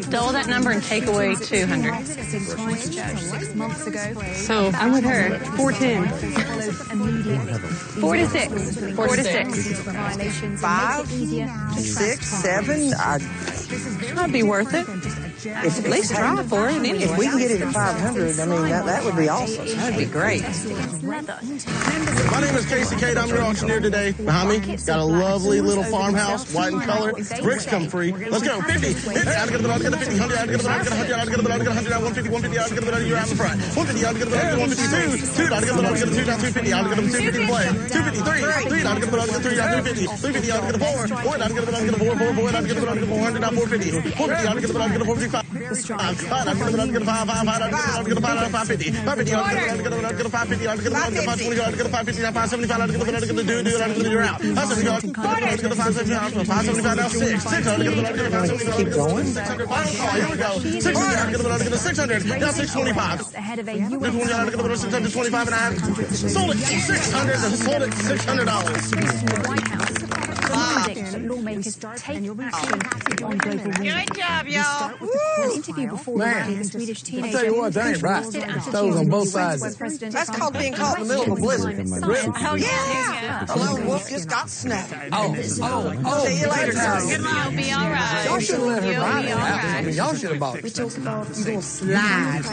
Double that number and take away 200. So I'm with her. 410. 4 to 6. 4 to 6. 5, 6, 7. That'd be worth it. At least try for it anyway. If we can get it at $500, I mean, that would be awesome. That'd be great. My name is Casey Cade. I'm your auctioneer today. Behind me, got a lovely little farmhouse, white in color. Bricks come free. Let's go. 50. 50. I'll get the 50. 100. I'll get the 100. I'll get the 100. 150. 150. I'll get the you're out in front. 150. I'll get the 152. 2. I'll get the 2. 250. I'll get the 250 play. 250. 3. I'll get the 3. 250. 350. I'll get the 4. 4. I'll get the 4. 4. I'll get the 400. 450. 450. I'll get the 455. 5. I'll get the 5. 5. I'll get the 550. 550. I'll get the 550. I'll get the 520. I'll get the 550. 575. I'll get the you're out. 575. I'll get the 575. 575 now 6. 6. I'll get the 575. Keep going. 600. Final call. Here we go. 600. I'll get the 600. Now 625. Ahead of a I'll get the 625 and I sold it 600 and sold it $600. Lawmakers take action on global warming. Good job, y'all. An interview before Man, the Swedish teenager. I'll tell you what, that ain't right. Stoves on both sides. That's called being caught in the middle of a blizzard. Oh, yeah. A lone wolf just got snapped. Oh. See you later, guys. You'll be all right. Y'all should have let her buy You'll be all right. it. Y'all should have bought it. We talk about You're going to slide.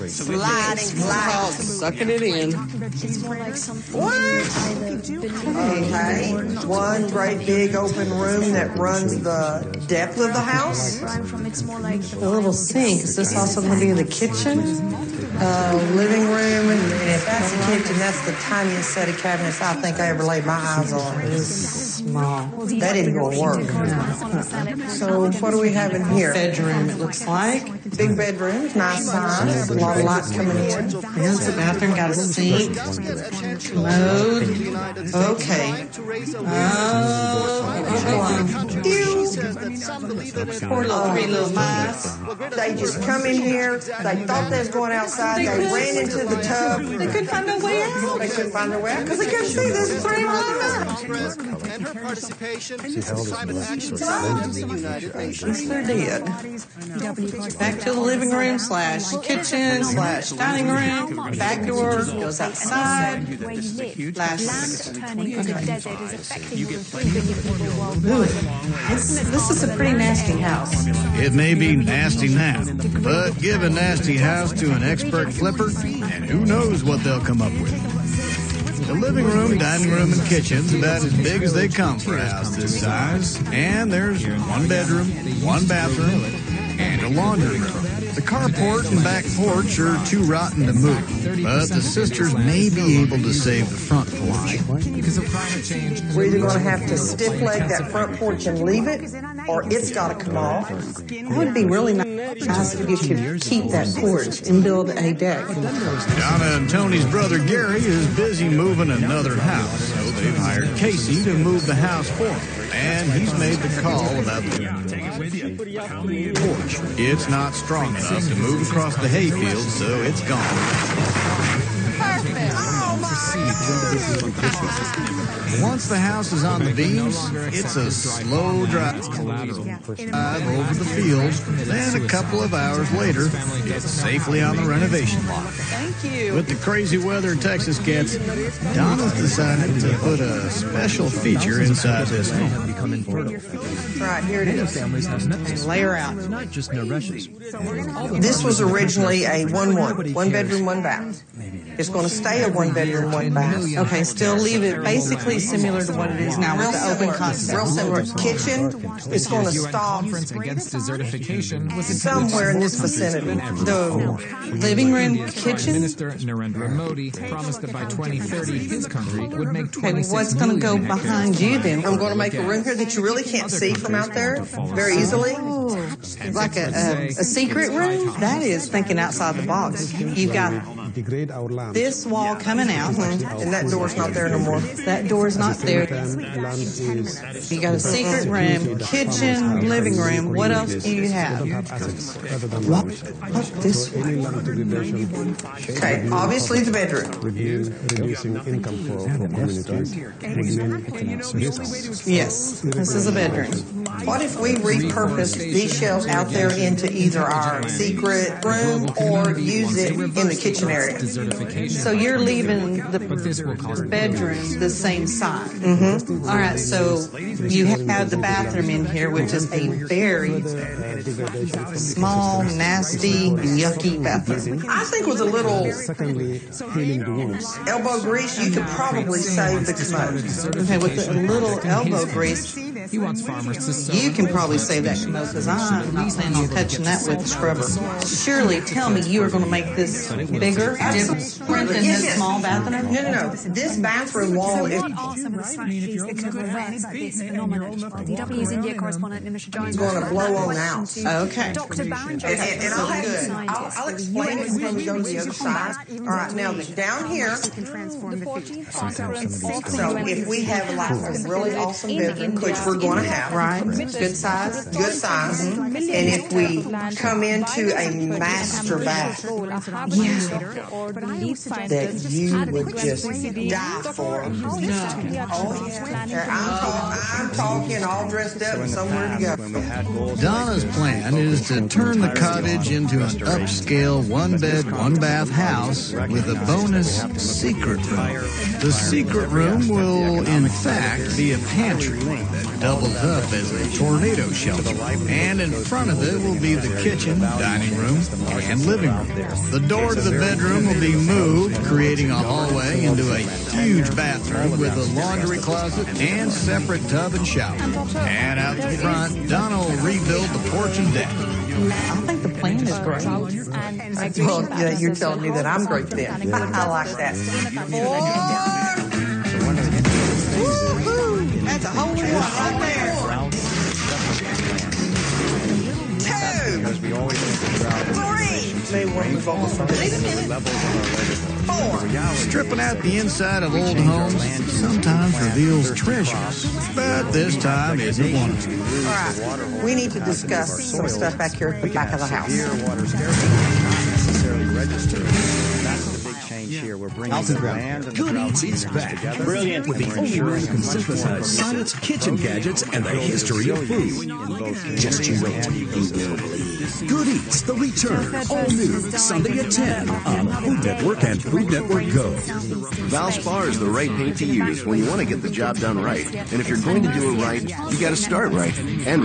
Sliding. Sucking it in. it's more like something Okay. One great big open room that runs the depth of the house. It's more like A little sink. Is this also going to be in the kitchen? Living room, and if that's the kitchen, that's the tiniest set of cabinets I think I ever laid my eyes on. It is small. That isn't going to work. So what do we have in here? Bedroom, it looks like. Big bedroom, nice size. A lot of lights coming in. Here's the bathroom, got a sink. Commode. Okay. Poor little three little mice. They just come in here. They thought they was going outside. They ran into the tub. They couldn't find their way out. They couldn't find their way out because they couldn't see this three little mice. And her participation in the climate action summit of the United Nations. They're dead. Back to the living room / kitchen / dining room. Back door goes outside. This is a pretty nasty house. It may be nasty now, but give a nasty house to an expert flipper, and who knows what they'll come up with. The living room, dining room, and kitchen's about as big as they come for a house this size, and there's one bedroom, one bathroom, and a laundry room. The carport and back porch are too rotten to move, but the sisters may be able to save the front porch. Because of climate change. We're either going to have to stiff leg that front porch and leave it, or it's got to come off. It would be really nice if you could keep that porch and build a deck. Donna and Tony's brother Gary is busy moving another house, so they've hired Casey to move the house for them. And he's made the call about the porch. It's not strong enough to move across the hayfield, so it's gone. Once the house is on the beams, it's a slow drive over the fields. Then a couple of hours later, it's safely on the renovation lot. Thank you. With the crazy weather Texas gets, Donna's decided to put a special feature inside this home. Right, here it is. Layer out. Not just no rushes. This was originally a one bedroom, one bath. It's going to stay a one bedroom, one bath. Okay, still leave it basically similar to what it is now with the open concept. Real similar. Kitchen is going to stop Against desertification was somewhere in this vicinity. The living room, kitchen. Minister Narendra Modi promised that by 2030 his country would make 26 And what's going to go behind you then? I'm going to make a room here that you really can't see from out there very easily. Like a secret room? That is thinking outside the box. You've got this wall coming out, and that door's not there no more. That door's not there. You got a secret room, kitchen, living room. What else do you have? What this way? Okay, obviously the bedroom. Yes, this is a bedroom. What if we repurposed these shelves out there into either our secret room or use it in the kitchen area? So you're leaving the bedroom the same size. Mm-hmm. All right, so you have the bathroom in here, which is a very small, nasty, yucky bathroom. I think with a little elbow grease, you could probably save the commode. Okay, with a little elbow grease, you can probably save that commode because I'm not planning on touching that with a scrubber. Surely tell me you are going to make this bigger, different than this small bathroom? No. This bathroom wall is going to blow on out. Okay. And I'll explain it when we go to the other side. All right, now down here, so if we have like a really awesome bedroom, which we're going to have, right? Good size. Mm-hmm. And if we come into a master bath, that you would just die for. Oh yeah. I'm talking all dressed up and somewhere to go. Donna's plan is to turn the cottage into an upscale one-bed, one-bath house with a bonus secret room. The secret room will, in fact, be a pantry that doubles up as a tornado shelter. And in front of it will be the kitchen, dining room, and living room. The door to the bedroom will be moved, creating a hallway into a huge bathroom with a laundry closet and separate tub and shower. And out the front, Donna will rebuild the porch and deck. I think the plan is great. Well, yeah, you're telling me that I'm great then. I like that. Woo-hoo! That's a whole lot right there. 2, 3. Wait a minute. 4. Stripping out the inside of old homes sometimes reveals treasures, but this time isn't one of them. All right, we need to discuss some stuff back here at the back of the house. Good Eats is back. Brilliant. With the only man who can synthesize science, kitchen gadgets, and the history of food. Just you wait. You will believe. Good Eats, the return. All new, Sunday at 10 on Food Network and Food Network Go. Valspar is the right paint to use when you want to get the job done right. And if you're going to do it right, you got to start right, and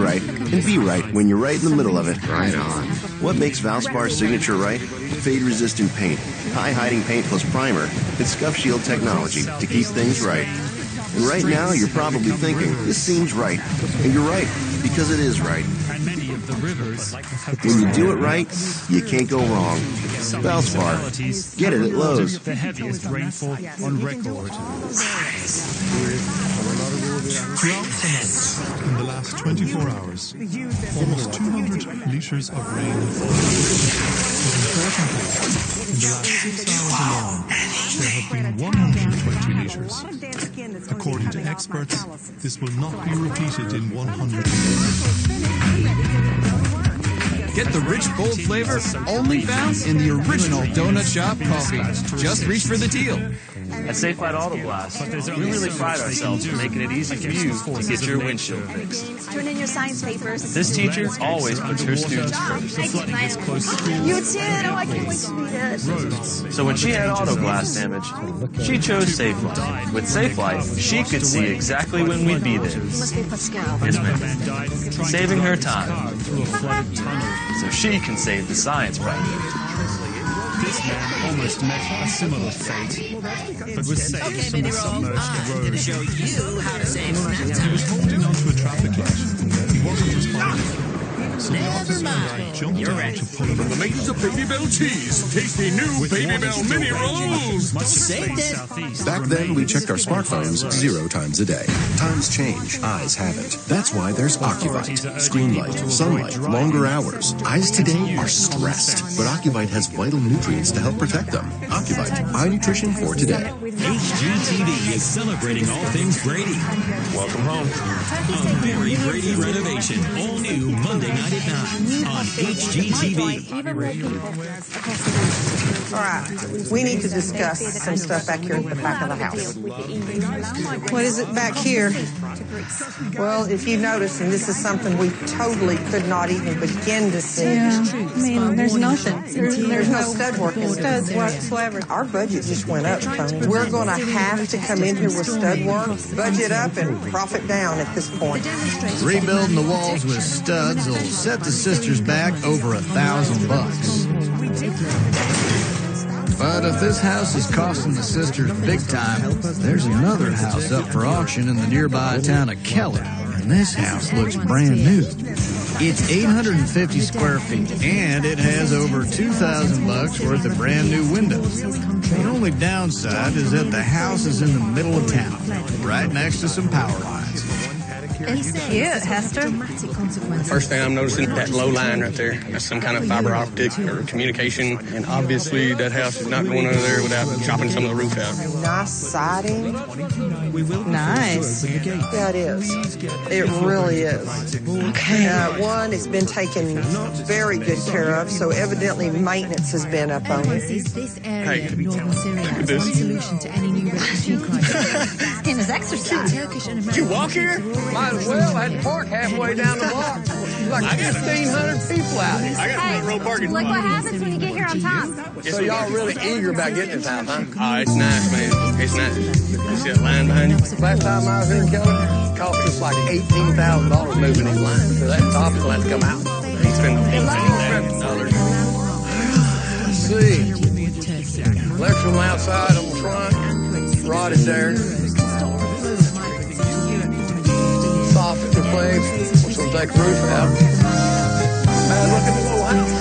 be right when you're right in the middle of it. Right on. What makes Valspar's signature right? Fade-resistant paint, high-hiding paint plus primer, and scuff shield technology to keep things right. And right now, you're probably thinking, this seems right. And you're right, because it is right. When you do it right, you can't go wrong. Valspar. Get it at Lowe's. The heaviest rainfall on record. Throughout the months, in the last 24 hours, almost 200 litres of rain have fallen. But importantly, in the last 6 hours alone, there have been 120 litres. According to experts, this will not be repeated in 100 years. Get the rich, bold flavor only found in the original Donut Shop coffee. Just reach for the deal. At Safe Light Auto Glass, we really pride ourselves in making it easy for you to get your windshield fixed. Turn in your science papers. This teacher always puts her students first. You too. Oh, I can't wait to read it. So when she had auto glass damage, she chose Safe Light. With Safe Light, she could see exactly when we'd be there. Must be Pascal. Yes, ma'am. Saving her time, so she can save the science project. This man almost met a similar fate, but was saved from the submerged road. To show you how to save snap He time. was holding onto a traffic light. He wasn't responding. So the officer jumped out to pull him. From the makers of Baby Bell cheese, tasty new Baby Bell mini rolls. Saved it. Back then, we checked our smartphones 0 times a day. Times change, eyes haven't. That's why there's Ocuvite. Screen light, sunlight, longer hours. Eyes today are stressed, but Ocuvite has vital nutrients to help protect them. Ocuvite, eye nutrition for today. HGTV is celebrating all things Brady. Welcome home. A Very Brady renovation. All new Monday night at 9 on HGTV. All right, we need to discuss some stuff back here at the back of the house. What is it back here? Well, if you notice, and this is something we totally could not even begin to see. Yeah, I mean, there's nothing. There's no stud work in studs whatsoever. Our budget just went up, Tony. We're going to have to come in here with stud work, budget up, and profit down at this point. Rebuilding the walls with studs will set the sisters back over $1,000. But if this house is costing the sisters big time, there's another house up for auction in the nearby town of Keller, and this house looks brand new. It's 850 square feet, and it has over $2,000 worth of brand new windows. The only downside is that the house is in the middle of town, right next to some power lines. It's cute, Hester. First thing I'm noticing, that low line right there. That's some kind of fiber optic or communication. And obviously that house is not going under there without chopping some of the roof out. Nice siding. Nice. Yeah, it is. It really is. Okay. One, it's been taken very good care of, so evidently maintenance has been up on it. Hey, look at this. In his exercise. Did you walk here? Might as well. I had to park halfway down the block. There's like 1,500 people out here. I got front row parking. Look what happens when you get here on time. So y'all really eager about getting this house, huh? Oh, it's nice, man. It's nice. You see that line behind you? Last time I was here in Keller, it cost us like $18,000 moving these lines. So that top will have to come out. He spent $18,000. Let's see. Electrical outside on the front. Rod is there. Soffit replaced. We're going to take the roof out. Bad looking little house.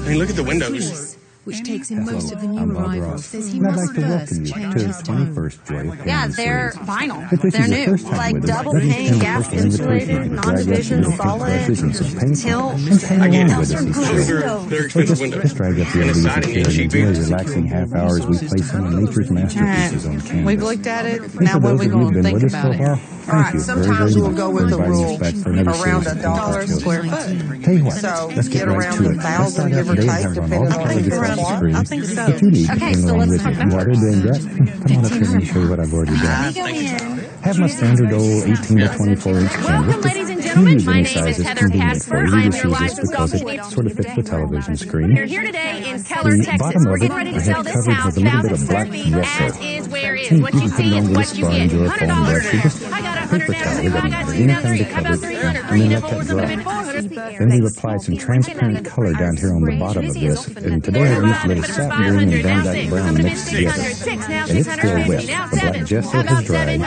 I mean, look at the windows. Which takes in most of the new arrivals, says he I'd must like to first welcome you change to his 21st Joy of Yeah, Family they're Series. vinyl. If this They're is your new. first time Like with us, double let me pane, extend a gas personal invitation insulated, to grab you non-division, some solid, brushes and some paint tilt. and hang along with us each They're show. expensive windows. Just drive up here And the and siding ain't cheap enjoy either. the relaxing half hours we play some of nature's masterpieces on canvas. We've looked at it. And Now for what are those we of you going who've to been think with us so about far, it? thank All right, you sometimes very, we'll very go much with for the inviting rule us back for another around series. $1 square foot. Tell you what, So let's get get right around to it. 1,000, give or Today take, have on all depending the on colors the across the bar. screen. I think so. If you need Okay, to bring so along let's with talk you, while they're doing that, come on up here and let me show you what I've already done. Go in. Have my standard old 18 by 24 inch canvas. Welcome, ladies and You gentlemen. use My any name size is that's Heather convenient Casper. for you. I am Just your use this licensed because golfer. it sort of fits the television screen. We're here today in Keller, The Texas. bottom We're of it, getting ready I to have sell this covered house, with a little bit 1,000 of square black feet. yes, sir. As is, where is. And What you you can put see it on is with a what you sponge get. or a foam $100 brush or there. just I got paper 100 towel. now. It I doesn't got matter. 2 Anything now. to 3. How cover about it. 300? And Green then if let it that was a dry. bit 400. Then we've applied some transparent color down here on the bottom of this. And today I've used a little satin green and Van Dyke brown mixed together. And it's still wet. The black gesso has dried,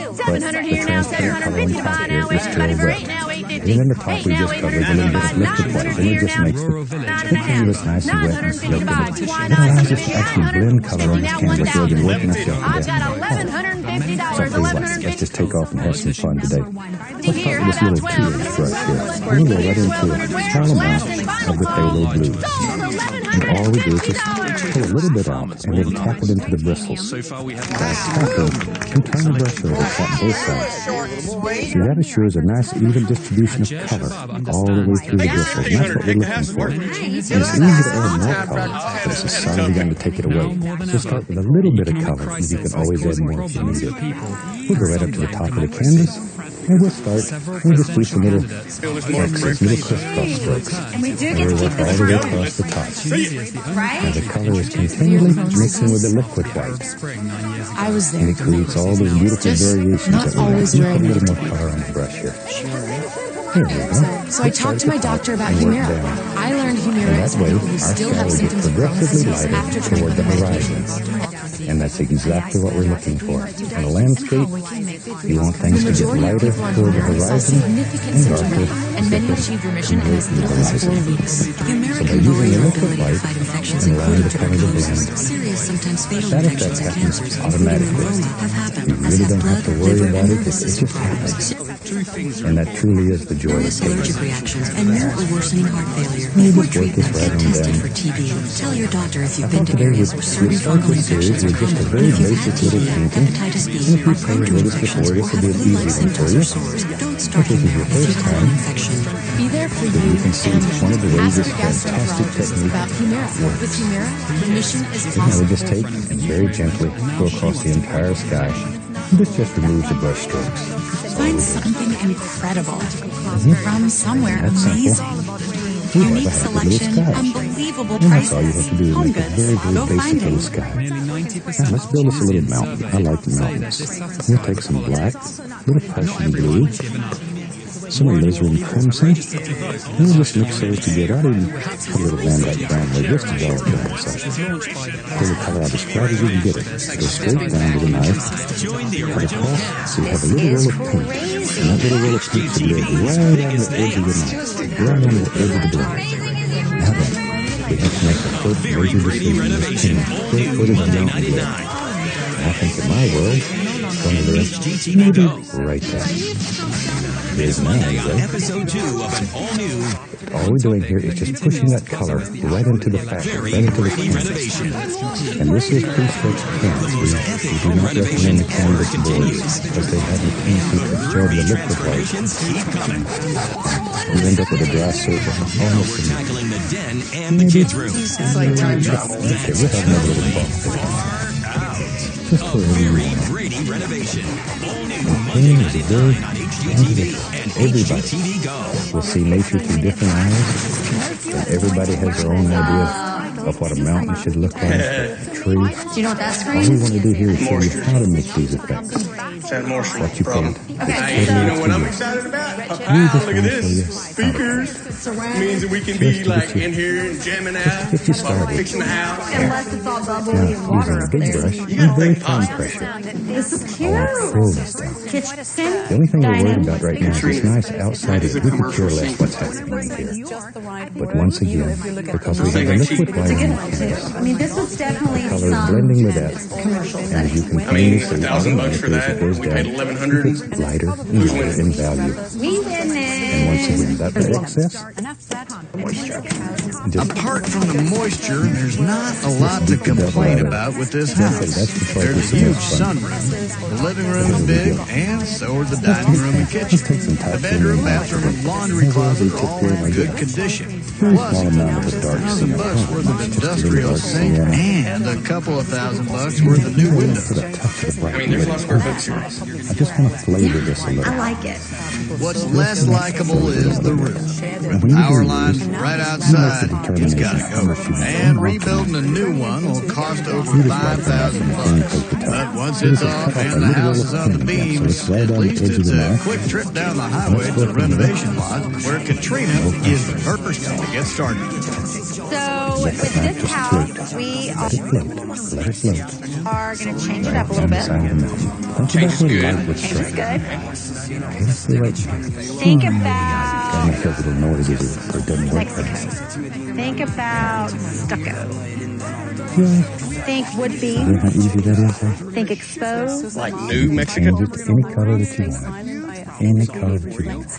but the transparent color on top here is still wet. And then the top we just covered with a little bit of liquid white, and it just makes the canvas nice and wet and slick. And it allows us to actually blend color on this canvas rather than working ourselves to death. So please, let's just take off and have some fun today. Let's start with this little 2-inch brush here. And we'll go right into a small amount of the phthalo blue. And all we do is just pull a little bit out and then tap it into the bristles. By tapping, we turn the brush over, tap both sides. So that assures a nice even distribution of color all the way through the bristles. And that's what we're looking for. And it's easy to add more color, but it's a solid gun to take it away. So start with a little bit of color, and you can always add more if you need it. We'll go right up to the top of the canvas. And we'll start, we'll just do some little X's, little crisscross strokes. And we do get to We'll keep work all this the way going. across the top. Right? And the color is continually mixing with the liquid white. I was there. And it creates all those beautiful variations not that we always like. very Put a little more color on the brush here. Here we go. So I talked to my doctor about Humira. I learned Humira And is that way, for people who our still sky have will get symptoms of progressively paralysis lighter after toward the taking horizon. And that's exactly what we're looking for. In a landscape, you want things to get lighter toward the horizon and darker and many achieved remission in as little as 4 weeks. Humira So by can lower using your liquid ability to light fight infections, and allowing the including color to blend, serious, sometimes fatal that effect infections and happens cancers. automatically. Have happened. You really don't have to worry about it. It just happens. And that truly is the joy of Allergic taking. reactions and more or worsening heart failure. We Before just work this treatment, right get on tested down. for TB. Tell your doctor if I you've been thought to today areas we'd where certain start fungal this series infections are just a very basic little painting. And if you've played with this before, this will be an easy one for you. If this is your first time, then you can see one of the ways this fantastic technique works. Now we just take and very gently go across the entire sky. And this just removes the brush strokes. Find something incredible from somewhere amazing. Unique selection, unbelievable prices. All you have to do is make a very, very basic little sky. Now let's build us a little mountain. I like the mountains. We'll take some black, a little Prussian blue, some alizarin crimson, and we'll just mix those together. I'll even put a little Van Dyke brown there just to develop the outside. Pull the color out as flat as you can get it. Go straight down with a knife, cut across, so you have a little roll of paint. And that little roll of paint should live right on the edge of the knife, right on the edge of the blade. Now then, we have to make the first major decision. Where to put it on the mountain blade. I think in my world, it's going to live maybe right there. There's now, Episode 2 of an all-new... All we're doing here is just pushing that color right into the fabric, right into the canvas. And this is pre-stretched canvas. We do not recommend the canvas boards because they have a tendency to absorb the liquid light. We end up with a dry surface almost immediately. Tackling the den and the kids' room. It's like time travel. Okay, we'll have another little bump there. Just for Very Brady renovation. All new painting is very HGTV and HGTV Go. We'll see nature through different eyes, and everybody has their own idea of what a mountain should look like, a tree. Do you know what that All we want to do here is show you how to make these effects. What you paint. Hey, you know what I'm excited about? Look at this. Speakers. Means that we can be like in here jamming out, fixing the house. Unless it's all bubbly and Now, water using a up big there. brush and very fine pressure. This is I want to pull this down. The only thing we're worried about right now is this nice outside of it. We could care less what's happening here. But once again, because we have a liquid light on the canvas, I mean, this was definitely the color is some blending with that. commercial And as you can I mean, plainly see, $1,000 for automatically as that. it goes We down, paid $1,100. it gets lighter and lighter in value. We win And once again, that excess, just Apart from the moisture, there's not a lot to complain about with this house. There's a huge sunroom, the living room is big, and so are the dining room and kitchen. The bedroom, bathroom, and laundry closet are all in good condition. Plus, $1,000 worth of industrial sink and a couple of $1,000 worth of new windows. I mean, there's lots of square foot here. I just want to flavor this a little. I like it. What's less likable is the roof. The power line's right outside. It's got to go. And rebuilding a new one will cost over $5,000. But once it's off and the house is on the beams, at least it's a quick trip down the highway to the renovation lot where Katrina is the first to get started. So with this house, we Let it float. are going to change it up a little bit. Change is good. Change is good. Okay, let's see right here. Think about I'm not sure if it'll know what it is or it doesn't work. think about stucco. Really? Think wood bead. You know how easy that is? Huh? Think exposed. Like New Mexico. Change it to any color that you want. Any color that you want.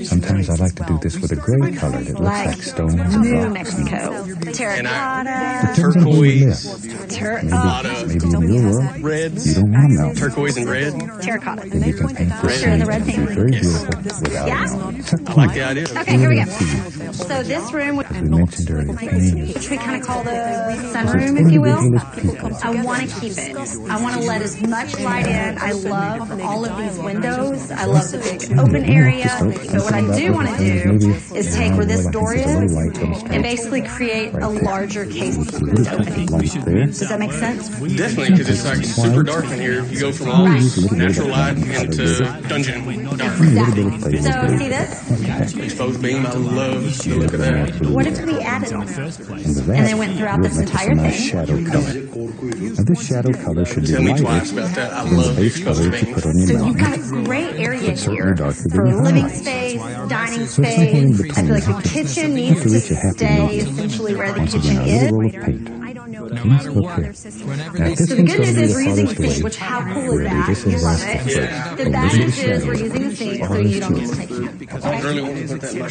Sometimes I like to do this with a gray color that looks like stones and New rocks. Mexico. And Terracotta. turquoise. Maybe in your world, Reds. you don't want a mountain. Turquoise and red. Terracotta. Then you can paint the Sure, same the red and be paint. very beautiful without Yeah? a mountain. I like the idea. Okay, here we go. So this room, As we mentioned earlier, painting is which we kind of call the sunroom, if you will, I want to keep it. I want to let as much light in. I love all of these windows. I love the big open area. But what I do want to do is take where this door is and basically create a larger cased opening. Does that make sense? Definitely, because it's like super dark in here. You go from all this natural light into dungeon dark. So see this? Exposed beam. I love the look of that. What if we added this and then went throughout this entire thing? Shadow color. Now this shadow color should be Tell me lighter twice about that. I than the love base color that you put on your So you've mountain. got a great area But certainly here darker than for your living highlights. space, dining So it's somewhere in space. I between. feel like the kitchen You needs have to to reach a happy stay medium. essentially where the Once kitchen again, a little roll is. of paint. Let's look here. Now, if this So the one's good going news to be is the we're using farthest the sink, away, which how cool is really, that? this You is love last it. effort. The A bad little news is shadow. we're using the sink, so Orange you don't too. need to take it. I really want to put that in my